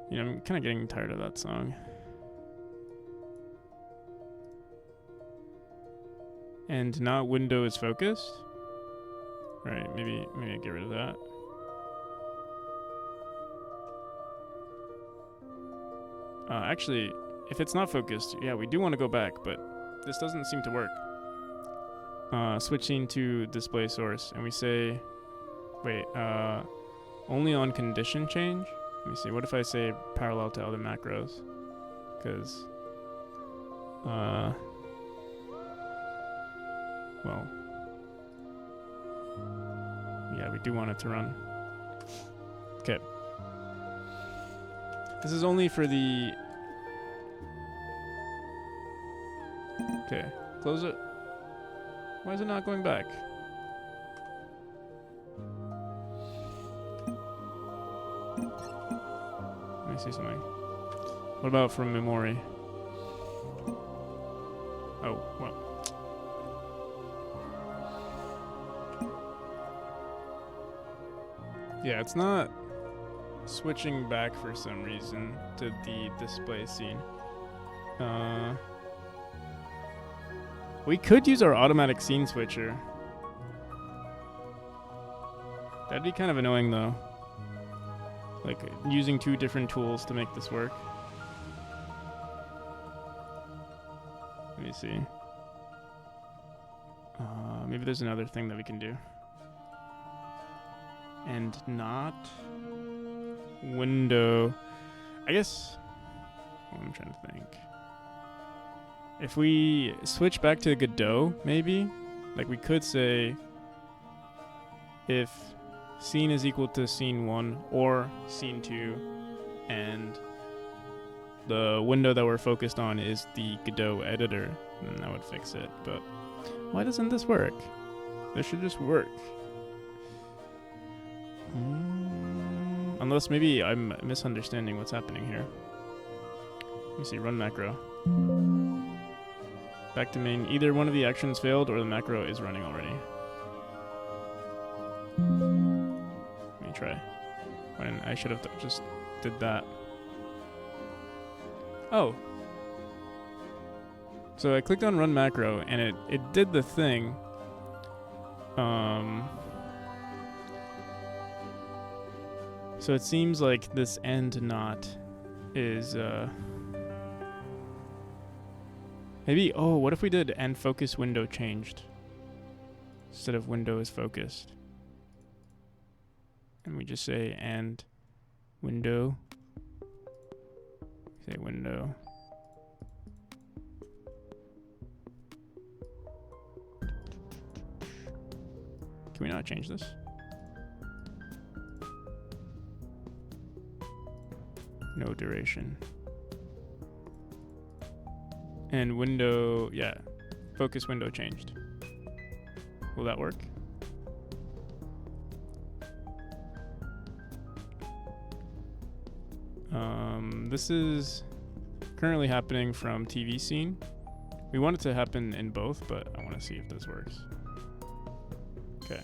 You know, I'm kind of getting tired of that song. And not window is focused. Right, maybe I get rid of that. Actually, if it's not focused, yeah, we do want to go back, but this doesn't seem to work. Switching to display source, and we say, wait, only on condition change? Let me see, what if I say parallel to other macros? Because, well, yeah, we do want it to run. Okay. This is only for the... Okay, close it. Why is it not going back? Let me see something. What about from Memori? Oh, well. Yeah, it's not switching back for some reason to the display scene. We could use our automatic scene switcher. That'd be kind of annoying though. Like using two different tools to make this work. Let me see. Maybe there's another thing that we can do. And not window. I guess. Oh, I'm trying to think. If we switch back to Godot, maybe, like we could say if scene is equal to scene 1 or scene 2, and the window that we're focused on is the Godot editor, then that would fix it. But why doesn't this work? This should just work. Unless maybe I'm misunderstanding what's happening here. Let me see, run macro. Back to main. Either one of the actions failed or the macro is running already. Let me try. When I should have just did that. Oh. So I clicked on run macro and it did the thing. So it seems like this end not is maybe, oh, what if we did and focus window changed instead of window is focused? And we just say and window. Say window. Can we not change this? No duration. And window, yeah, focus window changed. Will that work? This is currently happening from TV scene. We want it to happen in both, but I want to see if this works. Okay.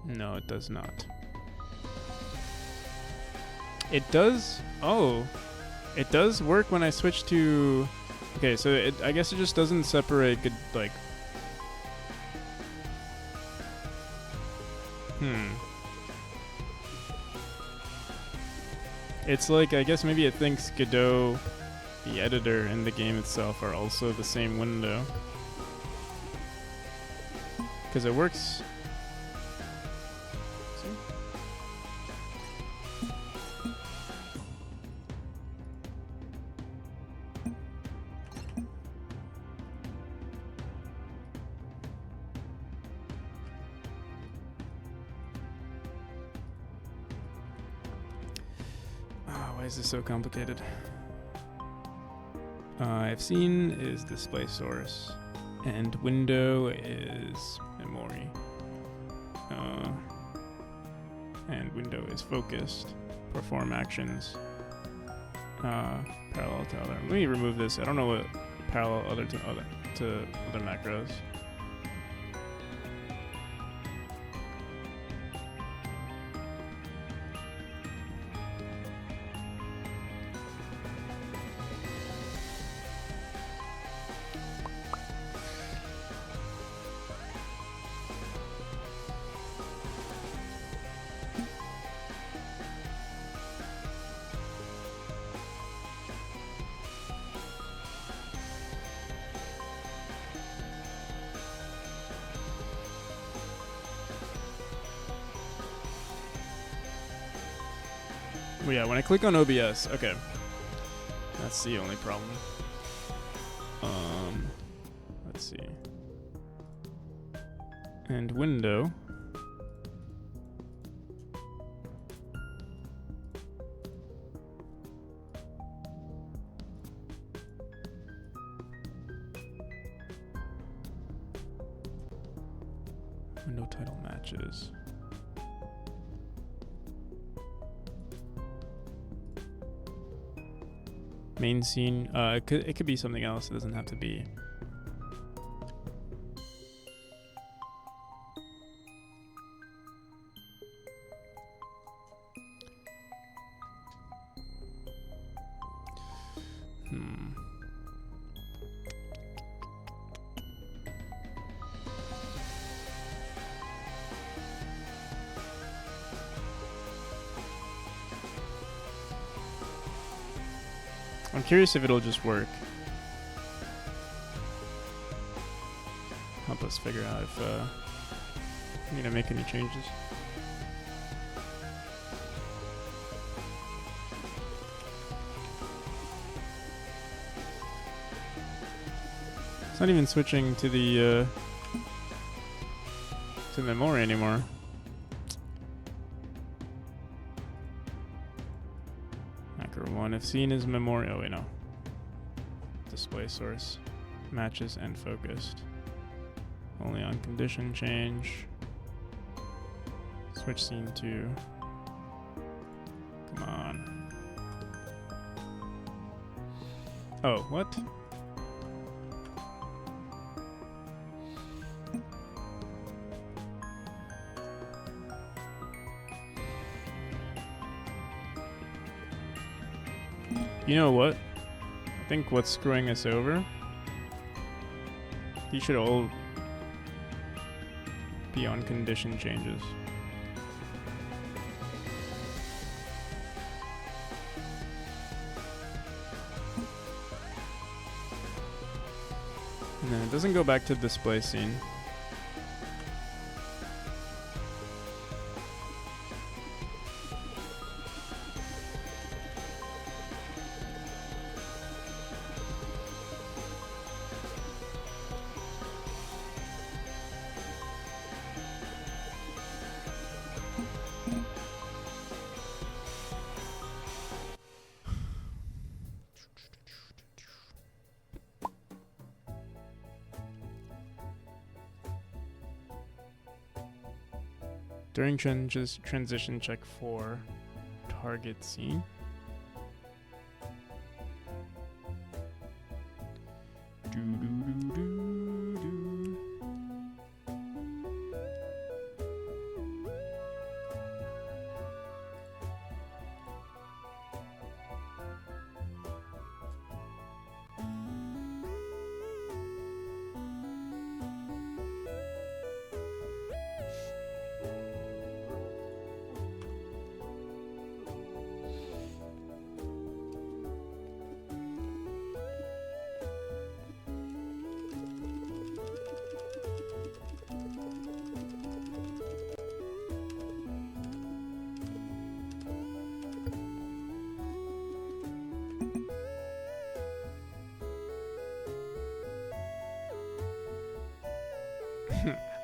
No, it does not. It does. Oh, it does work when I switch to. Okay, so I guess it just doesn't separate good like. It's like, I guess maybe it thinks Godot, the editor, and the game itself are also the same window. Because it works. See? Why is this so complicated? I've seen is display source, and window is Memori, and window is focused. Perform actions. Parallel to other. Let me remove this. I don't know what parallel other to other macros. Well, yeah, when I click on OBS, okay. That's the only problem. Let's see. And window. Window title matches. Main scene. It could be something else. It doesn't have to be. I'm curious if it'll just work. Help us figure out if we need to make any changes. It's not even switching to the Memori anymore. Macro 1, if seen as Memori, oh wait, no. Display source, matches and focused. Only on condition change. Switch scene to, come on. Oh, what? You know what? I think what's screwing us over, these should all be on condition changes. And then it doesn't go back to display scene. During transition, check for target scene.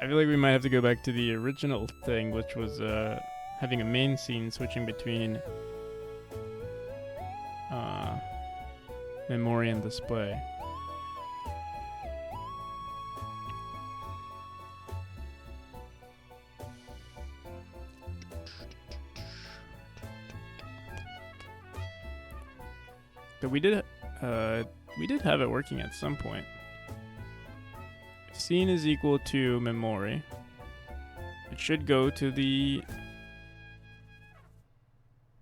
I feel like we might have to go back to the original thing, which was having a main scene switching between memory and display. But we did have it working at some point. Scene is equal to memory. It should go to the...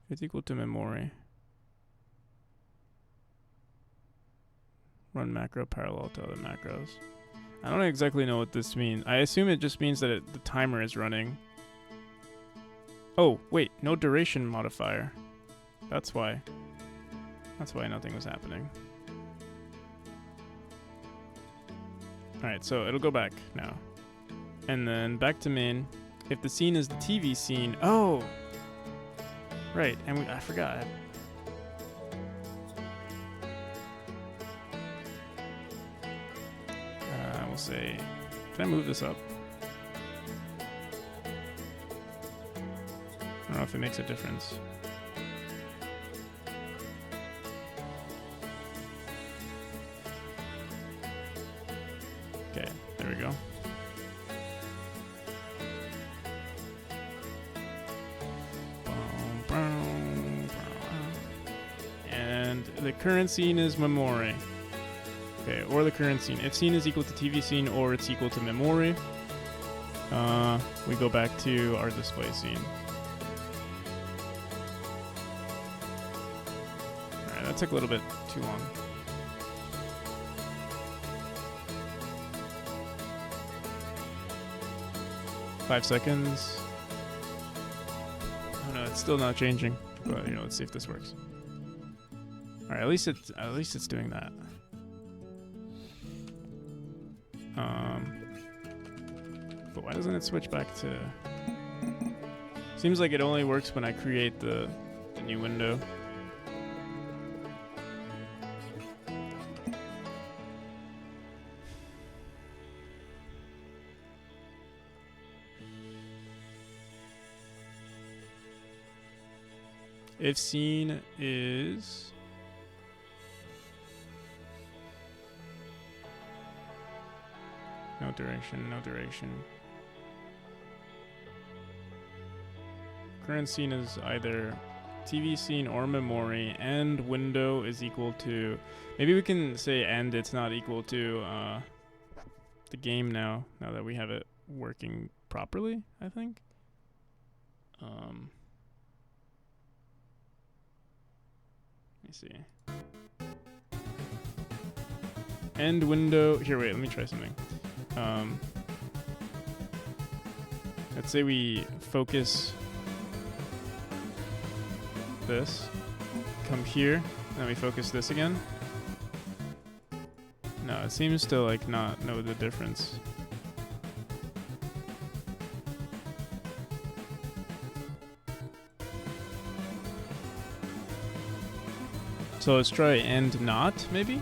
It's equal to memory. Run macro parallel to other macros. I don't exactly know what this means. I assume it just means that the timer is running. Oh, wait, no duration modifier. That's why. That's why nothing was happening. Alright, so it'll go back now. And then back to main. If the scene is the TV scene... Oh! Right, and I forgot. We'll say... Can I move this up? I don't know if it makes a difference. Okay, there we go. And the current scene is memory. Okay, or the current scene. If scene is equal to TV scene or it's equal to memory, we go back to our display scene. Alright, that took a little bit too long. Five seconds. Oh no, it's still not changing. But let's see if this works. All right, at least it's doing that. But why doesn't it switch back to? Seems like it only works when I create the new window. If scene is no duration, no duration. Current scene is either TV scene or Memori, and window is equal to. Maybe we can say and it's not equal to the game now. Now that we have it working properly, I think. Let me see. End window. Here, wait. Let me try something. Let's say we focus this, come here, and then we focus this again. No, it seems to like not know the difference. So let's try and not, maybe?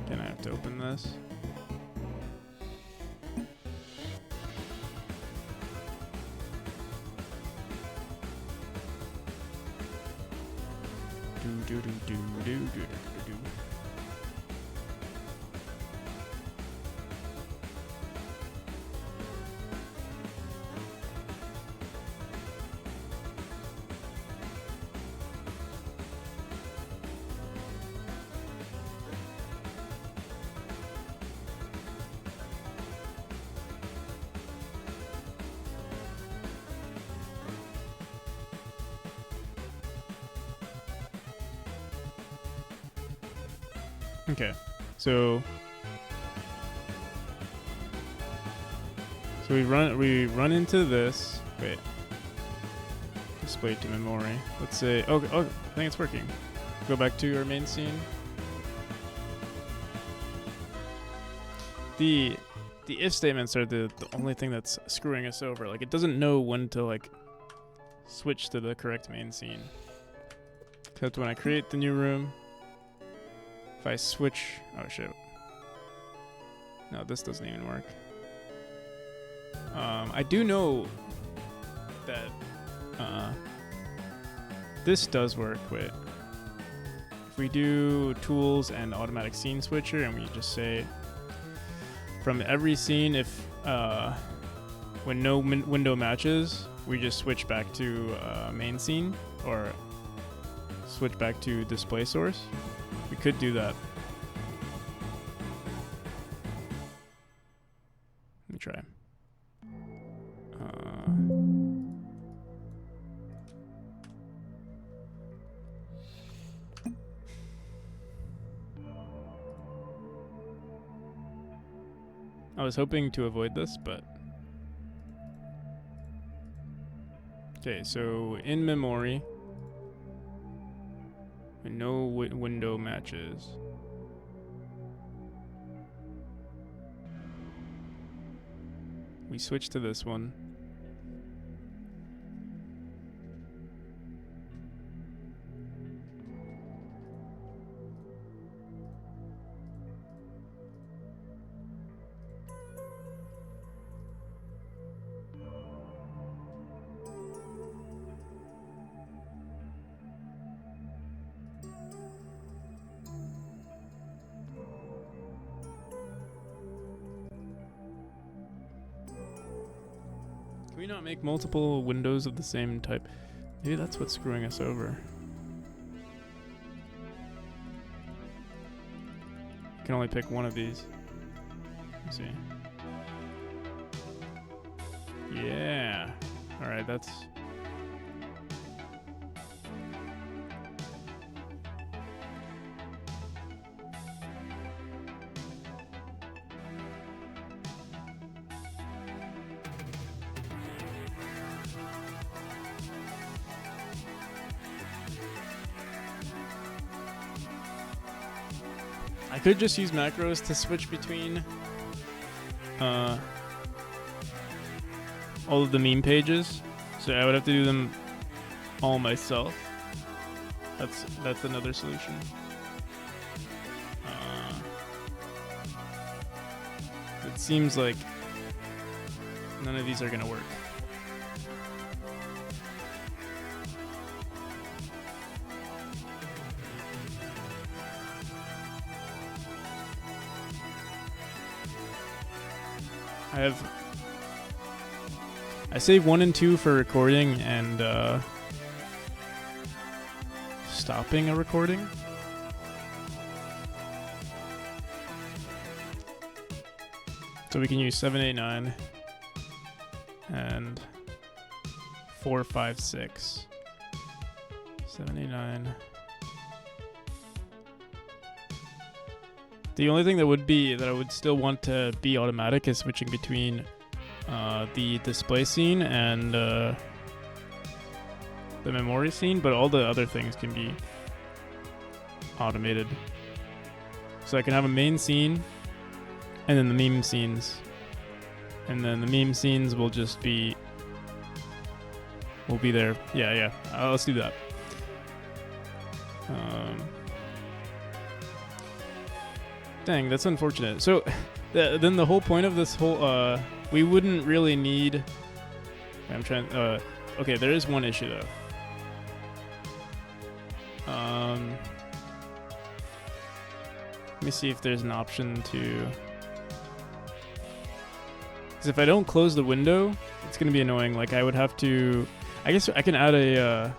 Again, I have to open this. Okay, so we run into this. Wait, display to memory. Let's say oh, I think it's working. Go back to your main scene. The if statements are the only thing that's screwing us over. Like it doesn't know when to like switch to the correct main scene. Except when I create the new room. If I switch, oh shit. No, this doesn't even work. I do know that this does work. Wait, if we do tools and automatic scene switcher, and we just say from every scene, if when no window matches, we just switch back to main scene or switch back to display source. We could do that. Let me try. I was hoping to avoid this, but... Okay, so in Memori, no window matches. We switch to this one. Can we not make multiple windows of the same type? Maybe that's what's screwing us over. I can only pick one of these. Let's see. Yeah. Alright, that's... I could just use macros to switch between all of the meme pages. So I would have to do them all myself. That's another solution. It seems like none of these are gonna work. I save 1 and 2 for recording and stopping a recording. So we can use 7, 8, 9 and 4, 5, 6. 7, 8, 9. The only thing that I would still want to be automatic is switching between the display scene and the memory scene, but all the other things can be automated. So I can have a main scene and then the meme scenes, and then the meme scenes will just be there. Yeah. Let's do that. Dang, that's unfortunate. So then the whole point of this whole we wouldn't really need. I'm trying. Okay, there is one issue though. Let me see if there's an option to. Because if I don't close the window, it's gonna be annoying. Like I would have to. I guess I can add a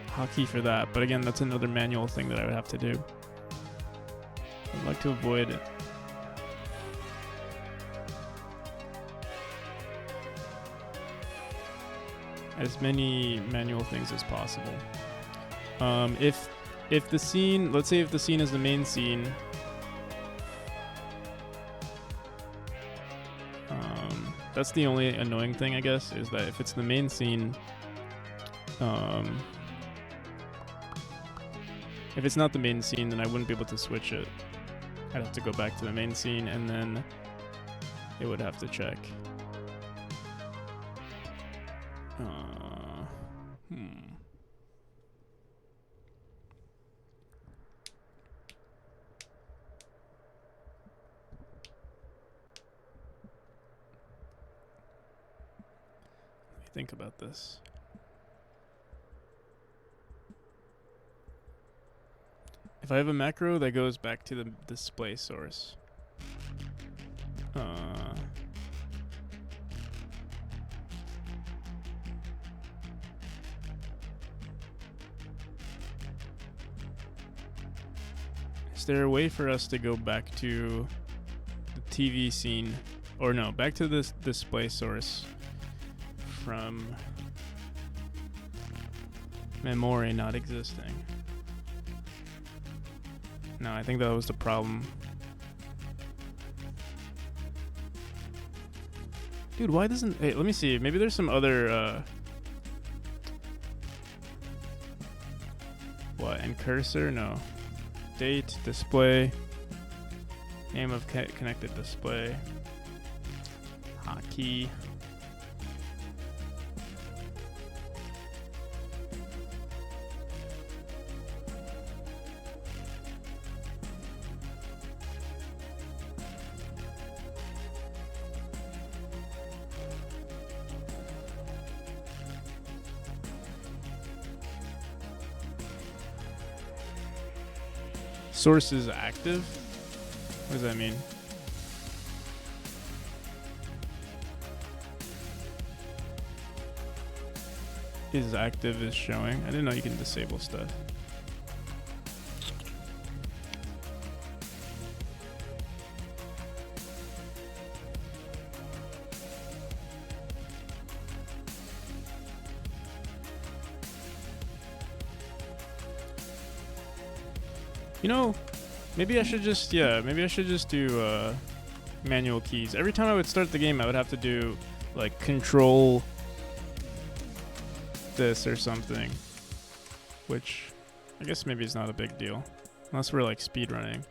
hotkey for that, but again, that's another manual thing that I would have to do. I'd like to avoid it. As many manual things as possible. If the scene, let's say if the scene is the main scene, that's the only annoying thing, I guess, is that if it's the main scene, if it's not the main scene, then I wouldn't be able to switch it. I'd have to go back to the main scene, and then it would have to check. Let me think about this. If I have a macro that goes back to the display source, is there a way for us to go back to the TV scene, or no, back to this display source from Memori not existing? No, I think that was the problem. Dude, why doesn't... Hey, let me see. Maybe there's some other... What? And cursor? No. Date, display. Name of connected display. Hotkey. Source is active? What does that mean? Is active is showing. I didn't know you can disable stuff. You know, maybe I should just do manual keys. Every time I would start the game, I would have to do like control this or something, which I guess maybe is not a big deal unless we're like speedrunning.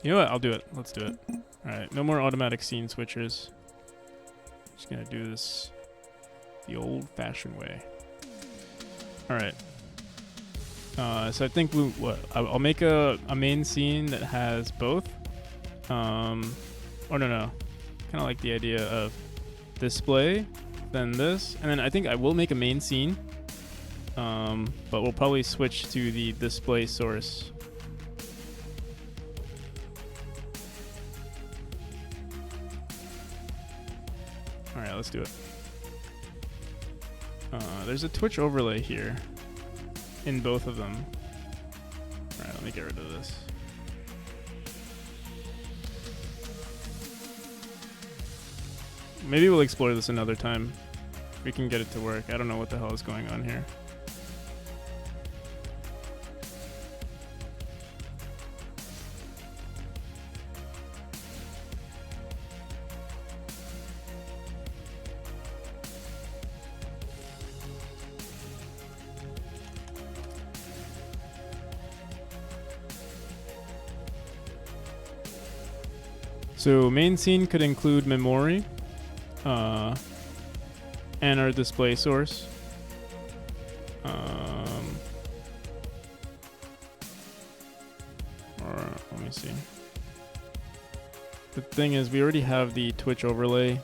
You know what? I'll do it. Let's do it. Alright, no more automatic scene switchers. Just gonna do this the old-fashioned way. Alright. So I think I'll make a main scene that has both. Or no. Kind of like the idea of display, then this, and then I think I will make a main scene. But we'll probably switch to the display source. Alright, let's do it. There's a Twitch overlay here in both of them. Alright, let me get rid of this. Maybe we'll explore this another time. We can get it to work. I don't know what the hell is going on here. So main scene could include Memori, and our display source. Or let me see. The thing is, we already have the Twitch overlay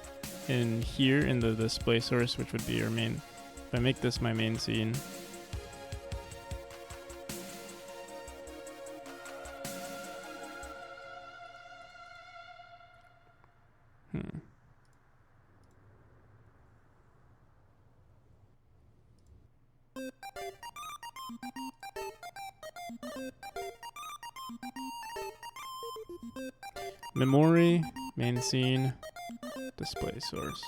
in here in the display source, which would be our main. If I make this my main scene. Memori, main scene, display source.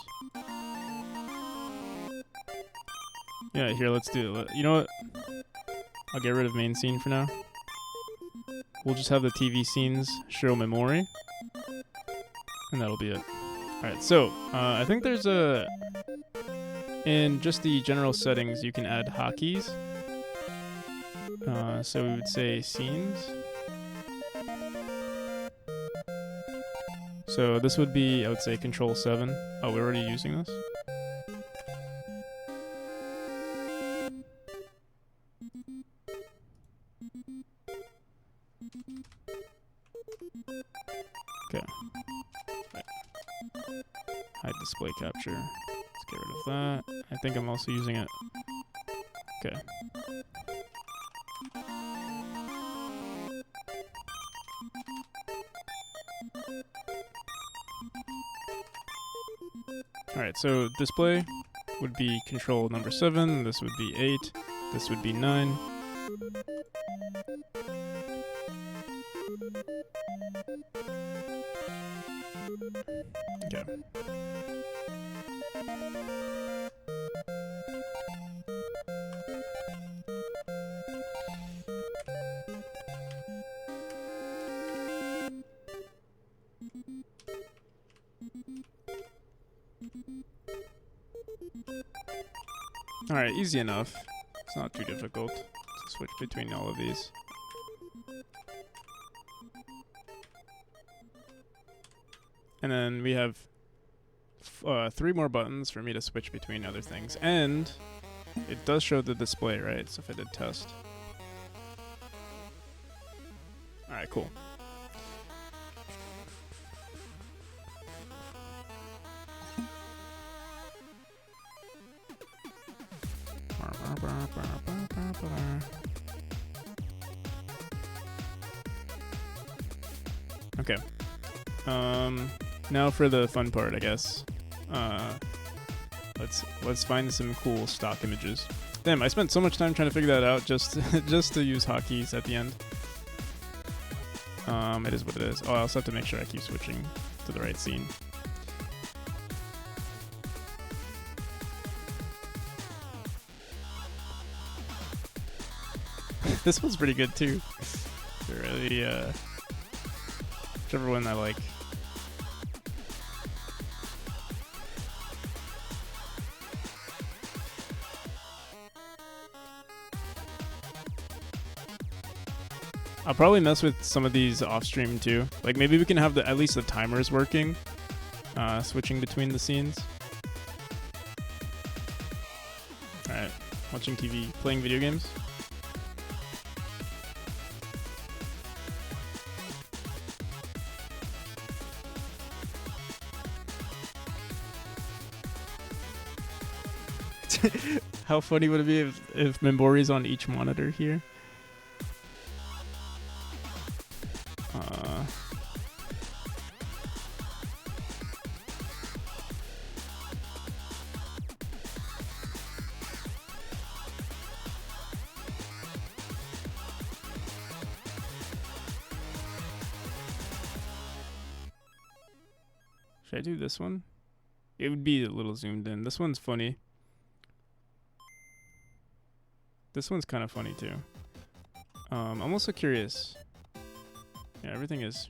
Yeah, here, let's do it. You know what? I'll get rid of main scene for now. We'll just have the TV scenes show Memori, and that'll be it. Alright, so, I think there's in just the general settings, you can add hotkeys. So we would say scenes. So this would be, I would say, Control 7. Oh, we're already using this? Okay. Right. Hide display capture. Let's get rid of that. I think I'm also using it. Okay. Alright, so display would be control number 7, this would be 8, this would be 9. Okay. Alright, easy enough. It's not too difficult to switch between all of these. And then we have 3 more buttons for me to switch between other things. And it does show the display, right? So if I did test. Alright, cool. Okay. Now for the fun part, I guess. Let's find some cool stock images. Damn, I spent so much time trying to figure that out just just to use hotkeys at the end. It is what it is. Oh, I also have to make sure I keep switching to the right scene. This one's pretty good too. They're really, whichever one I like. I'll probably mess with some of these off stream too. Like maybe we can have at least the timers working, switching between the scenes. All right, watching TV, playing video games. How funny would it be if Memori's on each monitor here? Should I do this one? It would be a little zoomed in. This one's funny. This one's kind of funny too. I'm also curious. Yeah, everything is.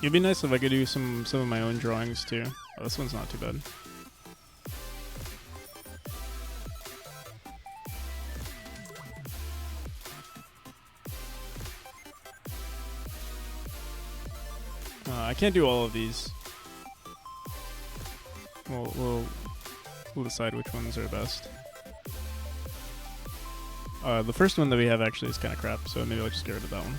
It'd be nice if I could do some of my own drawings too. Oh, this one's not too bad. I can't do all of these. We'll decide which ones are best. The first one that we have actually is kind of crap, so maybe I'll just get rid of that one.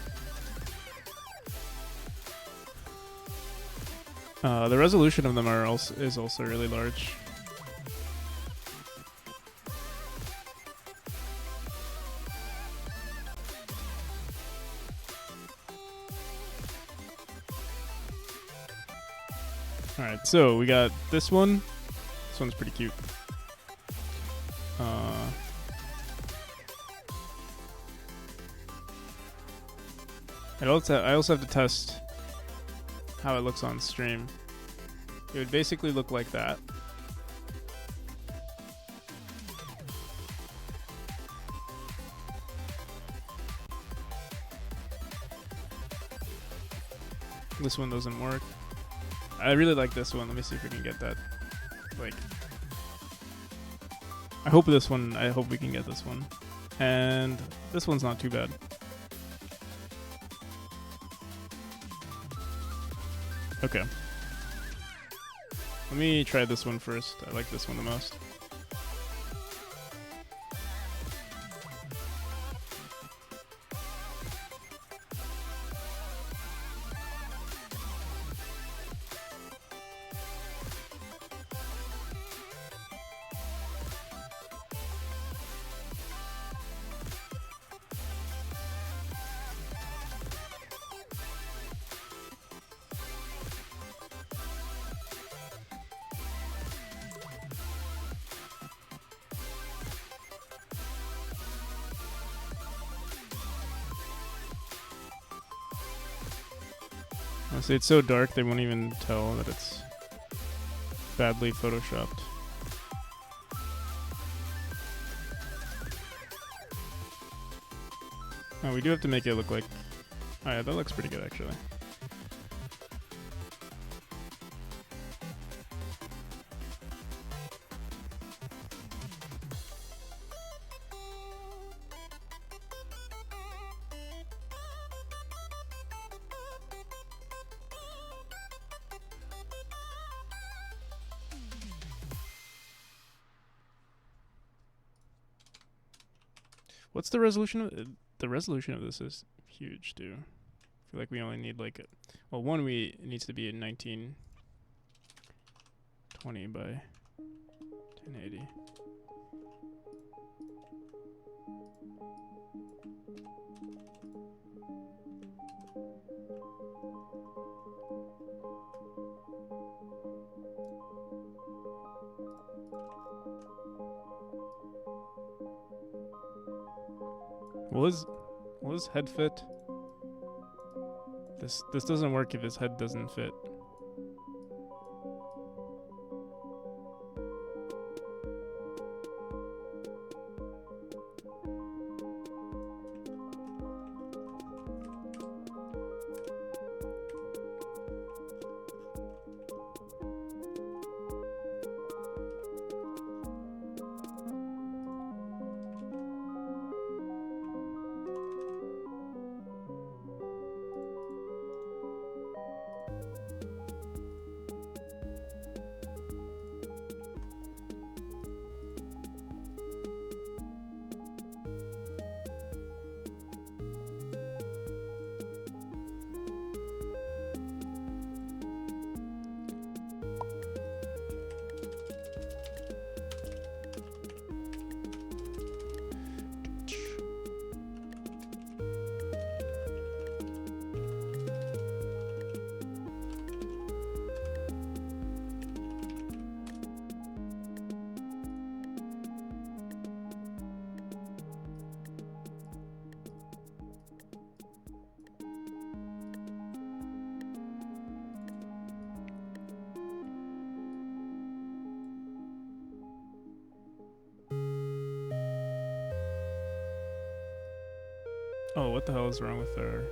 The resolution of them is also really large. Alright, so we got this one. This one's pretty cute. I also have to test how it looks on stream. It would basically look like that. This one doesn't work. I really like this one. Let me see if we can get that. Like, I hope we can get this one. And this one's not too bad. Okay. Let me try this one first. I like this one the most. Honestly, it's so dark they won't even tell that it's badly photoshopped. Oh, we do have to make it look like... Oh yeah, that looks pretty good actually. What's the resolution of the resolution of this is huge too. I feel like we only need like it needs to be in 1920 by 1080. Will his head fit? This doesn't work if his head doesn't fit. Oh, what the hell is wrong with our...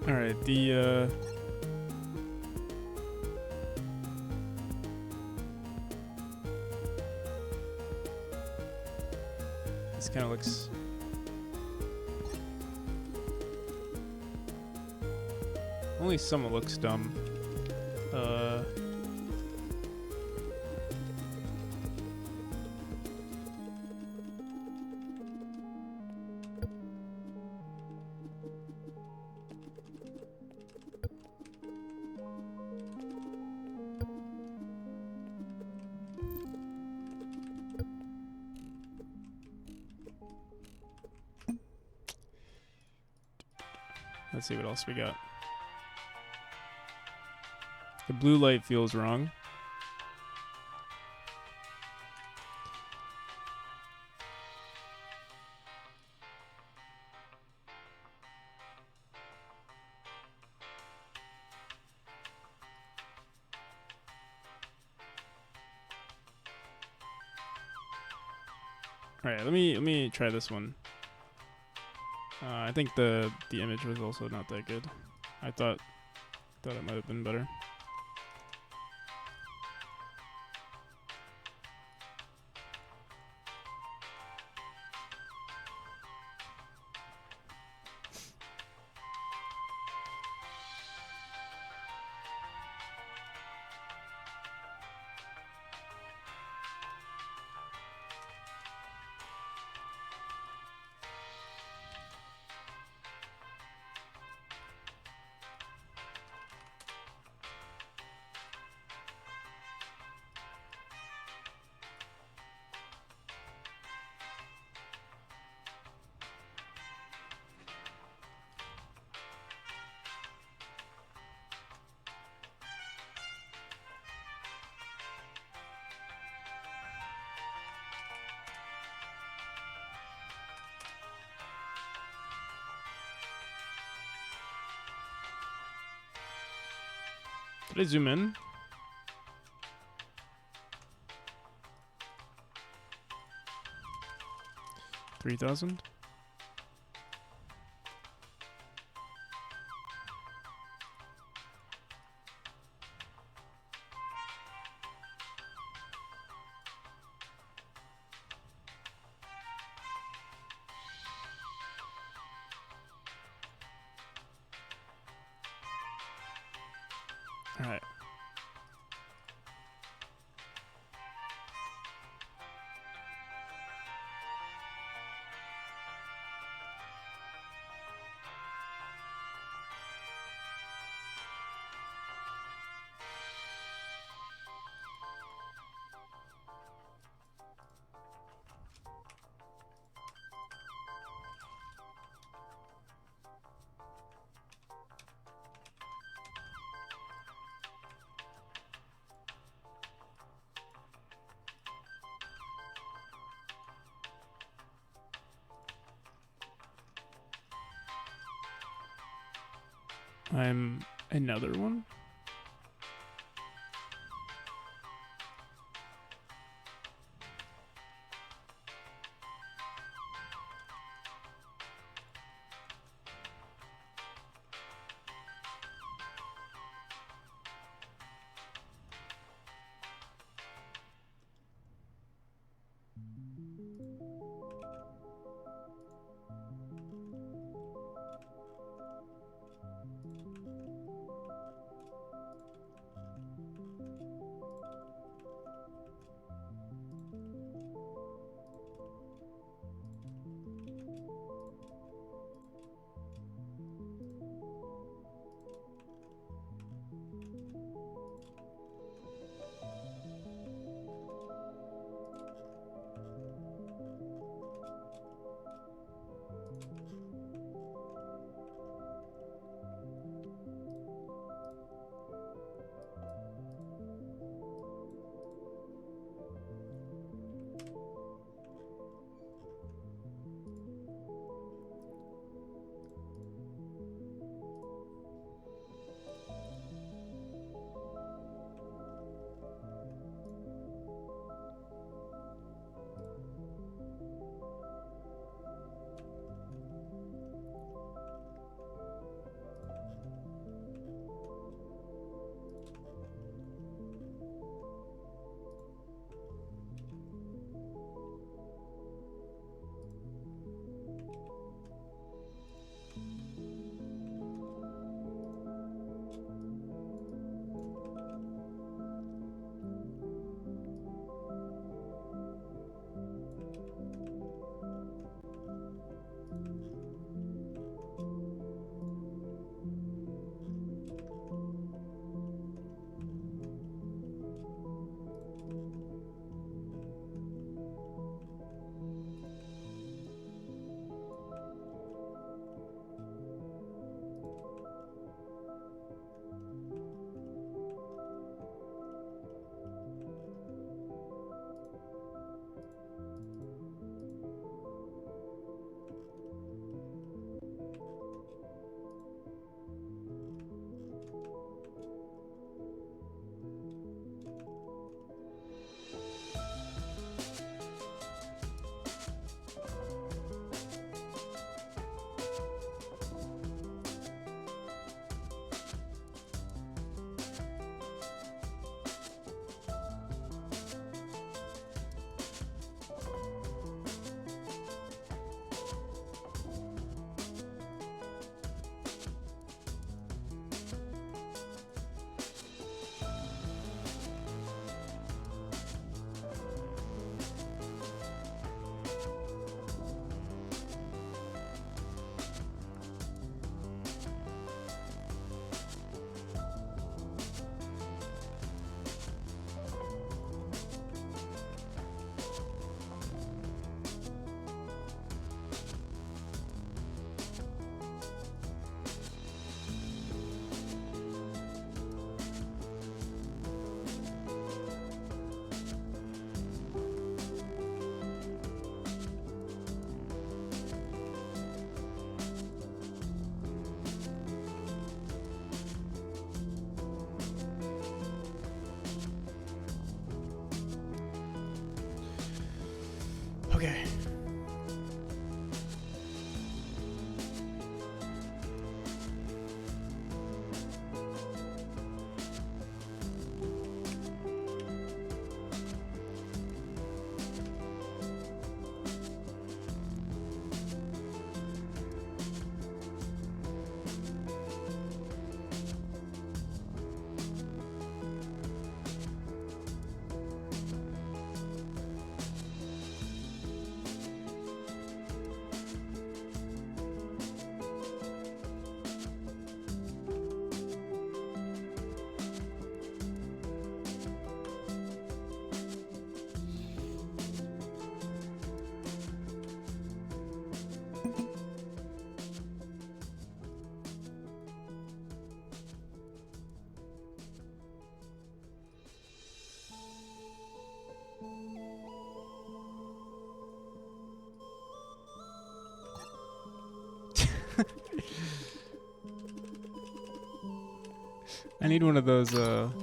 Alright, this kind of looks... Only somewhat looks dumb. Let's see what else we got. The blue light feels wrong. All right, let me try this one. I think the image was also not that good. I thought it might have been better. Did I zoom in? $3,000? All right. I'm another one. Okay. I need one of those, what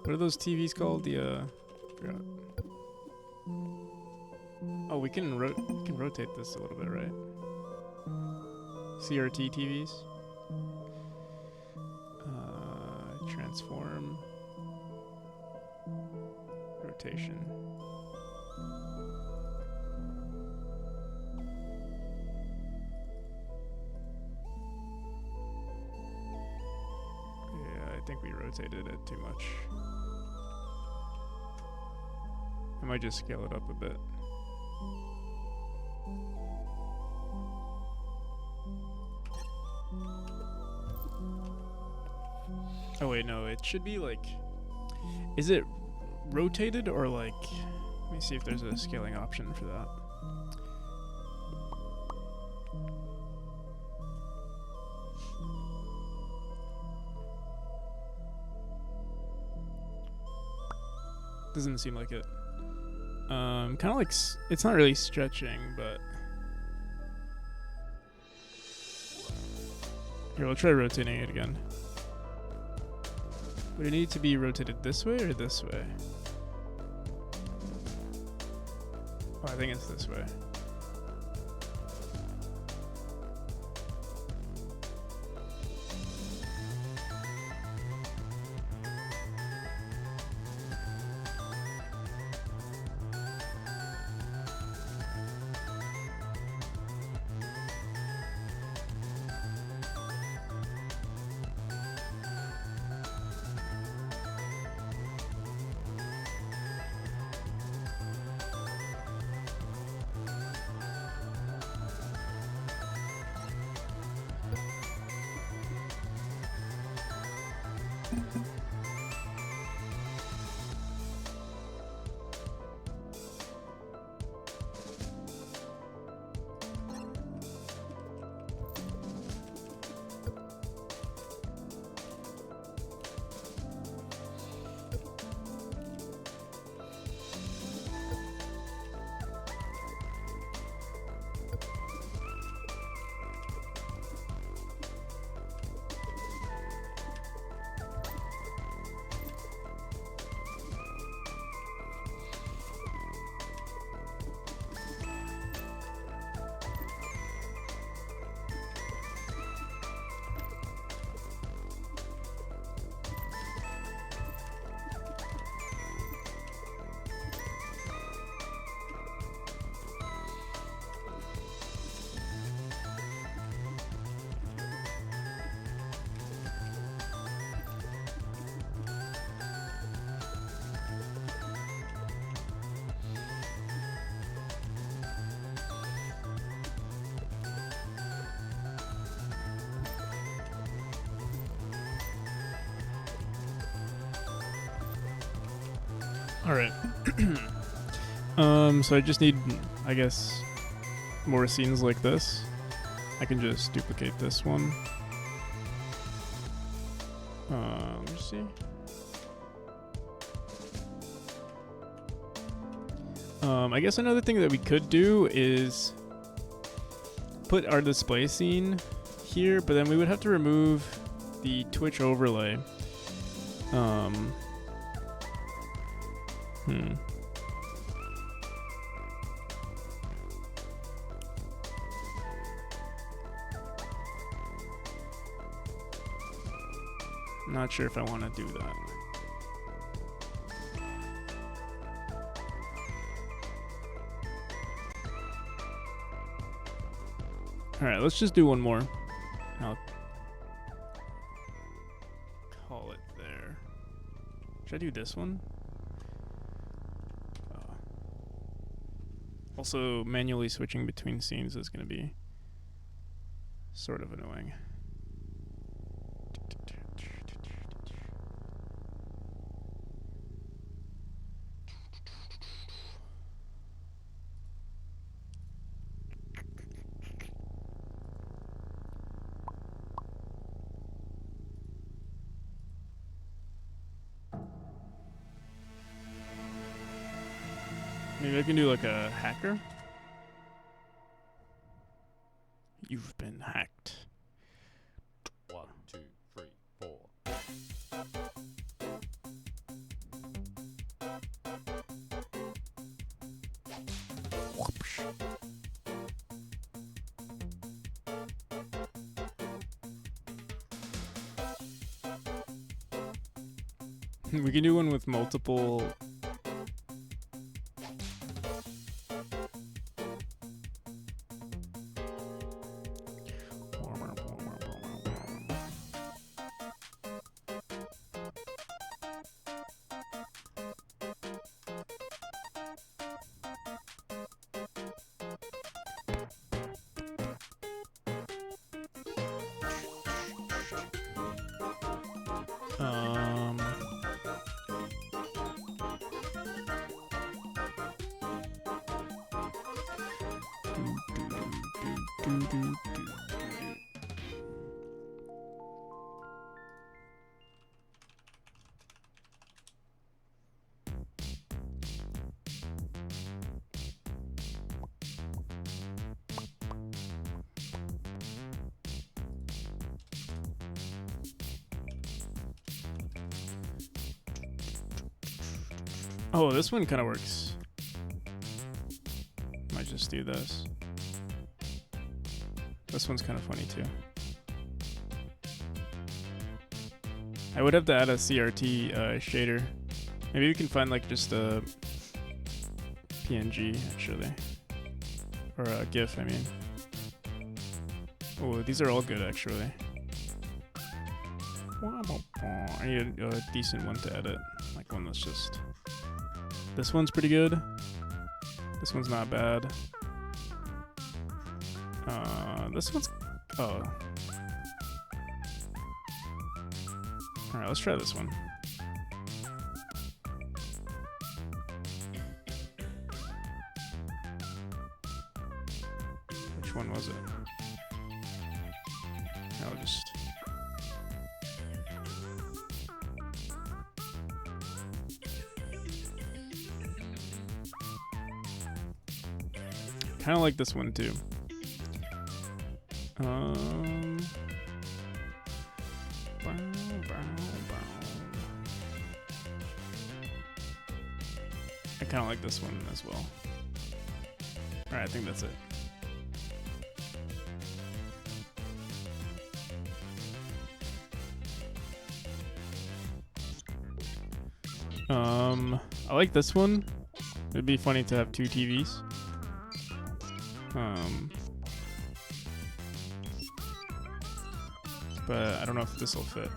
are those TVs called? Forgot. Oh, we can rotate this a little bit, right? CRT TVs. Transform. Rotation. Yeah, I think we rotated it too much. I might just scale it up a bit. Oh wait, no, it should be like, is it rotated or like, let me see if there's a scaling option for that. Doesn't seem like it. Kind of like, it's not really stretching, but here, we'll try rotating it again. Would it need to be rotated this way or this way? Oh, I think it's this way. All right. So I just need, I guess, more scenes like this. I can just duplicate this one. Let me see. I guess another thing that we could do is put our display scene here, but then we would have to remove the Twitch overlay. Not sure if I want to do that. Alright, let's just do one more. I'll call it there. Should I do this one? Also, manually switching between scenes is going to be sort of annoying. Maybe I can do like a hacker. You've been hacked. We can do one with multiple. Um, Oh, this one kind of works. Might just do this. This one's kind of funny too. I would have to add a CRT shader. Maybe we can find like just a PNG actually. Or a GIF, I mean. Oh, these are all good actually. I need a decent one to edit. Like one that's just... This one's pretty good. This one's not bad. This one's... Oh. Alright, let's try this one. Which one was it? I'll just... Kind of like this one too. I kind of like this one as well. Alright, I think that's it. I like this one. It'd be funny to have two TVs. But I don't know if this will fit.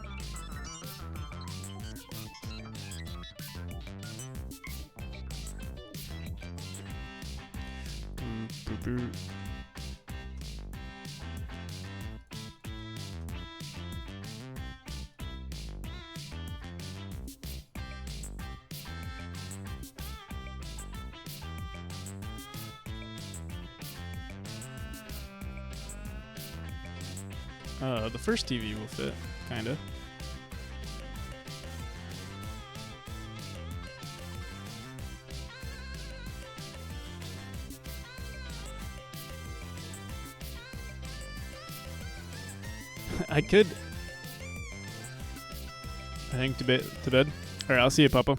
The first TV will fit, kinda. I could. I think to bed. Alright, I'll see you, Papa.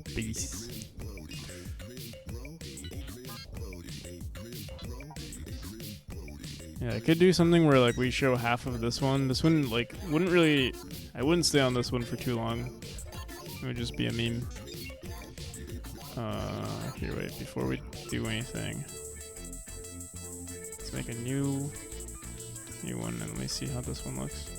Peace. Yeah, I could do something where like we show half of this one. This one like wouldn't really. I wouldn't stay on this one for too long. It would just be a meme. Here, wait. Before we do anything, let's make a new one and let me see how this one looks.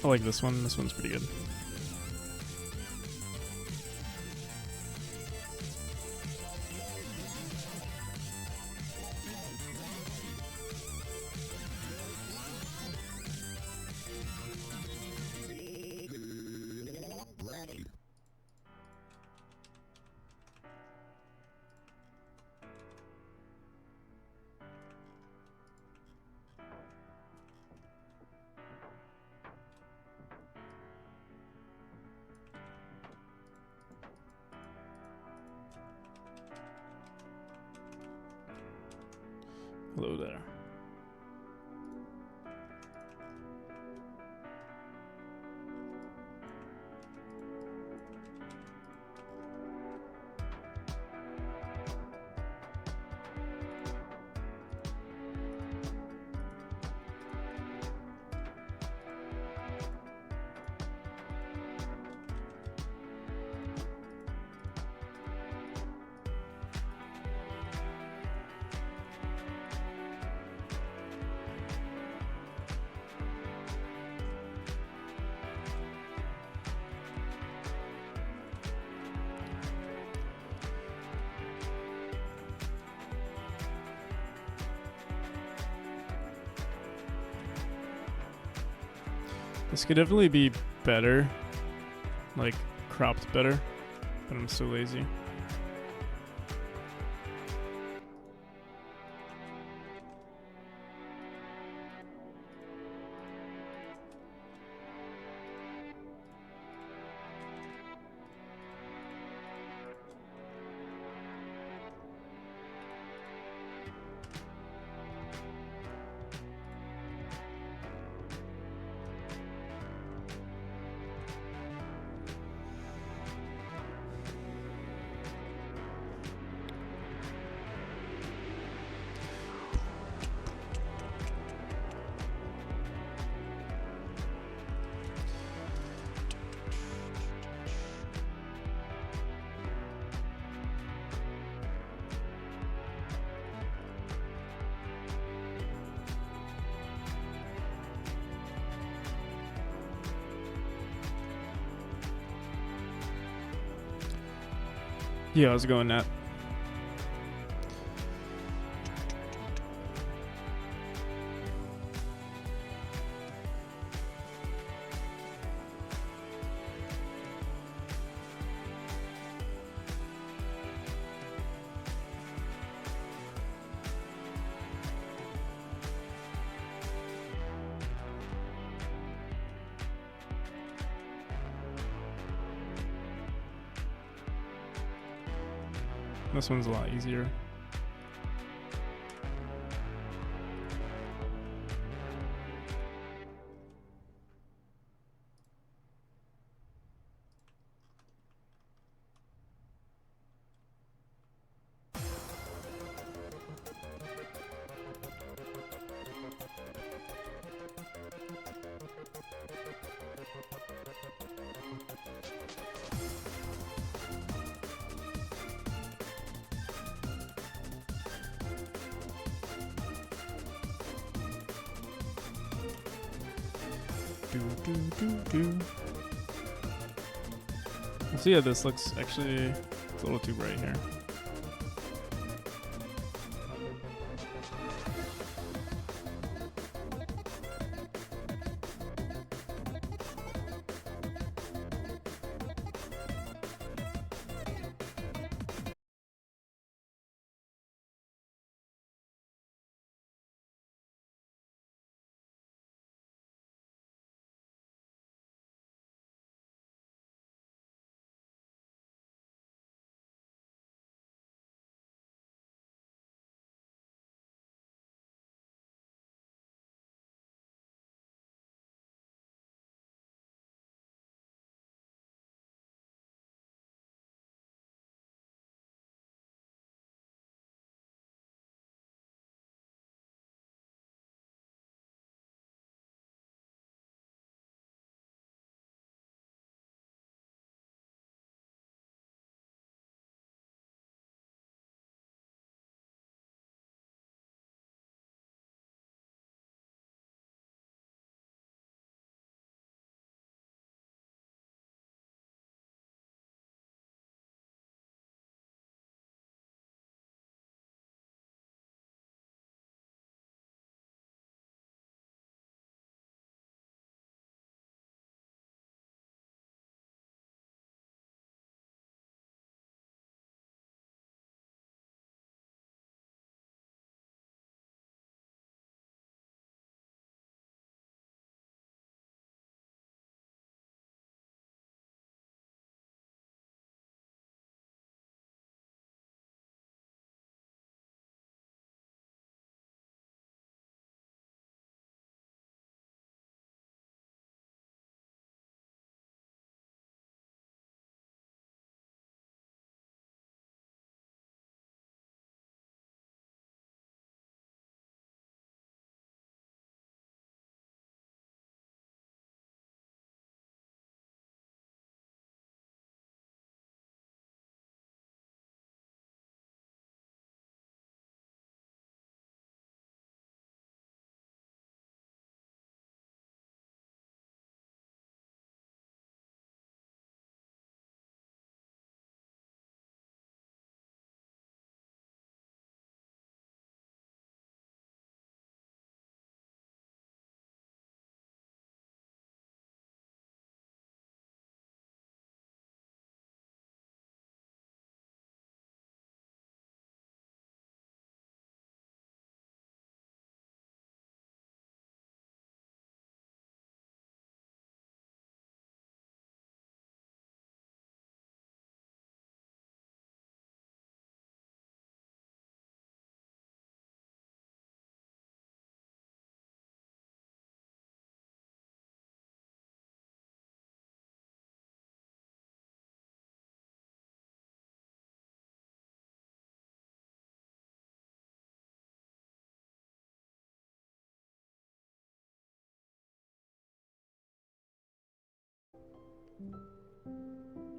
I like this one. This one's pretty good. Hello there. This could definitely be better, like cropped better, but I'm so lazy. Yeah, I was going that. This one's a lot easier. So yeah, this looks actually it's a little too bright here.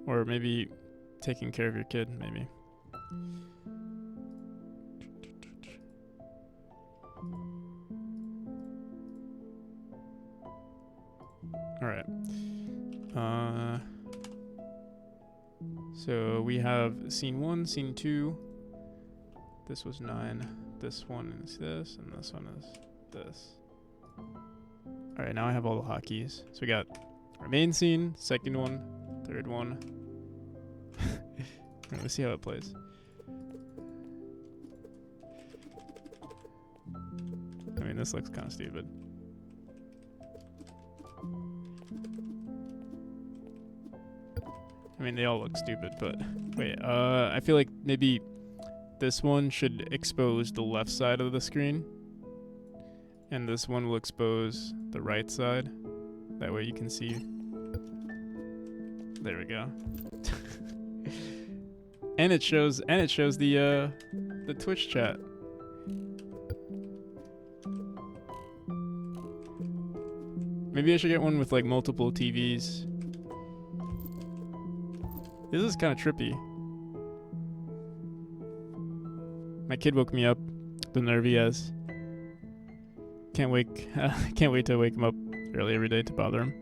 Or maybe taking care of your kid, maybe. Alright. So we have scene 1, scene 2. This was 9. This one is this, and this one is this. Alright, now I have all the hotkeys. So we got our main scene, second one, third one. Let's see how it plays. I mean, this looks kind of stupid. I mean, they all look stupid, but wait, I feel like maybe this one should expose the left side of the screen, and this one will expose the right side. That way you can see. There we go. And it shows the Twitch chat. Maybe I should get one with like multiple TVs. This is kind of trippy. My kid woke me up, the nerve he has. Can't wait to wake him up early every day to bother him.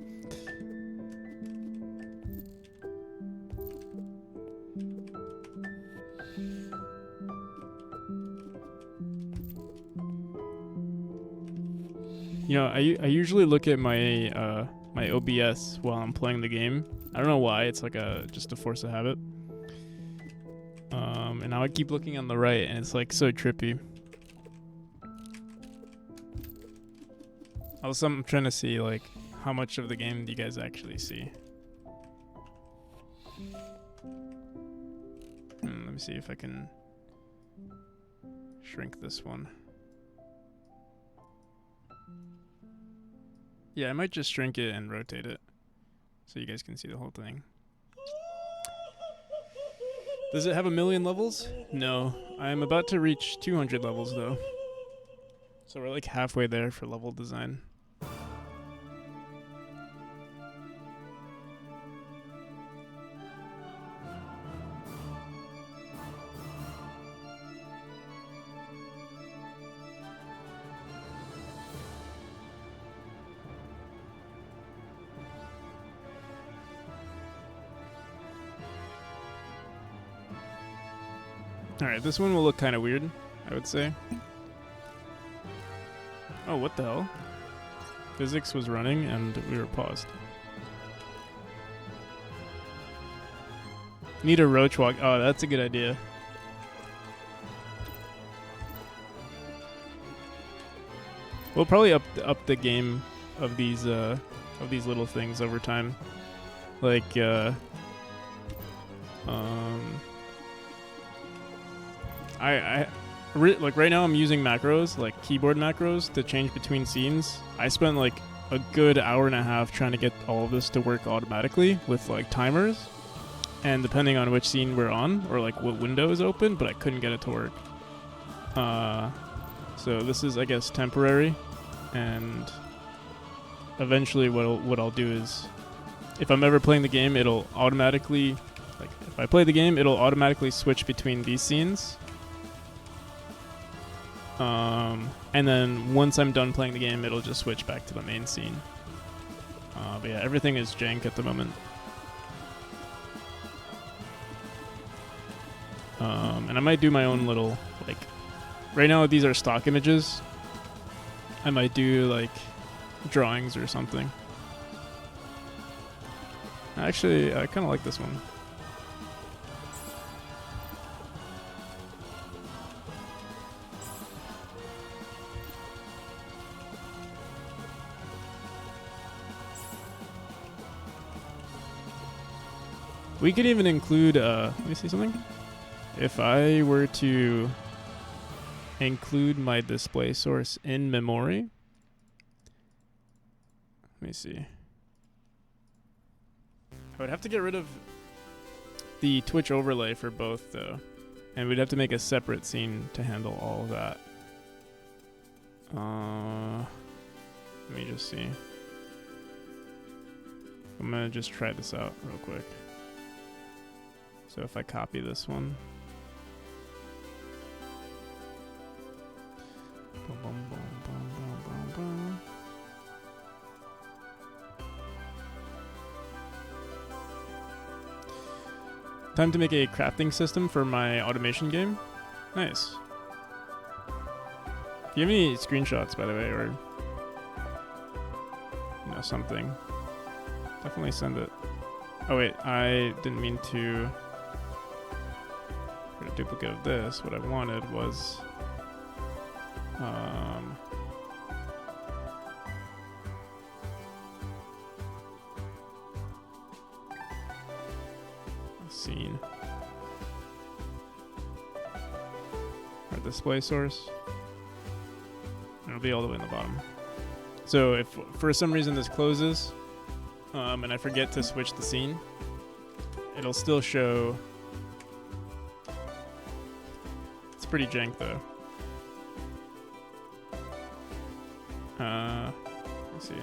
You know, I usually look at my my OBS while I'm playing the game. I don't know why. It's like just a force of habit. And now I keep looking on the right, and it's like so trippy. Also, I'm trying to see like how much of the game do you guys actually see. Let me see if I can shrink this one. Yeah, I might just shrink it and rotate it so you guys can see the whole thing. Does it have 1,000,000 levels? No. I'm about to reach 200 levels though. So we're like halfway there for level design. Alright, this one will look kind of weird, I would say. Oh, what the hell? Physics was running and we were paused. Need a roach walk. Oh, that's a good idea. We'll probably up the game of these little things over time. Like like right now I'm using macros, like keyboard macros, to change between scenes. I spent like a good hour and a half trying to get all of this to work automatically with like timers, and depending on which scene we're on or like what window is open, but I couldn't get it to work. So this is, I guess, temporary, and eventually what I'll do is, if I'm ever playing the game, it'll automatically, like if I play the game, it'll automatically switch between these scenes. And then once I'm done playing the game, it'll just switch back to the main scene. But yeah, everything is jank at the moment. And I might do my own little, like, right now these are stock images. I might do like drawings or something. Actually, I kind of like this one. We could even include, let me see something. If I were to include my display source in Memori. Let me see. I would have to get rid of the Twitch overlay for both though. And we'd have to make a separate scene to handle all of that. Let me just see. I'm gonna just try this out real quick. So if I copy this one. Boom, boom, boom, boom, boom, boom, boom. Time to make a crafting system for my automation game. Nice. Do you have any screenshots, by the way, or something? Definitely send it. Oh wait, I didn't mean to create a duplicate of this. What I wanted was a scene or display source. It'll be all the way in the bottom. So if for some reason this closes, and I forget to switch the scene, it'll still show. It's pretty jank though. Let's see.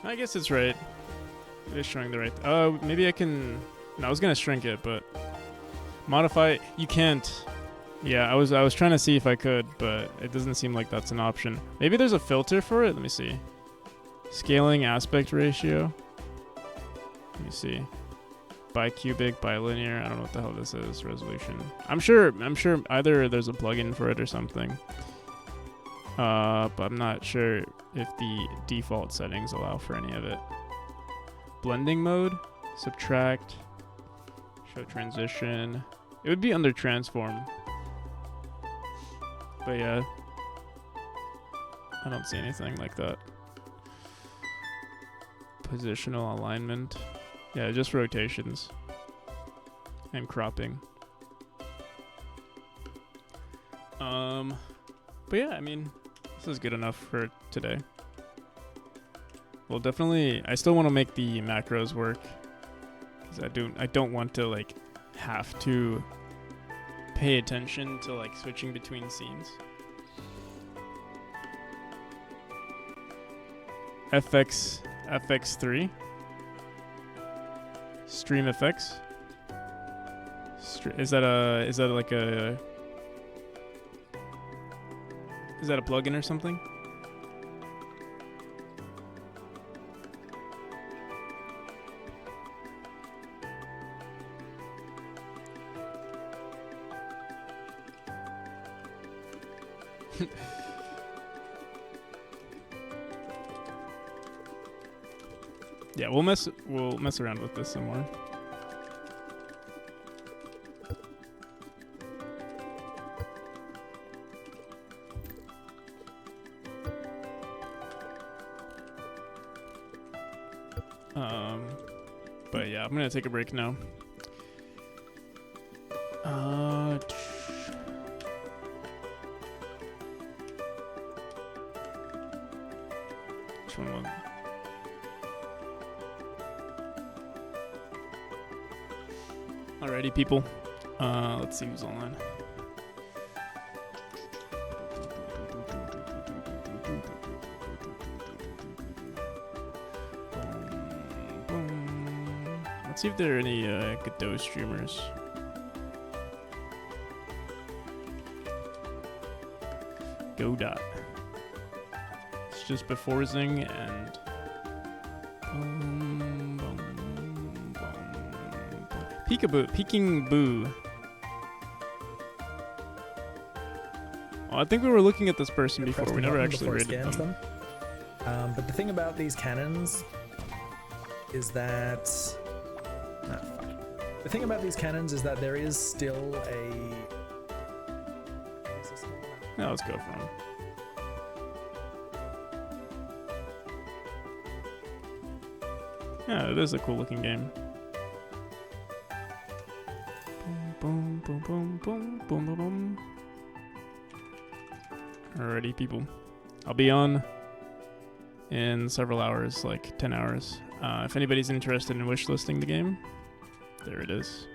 I guess it's right. It is showing the right. Maybe I can. No, I was gonna shrink it, but modify. You can't. Yeah, I was trying to see if I could, but it doesn't seem like that's an option. Maybe there's a filter for it. Let me see. Scaling aspect ratio. Let me see. Bicubic, bilinear. I don't know what the hell this is. Resolution. I'm sure either there's a plugin for it or something. But I'm not sure if the default settings allow for any of it. Blending mode, subtract, show transition. It would be under transform. But yeah, I don't see anything like that. Positional alignment. Yeah, just rotations and cropping. But yeah, I mean, this is good enough for today. Well, definitely, I still want to make the macros work, because I don't want to like have to pay attention to like switching between scenes. FX3 Stream FX. Is that a plugin or something? Yeah, we'll mess around with this some more. But yeah, I'm gonna take a break now. Which one was it? Alrighty, people. Let's see who's online. Let's see if there are any Godot streamers. Godot. It's just before Zing and Peking Boo. Oh, I think we were looking at this person before. We never actually rated them.
But the thing about these cannons is that there is still a.
Now let's go for him. Yeah, it is a cool looking game. Boom, boom, boom, boom, boom, boom, boom. Alrighty, people. I'll be on in several hours, like 10 hours. If anybody's interested in wishlisting the game, there it is.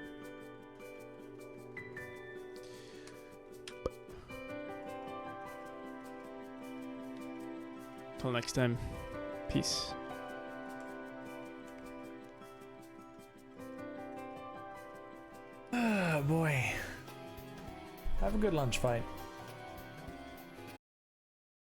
Till next time, peace.
Ah, boy. Have a good lunch fight.